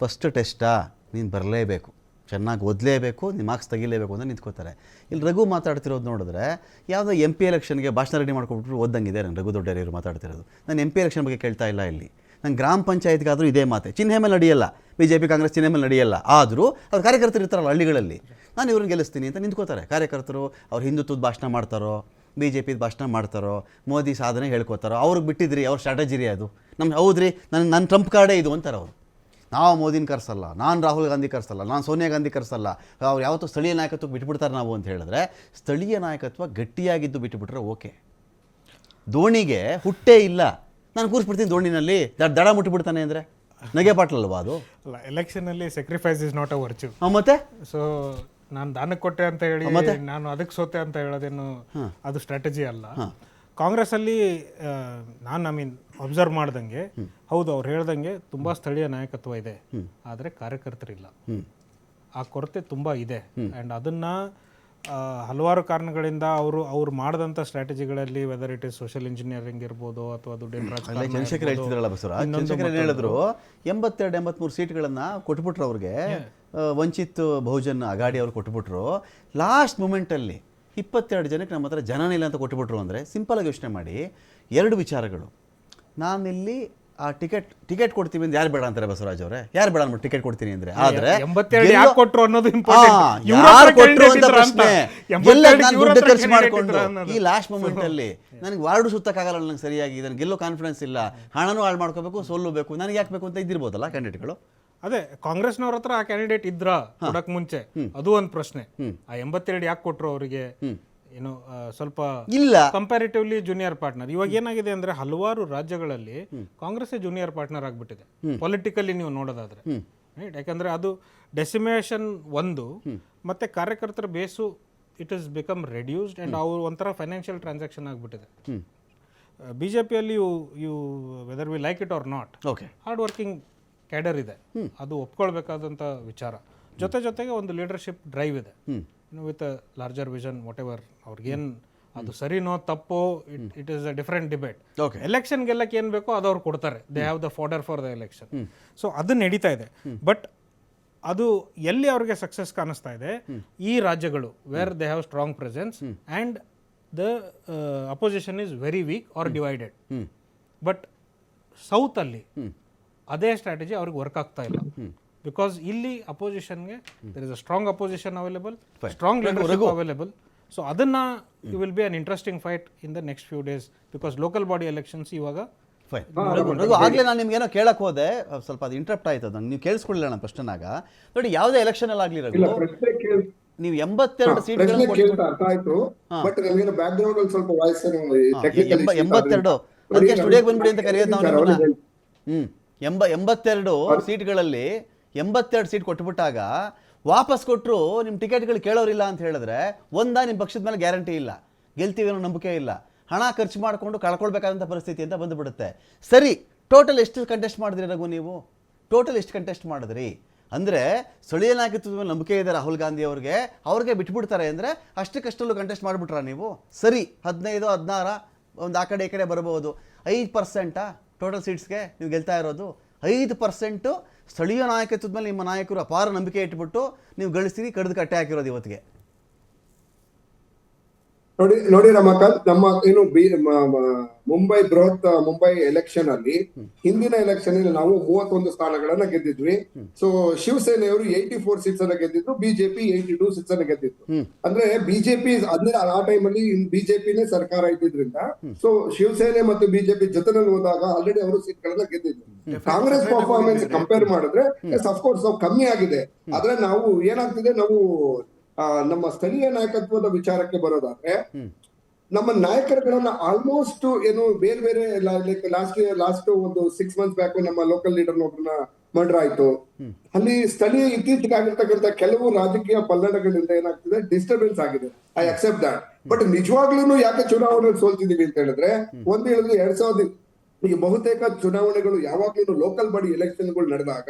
[SPEAKER 1] ಫಸ್ಟ್ ಟೆಸ್ಟಾ ನೀನು ಬರಲೇಬೇಕು, ಚೆನ್ನಾಗಿ ಓದಲೇಬೇಕು, ನೀನು ಮಾರ್ಕ್ಸ್ ತೆಗಿಲೇಬೇಕು ಅಂತ ನಿಂತ್ಕೋತಾರೆ. ಇಲ್ಲಿ ರಘು ಮಾತಾಡ್ತಿರೋದು ನೋಡಿದ್ರೆ ಯಾವುದೋ MP ಎಲೆಕ್ಷನ್ಗೆ ಭಾಷಣ ರೆಡಿ ಮಾಡ್ಕೊಬಿಟ್ರು ಓದಂಗಿದೆ. ನಾನು ರಘು ದೊಡ್ಡೇರಿಯವರು ಮಾತಾಡ್ತಿರೋದು. ನಾನು MP ಎಲೆಕ್ಷನ್ ಬಗ್ಗೆ ಕೇಳ್ತಾ ಇಲ್ಲ ಇಲ್ಲಿ. ನಾನು ಗ್ರಾಮ ಪಂಚಾಯತ್ಗಾದರೂ ಇದೇ ಮಾತೆ. ಚಿಹ್ನೆ ಮೇಲೆ ನಡೆಯಲ್ಲ, BJP ಕಾಂಗ್ರೆಸ್ ಚಿಹ್ನೆ ಮೇಲೆ ನಡೆಯಲ್ಲ. ಆದರೂ ಅವ್ರು ಕಾರ್ಯಕರ್ತರು ಇರ್ತಾರಲ್ಲ ಹಳ್ಳಿಗಳಲ್ಲಿ, ನಾನು ಇವ್ರನ್ನ ಗೆಲ್ಲಿಸ್ತೀನಿ ಅಂತ ನಿಂತ್ಕೋತಾರೆ ಕಾರ್ಯಕರ್ತರು. ಅವ್ರು ಹಿಂದುತ್ವದ ಭಾಷಣ ಮಾಡ್ತಾರೋ, BJPದ ಭಾಷಣ ಮಾಡ್ತಾರೋ, ಮೋದಿ ಸಾಧನೆ ಹೇಳ್ಕೊತಾರೋ, ಅವ್ರಿಗೆ ಬಿಟ್ಟಿದ್ರಿ, ಅವ್ರ ಸ್ಟ್ರಾಟಜಿ ರೀ ಅದು. ಹೌದ್ರಿ, ನನ್ನ ಟ್ರಂಪ್ ಕಾರ್ಡೇ ಇದು ಅಂತಾರೆ ಅವರು. ನಾವು ಮೋದಿನ ಕರೆಸಲ್ಲ, ನಾನು ರಾಹುಲ್ ಗಾಂಧಿ ಕರೆಸಲ್ಲ, ನಾನು ಸೋನಿಯಾ ಗಾಂಧಿ ಕರೆಸಲ್ಲ, ಅವ್ರು ಯಾವತ್ತೂ ಸ್ಥಳೀಯ ನಾಯಕತ್ವಕ್ಕೆ ಬಿಟ್ಬಿಡ್ತಾರೆ ನಾವು ಅಂತ ಹೇಳಿದ್ರೆ, ಸ್ಥಳೀಯ ನಾಯಕತ್ವ ಗಟ್ಟಿಯಾಗಿದ್ದು ಬಿಟ್ಟುಬಿಟ್ರೆ ಓಕೆ. ಧೋನಿಗೆ ಹುಟ್ಟೇ ಇಲ್ಲ, ನಾನು ಕೂರಿಸ್ಬಿಡ್ತೀನಿ ಧೋನಿನಲ್ಲಿ, ದಡ ಮುಟ್ಟಿಬಿಡ್ತಾನೆ ಅಂದರೆ ನಗೆ ಪಾಟ್ಲಲ್ವಾ ಅದು?
[SPEAKER 4] ಅಲ್ಲ, ಎಲೆಕ್ಷನಲ್ಲಿ sacrifice is not a virtue.
[SPEAKER 1] ಮತ್ತೆ
[SPEAKER 4] ಸೊ ನಾನು ದಾನಕ್ಕೆ ಕೊಟ್ಟೆ ಅಂತ ಹೇಳಿ ನಾನು ಅದಕ್ಕೆ ಸೋತೆ ಅಂತ ಹೇಳೋದೇನು ಅದು ಸ್ಟ್ರಾಟಜಿ ಅಲ್ಲ. ಕಾಂಗ್ರೆಸ್ ಅಲ್ಲಿ ನಾನು ಅಬ್ಸರ್ವ್ ಮಾಡ್ದಂಗೆ, ಹೌದು ಅವ್ರು ಹೇಳ್ದಂಗೆ ತುಂಬಾ ಸ್ಥಳೀಯ ನಾಯಕತ್ವ ಇದೆ, ಆದರೆ ಕಾರ್ಯಕರ್ತರಿಲ್ಲ. ಆ ಕೊರತೆ ತುಂಬಾ ಇದೆ. ಅಂಡ್ ಅದನ್ನ ಹಲವಾರು ಕಾರಣಗಳಿಂದ ಅವ್ರು ಮಾಡಿದಂಥ ಸ್ಟ್ರಾಟಜಿಗಳಲ್ಲಿ whether it is social engineering ಇರ್ಬೋದು ಅಥವಾ ದುಡ್ಡಿನ ರಾಜಕಾರಣ
[SPEAKER 1] ಚಂದ್ರಶೇಖರ್ ಹೇಳ್ತಿದ್ರಲ್ಲ ಬಸವರಾಜ್, ಚಂದ್ರಶೇಖರ್ ಏನು ಹೇಳಿದ್ರು 82-83 ಸೀಟ್ಗಳನ್ನು ಕೊಟ್ಬಿಟ್ರು ಅವ್ರಿಗೆ, ವಂಚಿತ್ ಬಹುಜನ್ ಅಗಾಡಿ ಅವ್ರು ಕೊಟ್ಬಿಟ್ರು. ಲಾಸ್ಟ್ ಮೂಮೆಂಟಲ್ಲಿ 22 ಜನಕ್ಕೆ ನಮ್ಮ ಹತ್ರ ಜನನೇ ಇಲ್ಲ ಅಂತ ಕೊಟ್ಬಿಟ್ರು. ಅಂದರೆ ಸಿಂಪಲಾಗಿ ಯೋಚನೆ ಮಾಡಿ, 2 ವಿಚಾರಗಳು. ನಾನಿಲ್ಲಿ ಆ ಟಿಕೆಟ್ ಕೊಡ್ತೀವಿ ಅಂತ ಯಾರು ಬೇಡ ಅಂತಾರೆ ಬಸವರಾಜ್ ಅವರೇ? ಯಾರು ಬೇಡ ಅಂದ್ಬಿಟ್ಟು ಟಿಕೆಟ್ ಕೊಡ್ತೀನಿ ಅಂದ್ರೆ, ಆದ್ರೆ
[SPEAKER 4] 82 ಯಾಕೆ ಕೊಟ್ರು ಅನ್ನೋದು
[SPEAKER 1] ಯಾರು ಕೊಟ್ರು ಅಂತ ಪ್ರಶ್ನೆ. ಎಲ್ಲ ನಾನು ದುಡ್ಡು ಖರ್ಚು ಮಾಡ್ಕೊಂಡು ಈ ಲಾಸ್ಟ್ ಮೂಮೆಂಟ್ ಅಲ್ಲಿ ನನಗೆ ವಾರ್ಡು ಸುತ್ತಕ್ಕಾಗಲ್ಲ, ನನಗೆ ಸರಿಯಾಗಿ ಇದನ್ನು ಗೆಲ್ಲೋ ಕಾನ್ಫಿಡೆನ್ಸ್ ಇಲ್ಲ, ಹಣನೂ ಹಾಳು ಮಾಡ್ಕೋಬೇಕು, ಸೋಲ್ಲಬೇಕು, ನನಗೆ ಯಾಕೆ ಬೇಕು ಅಂತ ಇದ್ದಿರ್ಬೋದಲ್ಲ ಕ್ಯಾಂಡಿಡೇಟ್ಗಳು.
[SPEAKER 4] ಅದೇ ಕಾಂಗ್ರೆಸ್ನವ್ರ ಹತ್ರ ಆ ಕ್ಯಾಂಡಿಡೇಟ್ ಇದ್ರ ಕೊಡಕ್ ಮುಂಚೆ ಅದು ಒಂದು ಪ್ರಶ್ನೆ. ಆ 82 ಯಾಕೆ ಕೊಟ್ರು ಅವರಿಗೆ? ಏನು ಸ್ವಲ್ಪ
[SPEAKER 1] ಇಲ್ಲ,
[SPEAKER 4] ಕಂಪ್ಯಾರಿಟಿವ್ಲಿ ಜೂನಿಯರ್ ಪಾರ್ಟ್ನರ್. ಇವಾಗ ಏನಾಗಿದೆ ಅಂದ್ರೆ ಹಲವಾರು ರಾಜ್ಯಗಳಲ್ಲಿ ಕಾಂಗ್ರೆಸ್ ಜೂನಿಯರ್ ಪಾರ್ಟ್ನರ್ ಆಗ್ಬಿಟ್ಟಿದೆ ಪೊಲಿಟಿಕಲಿ ನೀವು ನೋಡೋದಾದ್ರೆ. ರೈಟ್, ಯಾಕಂದ್ರೆ ಅದು ಡೆಸಿಮೇಷನ್ ಒಂದು, ಮತ್ತೆ ಕಾರ್ಯಕರ್ತರ base it is become reduced and ಅವ್ರು ಒಂಥರ ಫೈನಾನ್ಷಿಯಲ್ ಟ್ರಾನ್ಸಾಕ್ಷನ್ ಆಗ್ಬಿಟ್ಟಿದೆ. ಬಿಜೆಪಿಯಲ್ಲಿ you whether we like it or not, hard working cadre ಇದೆ, ಅದು ಒಪ್ಕೊಳ್ಬೇಕಾದಂಥ ವಿಚಾರ. ಜೊತೆಗೆ ಒಂದು ಲೀಡರ್ಶಿಪ್ ಡ್ರೈವ್ ಇದೆ with a larger vision. Whatever ಅವ್ರಿಗೇನು ಅದು ಸರಿನೋ ತಪ್ಪೋ, it is a different debate. Election ಗೆಲ್ಲಕ್ಕೆ ಏನು ಬೇಕೋ ಅದು ಅವ್ರು ಕೊಡ್ತಾರೆ. They have the fodder for the election. So ಅದು ನಡೀತಾ ಇದೆ. ಬಟ್ ಅದು ಎಲ್ಲಿ ಅವ್ರಿಗೆ ಸಕ್ಸಸ್ ಕಾಣಿಸ್ತಾ ಇದೆ, ಈ ರಾಜ್ಯಗಳು where they have strong presence and the opposition is very weak or divided. But ಸೌತಲ್ಲಿ ಅದೇ ಸ್ಟ್ರಾಟಜಿ ಅವ್ರಿಗೆ ವರ್ಕ್ ಆಗ್ತಾ ಇಲ್ಲ. ಬಿಕಾಸ್ ಇಲ್ಲಿ ಅಪೋಸಿಷನ್ಗೆ there is a strong opposition available, strong leadership available. So ಅದನ್ನ you will be an interesting fight in the next few days, because local body elections ಇವಾಗ.
[SPEAKER 1] ಆಗಲೇ ನಾನು ನಿಮ್ಗೇನೋ ಕೇಳಕ್ ಹೋದೆ, ಸ್ವಲ್ಪ ಅದು ಇಂಟ್ರಪ್ಟ್ ಆಯ್ತು. ನಂಗೆ ನೀವು ಕೇಳಿಸ್ಕೊಳ್ಳಿಲ್ಲ ನಾನು ಪ್ರಶ್ನೆನಾಗ. ನೋಡಿ, ಯಾವುದೇ ಎಲೆಕ್ಷನ್ ಅಲ್ಲಿ ಆಗಲಿ ರಘು, ನೀವು 82 ಸೀಟ್ಗಳನ್ನು
[SPEAKER 3] ಅರ್ಥ ಆಯ್ತು. ಬಟ್ ನನಗೆ ಬ್ಯಾಕ್ ಗ್ರೌಂಡ್ ಅಲ್ಲಿ ಸ್ವಲ್ಪ ವಾಯ್ಸ್
[SPEAKER 1] 82 ಅದಕ್ಕೆ ಸ್ಟುಡಿಯೋಗೆ ಬಂದ್ಬಿಡಿ ಅಂತ ಕರೆಯೋದು ನಾವು. 82 ಸೀಟ್ಗಳಲ್ಲಿ 82 ಸೀಟ್ ಕೊಟ್ಬಿಟ್ಟಾಗ ವಾಪಸ್ ಕೊಟ್ಟರು ನಿಮ್ಮ ಟಿಕೆಟ್ಗಳು ಕೇಳೋರಿಲ್ಲ ಅಂತ ಹೇಳಿದ್ರೆ, ನಿಮ್ಮ ಪಕ್ಷದ ಮೇಲೆ ಗ್ಯಾರಂಟಿ ಇಲ್ಲ, ಗೆಲ್ತೀವಿ ಅನ್ನೋ ನಂಬಿಕೆ ಇಲ್ಲ, ಹಣ ಖರ್ಚು ಮಾಡಿಕೊಂಡು ಕಳ್ಕೊಳ್ಬೇಕಾದಂಥ ಪರಿಸ್ಥಿತಿ ಅಂತ ಬಂದುಬಿಡುತ್ತೆ. ಸರಿ, ಟೋಟಲ್ ಎಷ್ಟು ಕಂಟೆಸ್ಟ್ ಮಾಡಿದ್ರಿ ರಘು ನೀವು? ಟೋಟಲ್ ಎಷ್ಟು ಕಂಟೆಸ್ಟ್ ಮಾಡಿದ್ರಿ ಅಂದರೆ, ಸ್ಥಳೀಯ ನಾಯಕತ್ವದ ಮೇಲೆ ನಂಬಿಕೆ ಇದೆ ರಾಹುಲ್ ಗಾಂಧಿ ಅವ್ರಿಗೆ ಬಿಟ್ಬಿಡ್ತಾರೆ ಅಂದರೆ ಅಷ್ಟಕ್ಕಷ್ಟಲ್ಲೂ ಕಂಟೆಸ್ಟ್ ಮಾಡಿಬಿಟ್ರಾ ನೀವು? ಸರಿ, 15-16 ಒಂದು ಆ ಕಡೆ ಈ ಕಡೆ ಬರಬಹುದು. 5% ಟೋಟಲ್ ಸೀಟ್ಸ್ಗೆ ನೀವು ಗೆಲ್ತಾ ಇರೋದು. 5% ಸ್ಥಳೀಯ ನಾಯಕತ್ವದ ಮೇಲೆ ನಿಮ್ಮ ನಾಯಕರು ಅಪಾರ ನಂಬಿಕೆ ಇಟ್ಬಿಟ್ಟು ನೀವು ಗಳಿಸ್ತೀರಿ, ಕಡ್ದು ಕಟ್ಟೆ ಹಾಕಿರೋದು ಇವತ್ತಿಗೆ.
[SPEAKER 3] ನೋಡಿ ರಮಾಕಾಂತ್, ನಮ್ಮ ಏನು ಮುಂಬೈ ಮುಂಬೈ ಎಲೆಕ್ಷನ್ ಅಲ್ಲಿ, ಹಿಂದಿನ ಎಲೆಕ್ಷನ್ ಅಲ್ಲಿ ನಾವು 31 ಸ್ಥಾನಗಳನ್ನ ಗೆದ್ದಿದ್ವಿ. ಸೊ ಶಿವಸೇನೆಯವರು 84 ಸೀಟ್ಸ್ ಅನ್ನ ಗೆದ್ದಿದ್ರು, ಬಿಜೆಪಿ 82 ಸೀಟ್ಸ್ ಅನ್ನ ಗೆದ್ದಿತ್ತು. ಅಂದ್ರೆ ಬಿಜೆಪಿ ಅಂದ್ರೆ ಆ ಟೈಮ್ ಅಲ್ಲಿ ಬಿಜೆಪಿನೇ ಸರ್ಕಾರ ಇದ್ದಿದ್ರಿಂದ, ಸೊ ಶಿವಸೇನೆ ಮತ್ತು ಬಿಜೆಪಿ ಜೊತೆನಲ್ಲಿ ಹೋದಾಗ ಆಲ್ರೆಡಿ ಅವರು ಸೀಟ್ ಗಳನ್ನ ಗೆದ್ದಿದ್ರು. ಕಾಂಗ್ರೆಸ್ ಪರ್ಫಾರ್ಮೆನ್ಸ್ ಕಂಪೇರ್ ಮಾಡಿದ್ರೆ ಅಫ್ಕೋರ್ಸ್ ನಾವು ಕಮ್ಮಿ ಆಗಿದೆ. ಆದ್ರೆ ನಾವು ಏನಾಗ್ತಿದೆ, ನಾವು ನಮ್ಮ ಸ್ಥಳೀಯ ನಾಯಕತ್ವದ ವಿಚಾರಕ್ಕೆ ಬರೋದಾದ್ರೆ, ನಮ್ಮ ನಾಯಕರುಗಳನ್ನ ಆಲ್ಮೋಸ್ಟ್ ಏನು ಬೇರೆ ಬೇರೆ ಲಾಸ್ಟ್ ಒಂದು 6 ಮಂತ್ಸ್ ಬ್ಯಾಕ್ ನಮ್ಮ ಲೋಕಲ್ ಲೀಡರ್ ಒಬ್ಬರನ್ನ ಮರ್ಡರ್ ಆಯ್ತು. ಅಲ್ಲಿ ಸ್ಥಳೀಯ ಇತ್ತೀಚೆಗೆ ಆಗಿರ್ತಕ್ಕಂಥ ಕೆಲವು ರಾಜಕೀಯ ಪಲ್ಲಟಗಳಿಂದ ಏನಾಗ್ತಿದೆ, ಡಿಸ್ಟರ್ಬೆನ್ಸ್ ಆಗಿದೆ. I accept that. ಬಟ್ ನಿಜವಾಗ್ಲೂ ಯಾಕೆ ಚುನಾವಣೆ ಸೋಲ್ತಿದೀವಿ ಅಂತ ಹೇಳಿದ್ರೆ, ಒಂದು ಹೇಳಿದ್ರೆ 2000 ಈ ಬಹುತೇಕ ಚುನಾವಣೆಗಳು ಯಾವಾಗ್ಲೂ ಲೋಕಲ್ ಬಾಡಿ ಎಲೆಕ್ಷನ್ಗಳು ನಡೆದಾಗ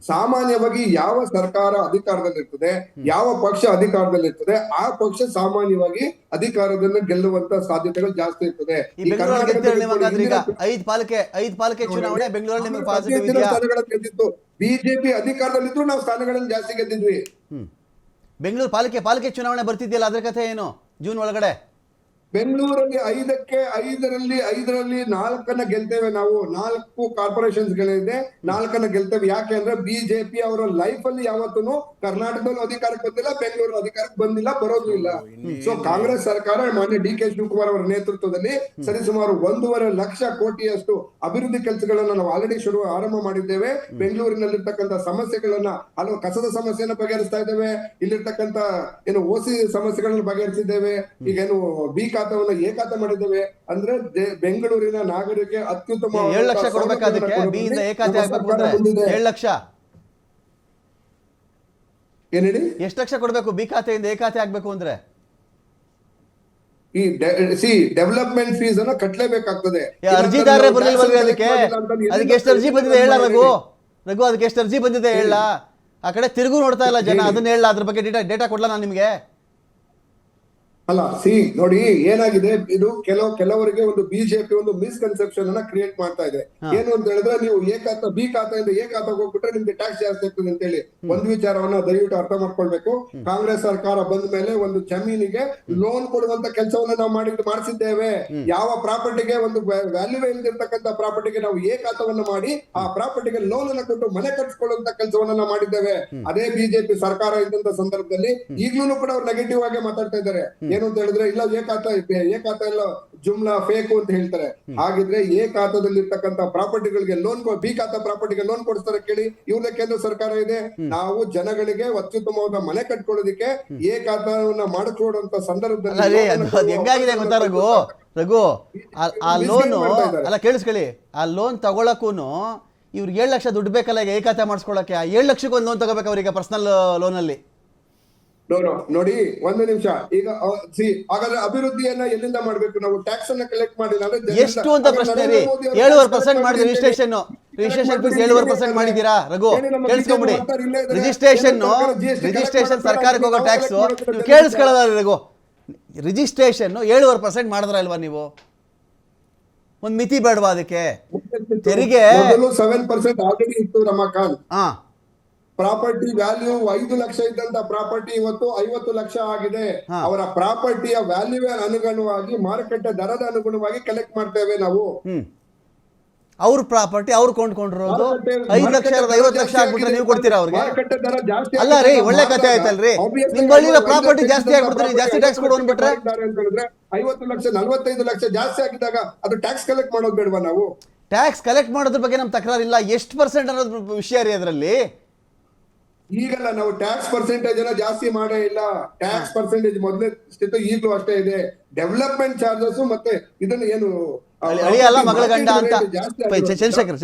[SPEAKER 3] ಸಾಮಾನ್ಯವಾಗಿ ಯಾವ ಸರ್ಕಾರ ಅಧಿಕಾರದಲ್ಲಿರ್ತದೆ, ಯಾವ ಪಕ್ಷ ಅಧಿಕಾರದಲ್ಲಿರ್ತದೆ, ಆ ಪಕ್ಷ ಸಾಮಾನ್ಯವಾಗಿ ಅಧಿಕಾರದಲ್ಲಿ ಗೆಲ್ಲುವಂತ ಸಾಧ್ಯತೆಗಳು ಜಾಸ್ತಿ ಇರ್ತದೆ. ಬಿಜೆಪಿ ಅಧಿಕಾರದಲ್ಲಿದ್ರು ನಾವು ಸ್ಥಾನಗಳಲ್ಲಿ ಜಾಸ್ತಿ ಗೆದ್ದಿದ್ವಿ.
[SPEAKER 1] ಬೆಂಗಳೂರು ಪಾಲಿಕೆ ಚುನಾವಣೆ ಬರ್ತಿದ್ಯಲ್ಲ, ಅದ್ರ ಕಥೆ ಏನು? ಜೂನ್ ಒಳಗಡೆ
[SPEAKER 3] ಬೆಂಗಳೂರಲ್ಲಿ 5ರಲ್ಲಿ 4 ಗೆಲ್ತೇವೆ ನಾವು. 4 ಕಾರ್ಪೊರೇಷನ್ಸ್ ಗಳಿದೆ, 4 ಗೆಲ್ತೇವೆ. ಯಾಕೆ ಅಂದ್ರೆ ಬಿಜೆಪಿ ಅವರ ಲೈಫ್ ಅಲ್ಲಿ ಯಾವತ್ತೂ ಕರ್ನಾಟಕದಲ್ಲೂ ಅಧಿಕಾರಕ್ಕೆ ಬಂದಿಲ್ಲ, ಬೆಂಗಳೂರು ಅಧಿಕಾರಕ್ಕೆ ಬಂದಿಲ್ಲ, ಬರೋದು ಇಲ್ಲ. ಸೊ ಕಾಂಗ್ರೆಸ್ ಸರ್ಕಾರ ಮಾನ್ಯ ಡಿ ಕೆ ಶಿವಕುಮಾರ್ ಅವರ ನೇತೃತ್ವದಲ್ಲಿ ಸರಿಸುಮಾರು 1.5 ಲಕ್ಷ ಕೋಟಿಯಷ್ಟು ಅಭಿವೃದ್ಧಿ ಕೆಲಸಗಳನ್ನ ನಾವು ಆಲ್ರೆಡಿ ಆರಂಭ ಮಾಡಿದ್ದೇವೆ. ಬೆಂಗಳೂರಿನಲ್ಲಿರ್ತಕ್ಕಂಥ ಸಮಸ್ಯೆಗಳನ್ನ, ಹಲವು ಕಸದ ಸಮಸ್ಯೆಯನ್ನ ಬಗೆಹರಿಸ್ತಾ ಇದ್ದೇವೆ. ಇಲ್ಲಿರ್ತಕ್ಕಂಥ ಏನು ಓಸಿ ಸಮಸ್ಯೆಗಳನ್ನ ಬಗೆಹರಿಸಿದ್ದೇವೆ. ಈಗ ಏನು ಬಿ ಖಾತವನ್ನ ಎ ಖಾತೆ ಮಾಡಿದ್ದೇವೆ. ಅಂದ್ರೆ ಬೆಂಗಳೂರಿನ ನಾಗರಿಕರಿಗೆ ಅತ್ಯುತ್ತಮ
[SPEAKER 1] 7 ಲಕ್ಷ ಕೊಡ್ಬೇಕಾದಕ್ಕೆ ಬಿಯಿಂದ ಎ ಖಾತೆ ಆಗ್ಬೇಕು ಅಂದ್ರೆ 7 ಲಕ್ಷ
[SPEAKER 3] ಏನ್ ಹೇಳಿ,
[SPEAKER 1] ಎಷ್ಟು ಲಕ್ಷ ಕೊಡ್ಬೇಕು ಬಿ ಖಾತೆಯಿಂದ ಎ ಖಾತೆ ಆಗ್ಬೇಕು ಅಂದ್ರೆ?
[SPEAKER 3] ಈ ಡೆವಲಪ್ಮೆಂಟ್ ಫೀಸ್ ಅನ್ನ ಕಟ್ಟಲೇಬೇಕಾಗ್ತದೆ.
[SPEAKER 1] ಅರ್ಜಿದಾರರೇ ಬರ್ಲಿಲ್ವಲ್ರಿ ಅದಕ್ಕೆ ಎಷ್ಟು ಅರ್ಜಿ ಬಂದಿದೆ ಹೇಳ ರಘು? ಅದಕ್ಕೆ ಎಷ್ಟು ಅರ್ಜಿ ಬಂದಿದೆ ಹೇಳ? ಆ ಕಡೆ ತಿರುಗು ನೋಡ್ತಾ ಇಲ್ಲ ಜನ, ಅದನ್ನ ಹೇಳ. ಅದ್ರ ಬಗ್ಗೆ ಡೇಟಾ ಕೊಡ್ಲಾ ನಾನು ನಿಮ್ಗೆ?
[SPEAKER 3] ಅಲ್ಲ ನೋಡಿ ಏನಾಗಿದೆ, ಇದು ಕೆಲವರಿಗೆ ಒಂದು ಬಿಜೆಪಿ ಒಂದು ಮಿಸ್ಕನ್ಸೆಪ್ಷನ್ ಅನ್ನ ಕ್ರಿಯೇಟ್ ಮಾಡ್ತಾ ಇದೆ. ಏನು ಅಂತ ಹೇಳಿದ್ರೆ, ನೀವು ಬಿ ಖಾತೆಯಿಂದ ಎ ಖಾತೆಗೆ ಹೋಗ್ಬಿಟ್ರೆ ನಿಮ್ಗೆ ಟ್ಯಾಕ್ಸ್ ಜಾಸ್ತಿ ಆಗ್ತದೆ ಅಂತ ಹೇಳಿ ಒಂದು ವಿಚಾರವನ್ನ ದಯವಿಟ್ಟು ಅರ್ಥ ಮಾಡ್ಕೊಳ್ಬೇಕು. ಕಾಂಗ್ರೆಸ್ ಸರ್ಕಾರ ಬಂದ ಮೇಲೆ ಒಂದು ಜಮೀನಿಗೆ ಲೋನ್ ಕೊಡುವಂತ ಕೆಲಸವನ್ನ ನಾವು ಮಾಡಿಸಿದ್ದೇವೆ. ಯಾವ ಪ್ರಾಪರ್ಟಿಗೆ ಒಂದು ವ್ಯಾಲ್ಯೂ ಇಲ್ದಿರ್ತಕ್ಕಂಥ ಪ್ರಾಪರ್ಟಿಗೆ ನಾವು ಎ ಖಾತವನ್ನ ಮಾಡಿ ಆ ಪ್ರಾಪರ್ಟಿಗೆ ಲೋನ್ ಅನ್ನ ಕೊಟ್ಟು ಮನೆ ಕಟ್ಸ್ಕೊಳ್ಳುವಂತ ಕೆಲಸವನ್ನ ನಾವು ಮಾಡಿದ್ದೇವೆ. ಅದೇ ಬಿಜೆಪಿ ಸರ್ಕಾರ ಇದ್ದಂತ ಸಂದರ್ಭದಲ್ಲಿ ಈಗ್ಲೂ ಕೂಡ ಅವ್ರು ನೆಗೆಟಿವ್ ಆಗಿ ಮಾತಾಡ್ತಾ ಇದ್ದಾರೆ. ಏನು ಅಂತ ಹೇಳಿದ್ರೆ, ಇಲ್ಲ ಎ ಖಾತೆ ಎಲ್ಲ ಜುಮ್ಲಾ ಫೇಕು ಅಂತ ಹೇಳ್ತಾರೆ. ಹಾಗಿದ್ರೆ ಎ ಖಾತಾದಲ್ಲಿ ಇರ್ತಕ್ಕಂಥ ಪ್ರಾಪರ್ಟಿಗಳಿಗೆ ಲೋನ್, ಬಿ ಖಾತಾ ಪ್ರಾಪರ್ಟಿಗೆ ಲೋನ್ ಕೊಡಿಸ್ತಾರೆ ಕೇಳಿ. ಇವ್ರದೇ ಕೇಂದ್ರ ಸರ್ಕಾರ ಇದೆ. ನಾವು ಜನಗಳಿಗೆ ಅತ್ಯುತ್ತಮವಾದ ಮನೆ ಕಟ್ಕೊಳ್ಳೋದಕ್ಕೆ ಎ ಖಾತಾವನ್ನ ಮಾಡಿಕೊಡುವಂತ ಸಂದರ್ಭದಲ್ಲಿ
[SPEAKER 1] ಹೆಂಗಾಗಿದೆ ಗೊತ್ತಾ ರಘು, ಆ ಲೋನು ಅಲ್ಲ ಕೇಳಿಸ್ಕೊಳ್ಳಿ, ಆ ಲೋನ್ ತಗೊಳಕ್ಕೂನು ಇವ್ರಿಗೆ 7 ಲಕ್ಷ ದುಡ್ಡು ಬೇಕಲ್ಲ ಈಗ ಖಾತೆ ಮಾಡಿಸ್ಕೊಳಕ್ಕೆ. ಆ 7 ಲಕ್ಷಕ್ಕೆ ಒಂದು ಲೋನ್ ತಗೋಬೇಕು ಅವ್ರಿಗೆ ಪರ್ಸನಲ್ ಲೋನಲ್ಲಿ.
[SPEAKER 3] ನೋಡಿ ಒಂದು ನಿಮಿಷ, ಈಗ ಹಾಗಾದ್ರೆ ಅಭಿವೃದ್ಧಿಯನ್ನ ಎಲ್ಲಿಂದ ಮಾಡ್ಬೇಕು? ನಾವು ಟ್ಯಾಕ್ಸ್ ಅನ್ನ ಕಲೆಕ್ಟ್ ಮಾಡಿಲ್ಲ ಅಂದ್ರೆ
[SPEAKER 1] ಎಷ್ಟು ಅಂತ ಪ್ರಶ್ನೆ ರೀ. 7% ಮಾಡಿದ್ರಿ ರಿಜಿಸ್ಟ್ರೇಷನ್ ಫೀಸ್ 7% ಮಾಡಿದ್ದೀರಾ ರಘು? ಕೇಳಿಸ್ಕೊಂಬಿಡಿ, ರಿಜಿಸ್ಟ್ರೇಷನ್ ಸರ್ಕಾರಕ್ಕೆ ಹೋಗೋ ಟ್ಯಾಕ್ಸ್ ನೀವು ಕೇಳಿಸ್ಕೊಳ್ಳೋದ ರಘು. ರಿಜಿಸ್ಟ್ರೇಷನ್ 7% ಮಾಡಿದ್ರ ಅಲ್ವಾ ನೀವು? ಒಂದ್ ಮಿತಿ ಬೇಡವಾ ಅದಕ್ಕೆ? ತೆರಿಗೆ
[SPEAKER 3] 7% ಆಲ್ರೆಡಿ ಇತ್ತು ರಮಾಕಾಂತ್. ಪ್ರಾಪರ್ಟಿ ವ್ಯಾಲ್ಯೂ 5 ಲಕ್ಷ ಇದ್ದಂತ ಪ್ರಾಪರ್ಟಿ ಇವತ್ತು 50 ಲಕ್ಷ ಆಗಿದೆ. ಅವರ ಪ್ರಾಪರ್ಟಿಯ ವ್ಯಾಲ್ಯೂ ಅನುಗುಣವಾಗಿ, ಮಾರುಕಟ್ಟೆ ದರದ ಅನುಗುಣವಾಗಿ ಕಲೆಕ್ಟ್ ಮಾಡ್ತೇವೆ ನಾವು.
[SPEAKER 1] ಅವ್ರ ಪ್ರಾಪರ್ಟಿ ಅವ್ರು ಕೊಂಡ್ಕೊಂಡಿರೋದು 5 ಲಕ್ಷ 50 ಲಕ್ಷ ಆಗ್ಬಿಟ್ರೆ ನೀವು ಕೊಡ್ತೀರಾ ಅವ್ರಿಗೆ? ಅಲ್ಲ ರೀ, ಒಳ್ಳೆ ಕಥೆ ಆಯ್ತಲ್ರಿ. ನಿಮ್ ಬಳಿರೋ ಪ್ರಾಪರ್ಟಿ ಜಾಸ್ತಿ ಆಗ್ಬಿಡ್ತಾರೆ, ಜಾಸ್ತಿ ಟ್ಯಾಕ್ಸ್ ಕೊಡು ಅಂದ್ಬಿಟ್ರೆ
[SPEAKER 3] 50 ಲಕ್ಷ 45 ಲಕ್ಷ ಜಾಸ್ತಿ ಆಗಿದ್ದಾಗ ಅದು ಟ್ಯಾಕ್ಸ್ ಕಲೆಕ್ಟ್ ಮಾಡೋದು ಬೇಡವಾ ನಾವು?
[SPEAKER 1] ಟ್ಯಾಕ್ಸ್ ಕಲೆಕ್ಟ್ ಮಾಡೋದ್ರ ಬಗ್ಗೆ ನಮ್ ತಕರಾರಿಲ್ಲ. ಎಷ್ಟು ಪರ್ಸೆಂಟ್ ಅನ್ನೋದು ವಿಷಯ ರೀ ಅದರಲ್ಲಿ.
[SPEAKER 3] ಈಗಲ್ಲ ನಾವು ಟ್ಯಾಕ್ಸ್ ಪರ್ಸೆಂಟೇಜ್ ಅನ್ನ ಜಾಸ್ತಿ ಮಾಡೇ ಇಲ್ಲ. ಟ್ಯಾಕ್ಸ್ ಪರ್ಸೆಂಟೇಜ್ ಮೊದಲೇ ಸ್ಥಿತಿ ಈಗಲೂ ಅಷ್ಟೇ ಇದೆ. ಡೆವಲಪ್ಮೆಂಟ್ ಚಾರ್ಜಸ್ ಮತ್ತೆ ಇದನ್ನ ಏನು
[SPEAKER 1] ಅಳಿಯಲ್ಲ ಮಗಳ ಗಂಡ ಅಂತ ಚಂದ್ರಶೇಖರ್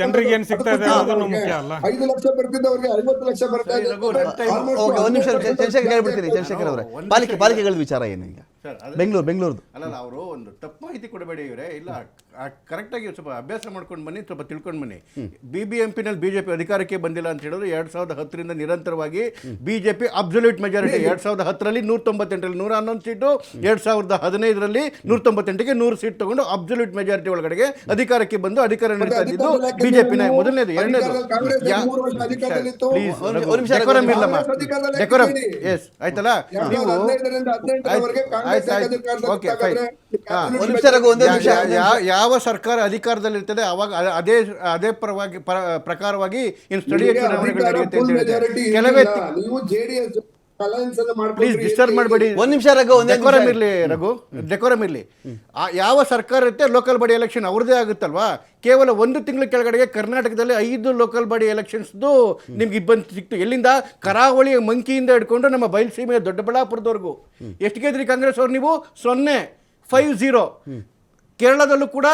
[SPEAKER 4] ಜನರಿಗೆ ಏನ್ ಸಿಗ್ತಾ ಇದೆ ಅನ್ನೋದು ಮುಖ್ಯ ಅಲ್ಲ.
[SPEAKER 3] 5 ಲಕ್ಷ ಬರ್ತಿದ್ದವ್ರಿಗೆ 50 ಲಕ್ಷ ಬರ್ತಾ ಇದೆ.
[SPEAKER 1] ಒಂದ್ ನಿಮಿಷ ಚಂದ್ರಶೇಖರ್ ಹೇಳ್ಬಿಡ್ತೀನಿ. ಚಂದ್ರಶೇಖರ್ ಅವರೇ, ಪಾಲಿಕೆಗಳ ವಿಚಾರ ಏನು ಈಗ? ಬೆಂಗಳೂರು
[SPEAKER 2] ಅಲ್ಲ, ಅವರು ಒಂದು ತಪ್ಪು ಮಾಹಿತಿ ಕೊಡಬೇಡಿ ಇವರೇ. ಇಲ್ಲ, ಕರೆಕ್ಟಾಗಿ ಸ್ವಲ್ಪ ಅಭ್ಯಾಸ ಮಾಡ್ಕೊಂಡು ಬನ್ನಿ, ಸ್ವಲ್ಪ ತಿಳ್ಕೊಂಡು ಬನ್ನಿ. BBMP-ನಲ್ಲಿ ಬಿಜೆಪಿ ಅಧಿಕಾರಕ್ಕೆ ಬಂದಿಲ್ಲ ಅಂತ ಹೇಳಿದ್ರು 2010ರಿಂದ ನಿರಂತರವಾಗಿ ಬಿಜೆಪಿ ಅಬ್ಸಲ್ಯೂಟ್ ಮೆಜಾರಿಟಿ. 2010ರಲ್ಲಿ 198ರಲ್ಲಿ 111 ಸೀಟು, 2015ರಲ್ಲಿ 198ಗೆ 100 ಸೀಟ್ ತಗೊಂಡು ಅಬ್ಸಲ್ಯೂಟ್ ಮೆಜಾರಿಟಿ ಒಳಗಡೆಗೆ ಅಧಿಕಾರಕ್ಕೆ ಬಂದು ಅಧಿಕಾರ ನಡೆಸ್ತಾ ಇದ್ದು ಬಿಜೆಪಿನ. ಮೊದಲನೇದು. ಎರಡನೇದು, ಪ್ಲೀಸ್ ಡೆಕೋರಮ್ ಇಲ್ಲಮ್ಮ, ಡೆಕೋರಮ್. ಎಸ್ ಆಯ್ತಲ್ಲ, ನೀವು ಯಾವ ಸರ್ಕಾರ ಅಧಿಕಾರದಲ್ಲಿರ್ತದೆ ಅವಾಗ ಅದೇ ಪ್ರಕಾರವಾಗಿ ಇನ್ನು ಸ್ಥಳೀಯ ಚುನಾವಣೆಗಳು ನಡೆಯುತ್ತೆ ಅಂತ ಹೇಳಿದ್ರೆ ಕೆಲವೇ. ಪ್ಲೀಸ್ ಡಿಸ್ಟರ್ಬ್ ಮಾಡಬೇಡಿ.
[SPEAKER 1] ಒಂದ್ ನಿಮಿಷ ರಘು,
[SPEAKER 2] ಡೆಕೋರಮ್ ಇರ್ಲಿ ರಘು, ಡೆಕೋರಮ್ ಇರ್ಲಿ. ಯಾವ ಸರ್ಕಾರ ಇರುತ್ತೆ ಲೋಕಲ್ ಬಾಡಿ ಎಲೆಕ್ಷನ್ ಅವ್ರದೇ ಆಗುತ್ತಲ್ವಾ? ಕೇವಲ 1 ತಿಂಗಳ ಕೆಳಗಡೆಗೆ ಕರ್ನಾಟಕದಲ್ಲಿ 5 ಲೋಕಲ್ ಬಾಡಿ ಎಲೆಕ್ಷನ್ಸ್ದು ನಿಮ್ಗೆ ಇಬ್ಬಂದು ಸಿಕ್ತು. ಎಲ್ಲಿಂದ? ಕರಾವಳಿಯ ಮಂಕಿಯಿಂದ ಹಿಡ್ಕೊಂಡು ನಮ್ಮ ಬಯಲುಸೀಮೆಯ ದೊಡ್ಡಬಳ್ಳಾಪುರದವರೆಗೂ. ಎಷ್ಟು ಗೆದ್ರಿ ಕಾಂಗ್ರೆಸ್ ಅವ್ರು ನೀವು? 0-50. ಕೇರಳದಲ್ಲೂ ಕೂಡ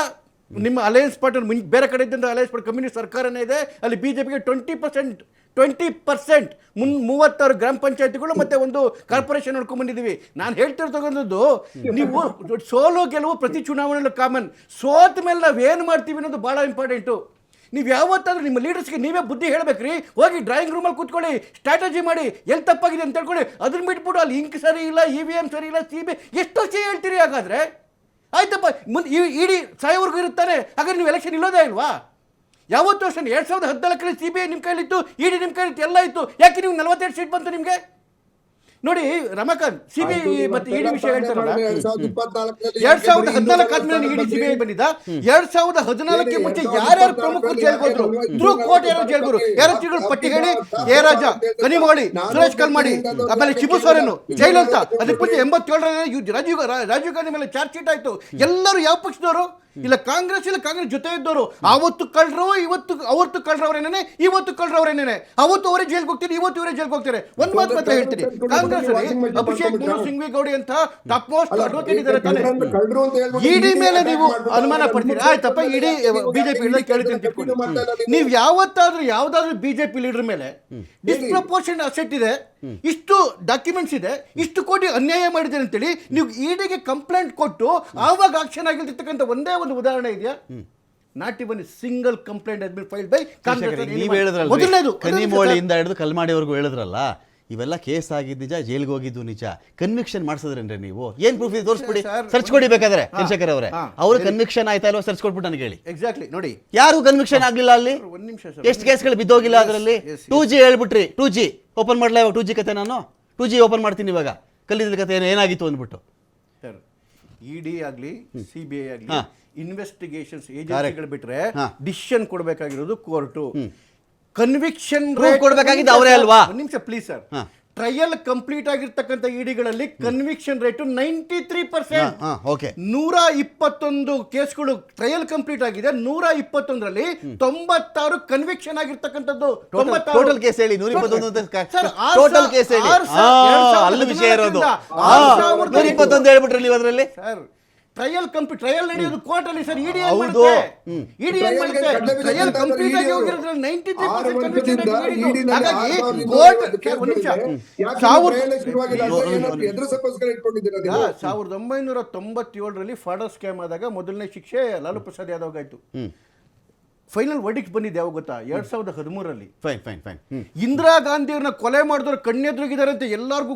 [SPEAKER 2] ನಿಮ್ಮ ಅಲಯನ್ಸ್ ಪಾರ್ಟ್ನರ್ ಬೇರೆ ಕಡೆ ಇದ್ದಂಥ ಅಲಯನ್ಸ್ ಪಾರ್ಟ್ ಕಮ್ಯುನಿಸ್ಟ್ ಸರ್ಕಾರನೇ ಇದೆ. ಅಲ್ಲಿ ಬಿಜೆಪಿಗೆ 20% 36 ಗ್ರಾಮ ಪಂಚಾಯತಿಗಳು ಮತ್ತೆ ಒಂದು ಕಾರ್ಪೊರೇಷನ್ ನೋಡ್ಕೊಂಡ್ ಬಂದಿದ್ದೀವಿ. ನಾನು ಹೇಳ್ತಿರ್ತಕ್ಕಂಥದ್ದು, ನೀವು ಸೋಲು ಗೆಲುವು ಪ್ರತಿ ಚುನಾವಣೆಯಲ್ಲೂ ಕಾಮನ್. ಸೋತ ಮೇಲೆ ನಾವೇನು ಮಾಡ್ತೀವಿ ಅನ್ನೋದು ಭಾಳ ಇಂಪಾರ್ಟೆಂಟು. ನೀವು ಯಾವತ್ತಾದ್ರೂ ನಿಮ್ಮ ಲೀಡರ್ಸ್ಗೆ ನೀವೇ ಬುದ್ಧಿ ಹೇಳ್ಬೇಕ್ರಿ. ಹೋಗಿ ಡ್ರಾಯಿಂಗ್ ರೂಮಲ್ಲಿ ಕೂತ್ಕೊಳ್ಳಿ, ಸ್ಟ್ರಾಟಜಿ ಮಾಡಿ, ಎಲ್ಲಿ ತಪ್ಪಾಗಿದೆ ಅಂತ ಹೇಳ್ಕೊಳ್ಳಿ. ಅದನ್ನ ಬಿಟ್ಬಿಟ್ಟು ಅಲ್ಲಿ ಇಂಕ್ ಸರಿ ಇಲ್ಲ, EVM ಸರಿ ಇಲ್ಲ, CBI ಎಷ್ಟು ವರ್ಷ ಹೇಳ್ತೀರಿ? ಹಾಗಾದ್ರೆ ಆಯ್ತಪ್ಪ, ಮುಂದೆ ಇಡೀ ಸಾಯೋವರೆಗೂ ಇರುತ್ತಾನೆ. ಹಾಗಾದ್ರೆ ನೀವು ಎಲೆಕ್ಷನ್ ಇಲ್ಲೋದೇ ಇಲ್ವಾ? ಯಾವತ್ತು ಅಷ್ಟೇ 2014ರಲ್ಲಿ CBI ನಿಮ್ಮ ಕೈಲಿತ್ತು, ED ನಿಮ್ಮ ಕೈಲಿತ್ತು, ಎಲ್ಲ ಇತ್ತು. ಯಾಕೆ ನೀವು 42 ಸೀಟ್ ಬಂತು ನಿಮಗೆ? ನೋಡಿ ರಮಾಕಾಂತ್, CBI ಮತ್ತೆ ED ವಿಷಯ ಹೇಳ್ತಾರಲ್ಲ, 2014 ಆದ್ಮೇಲೆ ED CBI ಬಂದಿದ್ದ. 2014ಕ್ಕೆ ಮುಂಚೆ ಯಾರ್ಯಾರು ಪ್ರಮುಖರು ಜೈಲ್ಗೋದ್ರು? ಧ್ರುವ ಕೋಟ್ ಯಾರು ಜೈಲ್ಗೋರು? ಯಾರು ಪಟ್ಟಿ ಹೇಳಿ? ಎ ರಾಜ, ಕನಿಮೋಳಿ, ಸುರೇಶ್ ಕಲ್ಮಾಡಿ, ಆಮೇಲೆ ಶಿಬು ಸೋರೆನ್ ಜೈಲ್ ಅಂತ. ಅದಕ್ಕೆ ಮುಂಚೆ 87ರಲ್ಲಿ ರಾಜೀವ್ ಗಾಂಧಿ ಮೇಲೆ ಚಾರ್ಜ್ ಶೀಟ್ ಆಯ್ತು. ಎಲ್ಲರೂ ಯಾವ ಪಕ್ಷದವರು? ಇಲ್ಲ ಕಾಂಗ್ರೆಸ್ ಜೊತೆ ಇದ್ದವರು. ಅವತ್ತು ಕಳ್ರು, ಅವತ್ತು ಕಳ್ರವ್ರೇನೇನೆ, ಇವತ್ತು ಕಳ್ರವ್ರೇನೇನೆ. ಅವತ್ತು ಅವರೇ ಜೈಲ್ಗೆ ಹೋಗ್ತೀರಿ, ಇವತ್ತು ಇವರೇ ಜೈಲ್ಗೆ ಹೋಗ್ತಾರೆ. ಒಂದ್ ಮಾತು ಮಾತ್ರ ಹೇಳ್ತೀನಿ, ಕಾಂಗ್ರೆಸ್ ಅಲ್ಲಿ ಅಭಿಷೇಕ್ ಮನು ಸಿಂಘವಿ ಗೌಡಿ ಅಂತ ಟಾಪ್ ಮೋಸ್ಟ್ ಅಡ್ವೊಕೇಟ್ ಇದ್ದಾರೆ ತಾನೆ. ED ಮೇಲೆ ನೀವು ಅನುಮಾನ ಪಡ್ತೀರಿ, ಆಯ್ತಪ್ಪ, ED ಬಿಜೆಪಿ ಕೇಳ್ತೀನಿ. ನೀವು ಯಾವ್ದಾದ್ರು ಬಿಜೆಪಿ ಲೀಡರ್ ಮೇಲೆ ಡಿಸ್ಪ್ರಪೋರ್ಷನ್ ಅಸೆಟ್ ಇದೆ, ಇಷ್ಟು ಡಾಕ್ಯುಮೆಂಟ್ಸ್ ಇದೆ, ಇಷ್ಟು ಕೋಟಿ ಅನ್ಯಾಯ ಮಾಡಿದೆ ಅಂತೇಳಿ ನೀವು EDಗೆ ಕಂಪ್ಲೇಂಟ್ ಕೊಟ್ಟು ಆವಾಗ ಆಕ್ಷನ್ ಆಗಿರ್ತಕ್ಕಂಥ ಒಂದೇ ಒಂದು ಉದಾಹರಣೆ ಇದೆಯಾ? Not even single complaint has been filed by Congress.
[SPEAKER 1] ನೀವು ಹೇಳಿದ್ರಲ್ಲ, ಕನಿಮೋಳಿಯಿಂದ ಹಿಡಿದು ಕಲ್ಮಾಡಿವರೆಗೂ ಹೇಳಿದ್ರಲ್ಲ, ಇವೆಲ್ಲ ಕೇಸ್ ಆಗಿದ್ದು ನಿಜ, ಜೈಲ್ಗೆ ಹೋಗಿದ್ದು ನಿಜ, ಕನ್ವಿಕ್ಷನ್ ಮಾಡಿಸಿದ್ರೇನ್ರಿ ನೀವು? ಏನ್ ಪ್ರೂಫ್ ಇದೆ ತೋರಿಸ್ಬಿಡಿ,
[SPEAKER 2] Sir,
[SPEAKER 1] ಸರ್ಚ್ ಕೊಡಿ ಬೇಕಾದ್ರೆ ಚಂದ್ರಶೇಖರ್ ಅವರೇ.
[SPEAKER 2] ಹಾ.
[SPEAKER 1] ಅವ್ರ ಕನ್ವಿಕ್ಷನ್ ಆಯ್ತಾ ಇಲ್ವಾ ಸರ್ಚ್ ಕೊಟ್ಬಿಟ್ಟು ನನಗೆ ಹೇಳಿ.
[SPEAKER 2] ಎಕ್ಸಾಕ್ಟ್ಲಿ ನೋಡಿ,
[SPEAKER 1] ಯಾರು ಕನ್ವಿಕ್ಷನ್ ಆಗ್ಲಿಲ್ಲ ಅಲ್ಲಿ?
[SPEAKER 2] ಒಂದ್ ನಿಮಿಷ ಸರ್,
[SPEAKER 1] ಎಷ್ಟು ಕೇಸ್ಗಳು ಬಿದ್ದೋಗಿಲ್ಲ ಅದರಲ್ಲಿ?
[SPEAKER 2] yes,
[SPEAKER 1] 2G ಹೇಳ್ಬಿಟ್ರಿ, 2G ಓಪನ್ ಮಾಡ್ಲಾ ಇವಾಗ? 2G ಕತೆ ನಾನು 2G ಓಪನ್ ಮಾಡ್ತೀನಿ ಇವಾಗ. ಕಲ್ಲಿದ್ದಲ ಕತೆ ಏನಾಗಿತ್ತು ಅಂದ್ಬಿಟ್ಟು.
[SPEAKER 2] ಸರ್ ಇಡಿ ಆಗ್ಲಿ CBI ಆಗ್ಲಿ
[SPEAKER 1] ಹಾ.
[SPEAKER 2] ಇನ್ವೆಸ್ಟಿಗೇಷನ್ಸ್ ಏಜೆನ್ಸಿಗಳು ಬಿಟ್ರೆ
[SPEAKER 1] ಹಾ.
[SPEAKER 2] ಡಿಸಿಷನ್ ಕೊಡಬೇಕಾಗಿರೋದು ಕೋರ್ಟು. ಕನ್ವಿಕ್ಷನ್
[SPEAKER 1] Proof ಕೊಡ್ಬೇಕಾಗಿದ್ದು ಅವರೇ ಅಲ್ವಾ?
[SPEAKER 2] ಒಂದು ನಿಮಿಷ ಪ್ಲೀಸ್ ಸರ್.
[SPEAKER 1] ಹಾ.
[SPEAKER 2] ಟ್ರಯಲ್ ಕಂಪ್ಲೀಟ್ ಆಗಿರ್ತಕ್ಕಂಥ ಇಡಿಗಳಲ್ಲಿ ಕನ್ವಿಕ್ಷನ್ ರೇಟು 93%.
[SPEAKER 1] ಓಕೆ.
[SPEAKER 2] 121 ಕೇಸ್ಗಳು ಟ್ರಯಲ್ ಕಂಪ್ಲೀಟ್ ಆಗಿದೆ. 121ರಲ್ಲಿ 96 ಕನ್ವಿಕ್ಷನ್ ಆಗಿರ್ತಕ್ಕಂಥದ್ದು.
[SPEAKER 1] ಟೋಟಲ್ ಕೇಸ್ ಹೇಳಿ. 121
[SPEAKER 2] Sir,
[SPEAKER 1] ಟೋಟಲ್ ಕೇಸ್ ಹೇಳಿ. ಅಲ್ಲಿ ವಿಷಯ ಇರೋದು 121 ಹೇಳ್ಬಿಟ್ರಿ ನೀವು ಅದರಲ್ಲಿ.
[SPEAKER 2] ಸರ್ ಟ್ರಯಲ್ ನಡೆಯೋದು ಕೋರ್ಟ್ ಅಲ್ಲಿ ಸರ್. ಇಡಿ
[SPEAKER 1] ಹೌದು.
[SPEAKER 2] ಇಡಿ ಏನ್ ಮಾಡುತ್ತೆ? ಟ್ರಯಲ್ ಕಂಪ್ಲೀಟ್ ಆಗಿ ಹೋಗಿರೋದ್ರಲ್ಲಿ 93% ಕನ್ವಿಕ್ಷನ್
[SPEAKER 3] ಇಡಿ
[SPEAKER 2] ಹಾಗಾಗಿ ಕೋರ್ಟ್ ಒಂದು ನಿಮಿಷ 1997ರಲ್ಲಿ ಫಾಡರ್ ಸ್ಕ್ಯಾಮ್ ಆದಾಗ ಮೊದಲನೇ ಶಿಕ್ಷೆ ಲಾಲು ಪ್ರಸಾದ್ ಯಾದವ್ ಆಯ್ತು. ಫೈನಲ್ ವರ್ಡಿಕ್ಟ್ ಬಂದಿದೆ ಯಾವಾಗ ಗೊತ್ತಾ? 2013ರಲ್ಲಿ.
[SPEAKER 1] Fine fine fine.
[SPEAKER 2] ಇಂದಿರಾ ಗಾಂಧಿಯವ್ರನ್ನ ಕೊಲೆ ಮಾಡಿದವರು ಕಣ್ಣೆದ್ರಿಗಿದ್ದಾರೆ ಅಂತ ಎಲ್ಲರಿಗೂ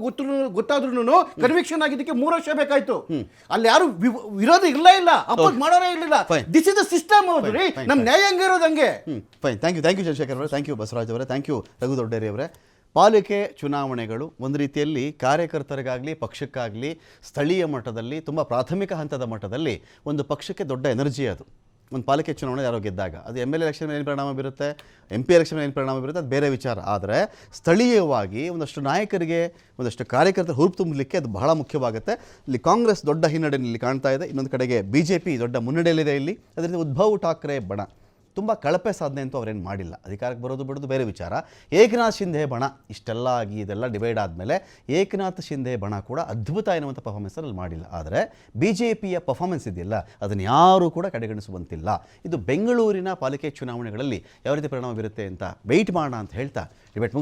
[SPEAKER 2] ಗೊತ್ತಾದ್ರೂ ಕನ್ವಿಕ್ಷನ್ ಆಗಿದ್ದಕ್ಕೆ 3 ವರ್ಷ ಬೇಕಾಯ್ತು. ಅಲ್ಲಿ ಯಾರು ವಿರೋಧ ಇಲ್ಲ, ಅಪೋಸ್ ಮಾಡೋರೇ ಇರಲಿಲ್ಲ. ದಿಸ್ ಇಸ್ ದ ಸಿಸ್ಟಮ್ ಹೌದ್ರಿ. ನಮ್ಮ ನ್ಯಾಯಾಂಗ ಇರೋದು ಹಂಗೆ.
[SPEAKER 1] ಫೈನ್. ಥ್ಯಾಂಕ್ ಯು ಚಂದ್ರಶೇಖರ್ ಅವರೇ, ಥ್ಯಾಂಕ್ ಯು ಬಸವರಾಜ್ ಅವರೇ, ಥ್ಯಾಂಕ್ ಯು ರಘು ದೊಡ್ಡೇರಿ ಅವರೇ. ಪಾಲಿಕೆ ಚುನಾವಣೆಗಳು ಒಂದು ರೀತಿಯಲ್ಲಿ ಕಾರ್ಯಕರ್ತರಿಗಾಗಲಿ ಪಕ್ಷಕ್ಕಾಗಲಿ ಸ್ಥಳೀಯ ಮಟ್ಟದಲ್ಲಿ ತುಂಬ ಪ್ರಾಥಮಿಕ ಹಂತದ ಮಟ್ಟದಲ್ಲಿ ಒಂದು ಪಕ್ಷಕ್ಕೆ ದೊಡ್ಡ ಎನರ್ಜಿ ಅದು. ಒಂದು ಪಾಲಿಕೆ ಚುನಾವಣೆ ಯಾರೋ ಗೆದ್ದಾಗ ಅದು MLA ಎಲೆಕ್ಷನ್ ಮೇಲೆ ಏನು ಪರಿಣಾಮ ಬೀರುತ್ತೆ, MP ಎಲೆಕ್ಷನ್ ಮೇಲೆ ಏನು ಪರಿಣಾಮ ಬೀರುತ್ತೆ, ಅದು ಬೇರೆ ವಿಚಾರ. ಆದರೆ ಸ್ಥಳೀಯವಾಗಿ ಒಂದಷ್ಟು ನಾಯಕರಿಗೆ ಒಂದಷ್ಟು ಕಾರ್ಯಕರ್ತರ ಹುರುಪು ತುಂಬಲಿಕ್ಕೆ ಅದು ಬಹಳ ಮುಖ್ಯವಾಗುತ್ತೆ. ಇಲ್ಲಿ ಕಾಂಗ್ರೆಸ್ ದೊಡ್ಡ ಹಿನ್ನಡೆಯಲ್ಲಿ ಕಾಣ್ತಾ ಇದೆ, ಇನ್ನೊಂದು ಕಡೆಗೆ BJP ದೊಡ್ಡ ಮುನ್ನಡೆಯಲ್ಲಿದೆ. ಇಲ್ಲಿ ಅದರಿಂದ ಉದ್ಧವ್ ಠಾಕ್ರೆ ಬಣ ತುಂಬ ಕಳಪೆ ಸಾಧನೆ ಅಂತೂ ಅವರೇನು ಮಾಡಿಲ್ಲ. ಅಧಿಕಾರಕ್ಕೆ ಬರೋದು ಬಿಡೋದು ಬೇರೆ ವಿಚಾರ. ಏಕನಾಥ್ ಶಿಂಧೆ ಬಣ ಇಷ್ಟೆಲ್ಲ ಆಗಿ ಇದೆಲ್ಲ ಡಿವೈಡ್ ಆದಮೇಲೆ ಏಕನಾಥ್ ಶಿಂಧೆ ಬಣ ಕೂಡ ಅದ್ಭುತ ಎನ್ನುವಂಥ ಪರ್ಫಾರ್ಮೆನ್ಸಲ್ಲಿ ಮಾಡಿಲ್ಲ. ಆದರೆ BJPಯ ಪರ್ಫಾರ್ಮೆನ್ಸ್ ಇದೆಯಲ್ಲ ಅದನ್ನು ಯಾರೂ ಕೂಡ ಕಡೆಗಣಿಸುವಂತಿಲ್ಲ. ಇದು ಬೆಂಗಳೂರಿನ ಪಾಲಿಕೆ ಚುನಾವಣೆಗಳಲ್ಲಿ ಯಾವ ರೀತಿ ಪರಿಣಾಮ ಬೀರುತ್ತೆ ಅಂತ ವೆಯ್ಟ್ ಮಾಡೋಣ ಅಂತ ಹೇಳ್ತಾ ಡಿಬೇಟ್